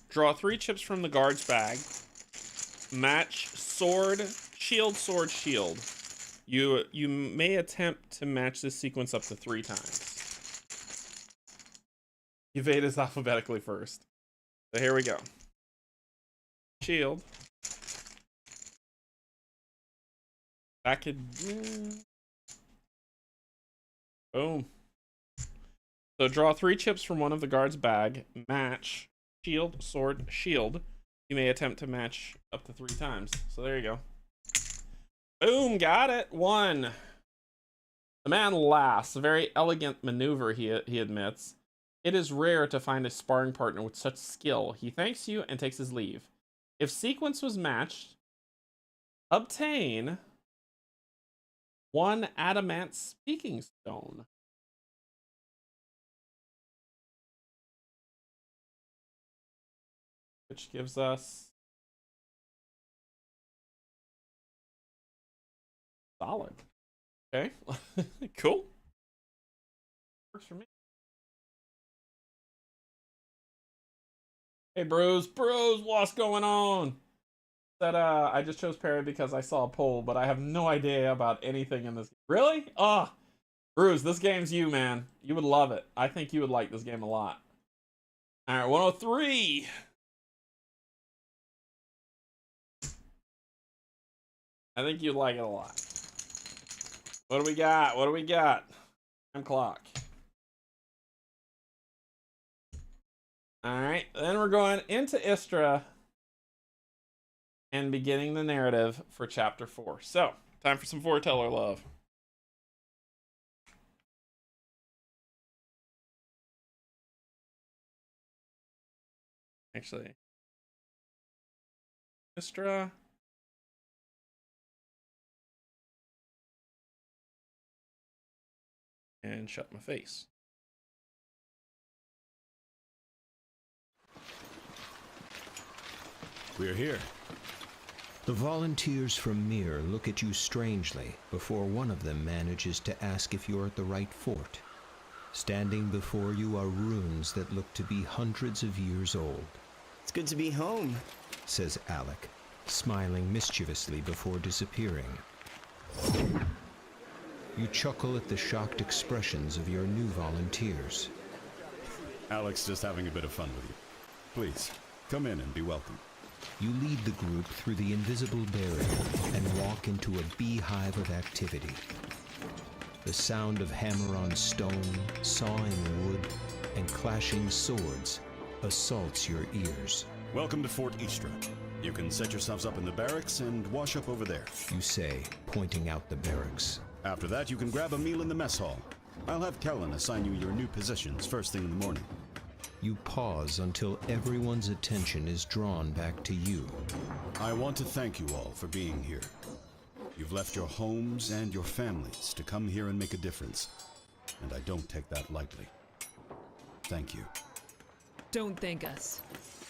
S1: Draw 3 chips from the guard's bag. Match sword, shield, sword, shield. You may attempt to match this sequence up to 3 times. Evade is alphabetically first. So here we go. Shield. That could... Boom. So draw 3 chips from one of the guard's bag. Match. Shield, sword, shield. You may attempt to match up to 3 times. So there you go. Boom, got it. 1. The man laughs, a very elegant maneuver, he admits. It is rare to find a sparring partner with such skill. He thanks you and takes his leave. If sequence was matched, obtain 1 adamant speaking stone. Which gives us solid. Okay. Cool. Works for me. Hey, bros, what's going on? That I just chose Parry because I saw a poll, but I have no idea about anything in this. Really? Oh, Bruce, this game's you, man. You would love it. I think you would like this game a lot. All right, 103. I think you'd like it a lot. What do we got? What do we got? Time clock. Alright, then we're going into Istra and beginning the narrative for Chapter 4. So, time for some foreteller love. Actually, Istra. And shut my face.
S5: We're here.
S2: The volunteers from Mir look at you strangely before one of them manages to ask if you're at the right fort. Standing before you are runes that look to be hundreds of years old.
S4: It's good to be home,
S2: says Alec, smiling mischievously before disappearing. You chuckle at the shocked expressions of your new volunteers.
S5: Alec's just having a bit of fun with you. Please, come in and be welcome.
S2: You lead the group through the invisible barrier and walk into a beehive of activity. The sound of hammer on stone, sawing wood, and clashing swords assaults your ears.
S5: Welcome to Fort Istra. You can set yourselves up in the barracks and wash up over there,
S2: you say, pointing out the barracks.
S5: After that, you can grab a meal in the mess hall. I'll have Kellen assign you your new positions first thing in the morning.
S2: You pause until everyone's attention is drawn back to you.
S5: I want to thank you all for being here. You've left your homes and your families to come here and make a difference, and I don't take that lightly. Thank you.
S6: Don't thank us.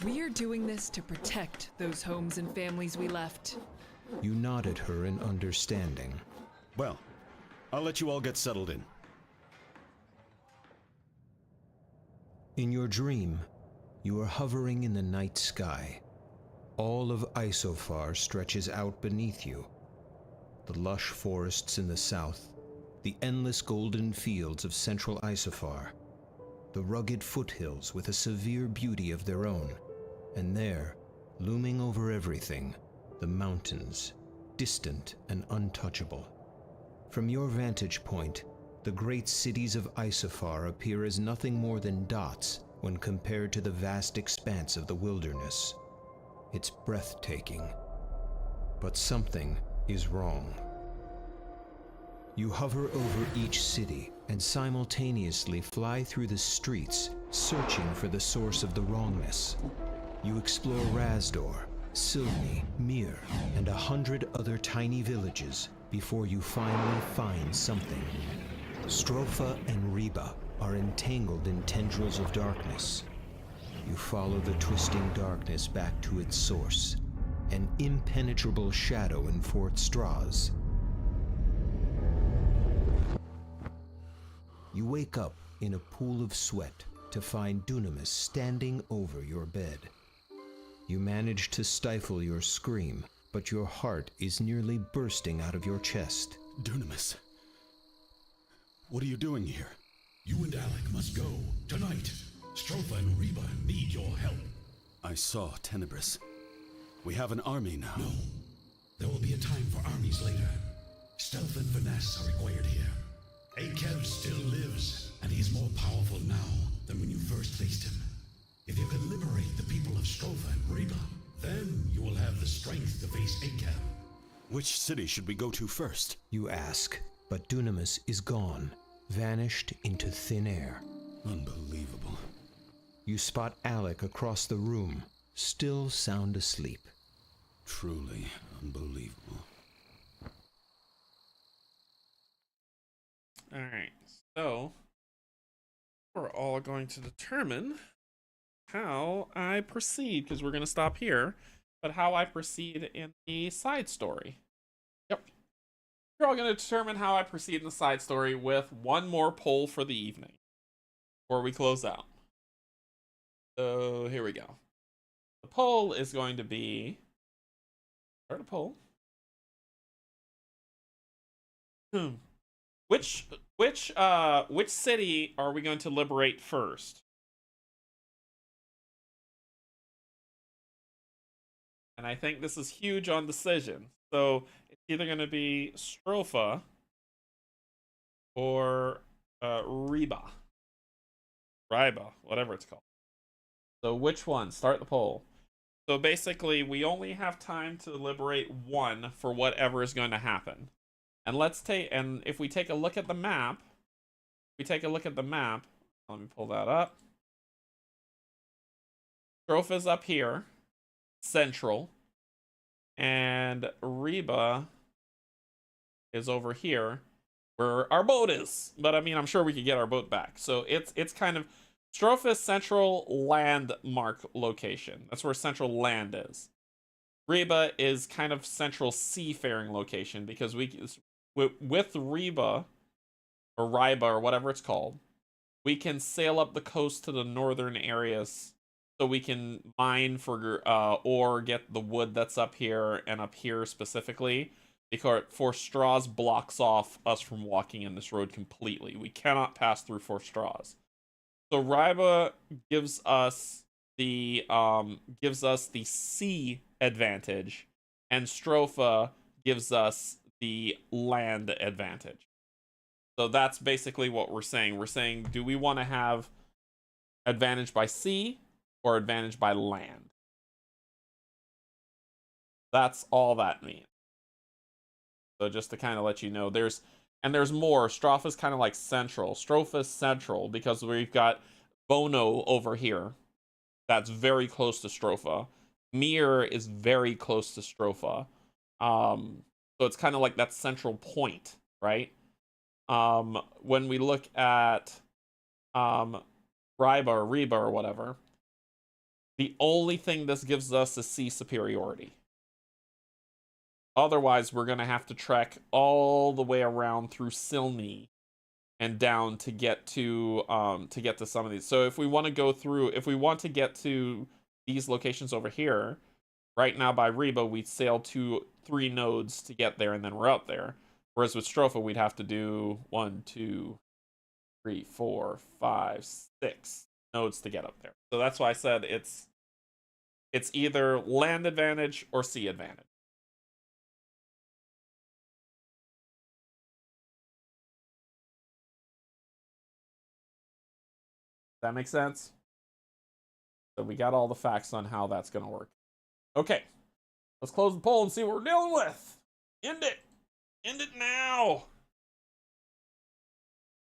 S6: We are doing this to protect those homes and families we left.
S2: You nod at her in understanding.
S5: Well, I'll let you all get settled in.
S2: In your dream, you are hovering in the night sky. All of Isofar stretches out beneath you. The lush forests in the south, the endless golden fields of central Isofar, the rugged foothills with a severe beauty of their own, and there, looming over everything, the mountains, distant and untouchable. From your vantage point, the great cities of Isofar appear as nothing more than dots when compared to the vast expanse of the wilderness. It's breathtaking. But something is wrong. You hover over each city and simultaneously fly through the streets, searching for the source of the wrongness. You explore Razdor, Silni, Mir, and 100 other tiny villages before you finally find something. Stropha and Reba are entangled in tendrils of darkness. You follow the twisting darkness back to its source, an impenetrable shadow in Fort Straz. You wake up in a pool of sweat to find Dunamis standing over your bed. You manage to stifle your scream, but your heart is nearly bursting out of your chest.
S5: Dunamis, what are you doing here?
S7: You and Alec must go, tonight. Stropha and Reba need your help.
S5: I saw Tenebris. We have an army now.
S7: No. There will be a time for armies later. Stealth and finesse are required here. Akev still lives, and he is more powerful now than when you first faced him. If you can liberate the people of Stropha and Reba, then you will have the strength to face Akev.
S5: Which city should we go to first?
S2: You ask. but Dunamis is gone, vanished into thin air.
S5: Unbelievable.
S2: You spot Alec across the room, still sound asleep.
S5: Truly unbelievable.
S1: Alright, so we're all going to determine how I proceed, because we're going to stop here, but how I proceed in the side story. Yep. We're all going to determine how I proceed in the side story with one more poll for the evening before we close out. So here we go. The poll is going to be... Start a poll. Which city are we going to liberate first? And I think this is huge on decision. So it's either going to be Stropha or Riba, whatever it's called. So which one? Start the poll. So basically, we only have time to liberate one for whatever is going to happen. And if we take a look at the map, let me pull that up. Stropha's up here, central, and Reba is over here, where our boat is. But I mean, I'm sure we could get our boat back. So it's kind of Stropha's central landmark location. That's where central land is. Reba is kind of central seafaring location, because with Reba or Riba or whatever it's called, we can sail up the coast to the northern areas, so we can mine for or get the wood that's up here and up here specifically, because Four Straws blocks off us from walking in this road completely. We cannot pass through Four Straws. So Riba gives us the sea advantage, and Stropha gives us the land advantage. So that's basically what we're saying. We're saying, do we want to have advantage by sea or advantage by land? That's all that means. So just to kind of let you know, there's more. Stropha's kind of like central. Stropha's central because we've got Bono over here. That's very close to Stropha. Mir is very close to Stropha. So it's kind of like that central point, right? When we look at Riba or Reba or whatever, the only thing this gives us is sea superiority. Otherwise, we're going to have to trek all the way around through Silni and down to get to some of these. So if we want to get to these locations over here, right now by Reba, we sail 3 nodes to get there, and then we're up there. Whereas with Stropha, we'd have to do 1, 2, 3, 4, 5, 6 nodes to get up there. So that's why I said it's either land advantage or sea advantage. That makes sense? So we got all the facts on how that's going to work. Okay. Let's close the poll and see what we're dealing with. End it. End it now.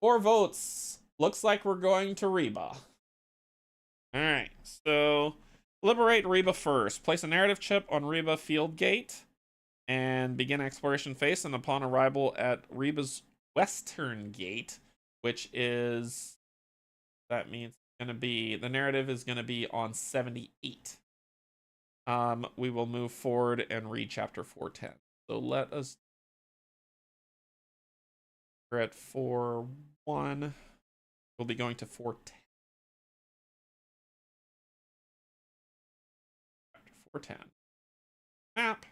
S1: 4 votes. Looks like we're going to Reba. Alright. So, liberate Reba first. Place a narrative chip on Reba Field Gate and begin exploration phase. And upon arrival at Reba's Western Gate, which is... That means the narrative is going to be on 78. We will move forward and read chapter 410. So let us... We're at 4:1. We'll be going to 4:10. Chapter 4:10. Map.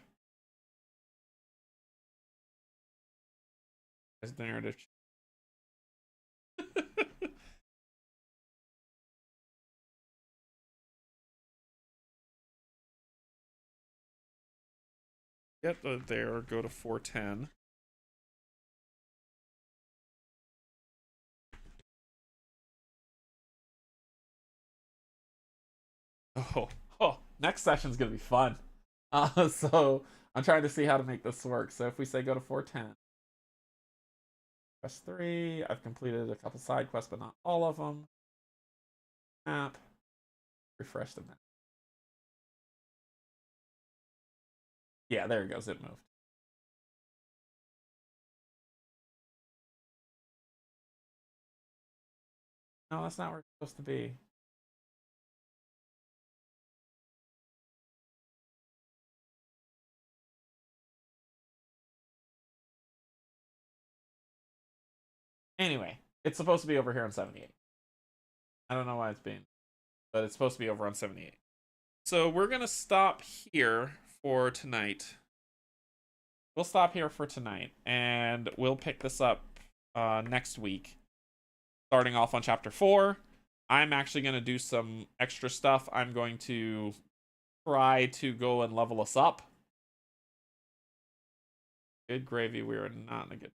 S1: There's the narrative. Get there, go to 410. Oh, next session's gonna be fun. So I'm trying to see how to make this work. So if we say go to 410, Quest 3. I've completed a couple side quests, but not all of them. Map. Refresh the map. Yeah, there it goes. It moved. No, that's not where it's supposed to be. Anyway, it's supposed to be over here on 78. I don't know why it's being, but it's supposed to be over on 78. So we're going to stop here for tonight. We'll stop here for tonight, and we'll pick this up next week. Starting off on chapter 4. I'm actually going to do some extra stuff. I'm going to try to go and level us up. Good gravy, we are not in a good...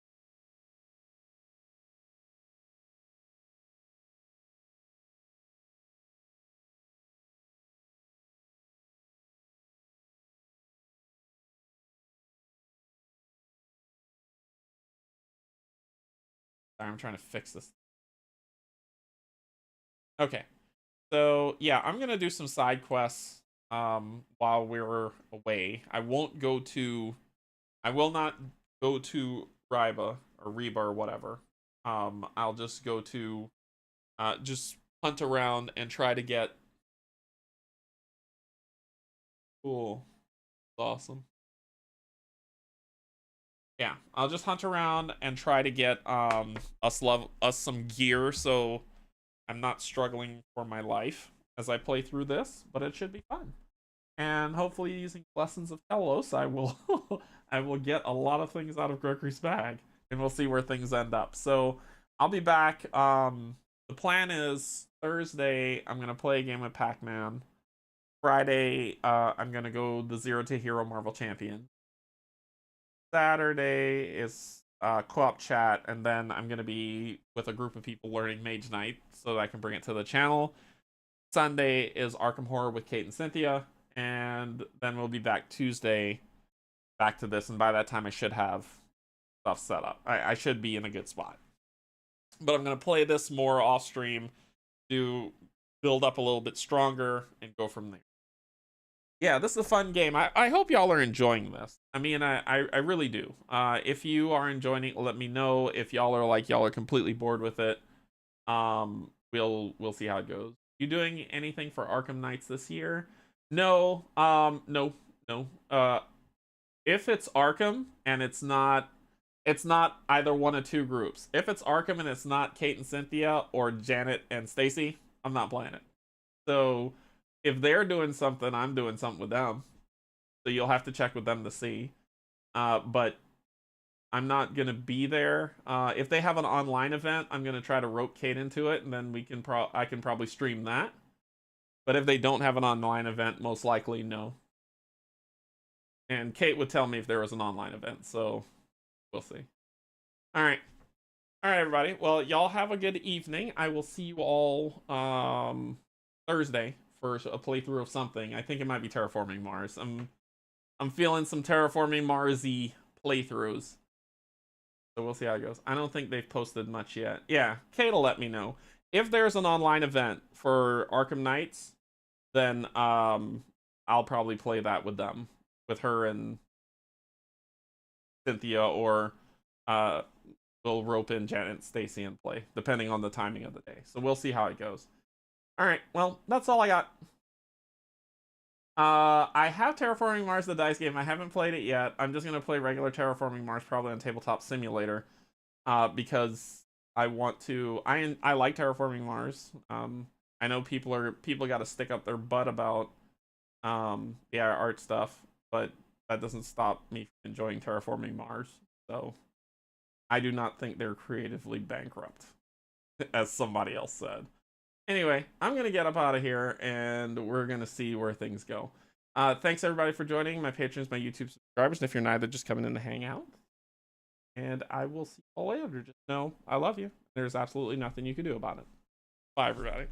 S1: Sorry, I'm trying to fix this. Okay. So, yeah, I'm going to do some side quests while we're away. I will not go to Ryba or Reba or whatever. I'll just go to just hunt around and try to get... Cool. That's awesome. Yeah, I'll just hunt around and try to get us some gear so I'm not struggling for my life as I play through this, but it should be fun. And hopefully using Lessons of Telos, I will I will get a lot of things out of Gregory's bag, and we'll see where things end up. So I'll be back. The plan is Thursday, I'm going to play a game with Pac-Man. Friday, I'm going to go the Zero to Hero Marvel Champion. Saturday is co-op chat, and then I'm going to be with a group of people learning Mage Knight so that I can bring it to the channel. Sunday is Arkham Horror with Kate and Cynthia, and then we'll be back Tuesday back to this, and by that time I should have stuff set up. I should be in a good spot. But I'm going to play this more off stream to build up a little bit stronger and go from there. Yeah, this is a fun game. I hope y'all are enjoying this. I mean, I really do. If you are enjoying it, let me know. If y'all are completely bored with it, we'll see how it goes. You doing anything for Arkham Knights this year? No. No. If it's Arkham and it's not either one of two groups. If it's Arkham and it's not Kate and Cynthia or Janet and Stacy, I'm not playing it. So if they're doing something, I'm doing something with them. So you'll have to check with them to see. But I'm not going to be there. If they have an online event, I'm going to try to rope Kate into it, and then I can probably stream that. But if they don't have an online event, most likely no. And Kate would tell me if there was an online event, so we'll see. All right, everybody. Well, y'all have a good evening. I will see you all Thursday for a playthrough of something. I think it might be Terraforming Mars. I'm feeling some Terraforming Mars-y playthroughs. So we'll see how it goes. I don't think they've posted much yet. Yeah, Kate will let me know. If there's an online event for Arkham Knights, then I'll probably play that with them. With her and Cynthia, or we'll rope in Janet and Stacy and play, depending on the timing of the day. So we'll see how it goes. Alright, well, that's all I got. I have Terraforming Mars, the dice game. I haven't played it yet. I'm just going to play regular Terraforming Mars, probably on Tabletop Simulator, because I want to... I like Terraforming Mars. I know people got to stick up their butt about the art stuff, but that doesn't stop me from enjoying Terraforming Mars. So I do not think they're creatively bankrupt, as somebody else said. Anyway, I'm going to get up out of here, and we're going to see where things go. Thanks, everybody, for joining. My patrons, my YouTube subscribers, and if you're neither, just coming in to hang out. And I will see you all later. Just know I love you. There's absolutely nothing you can do about it. Bye, everybody.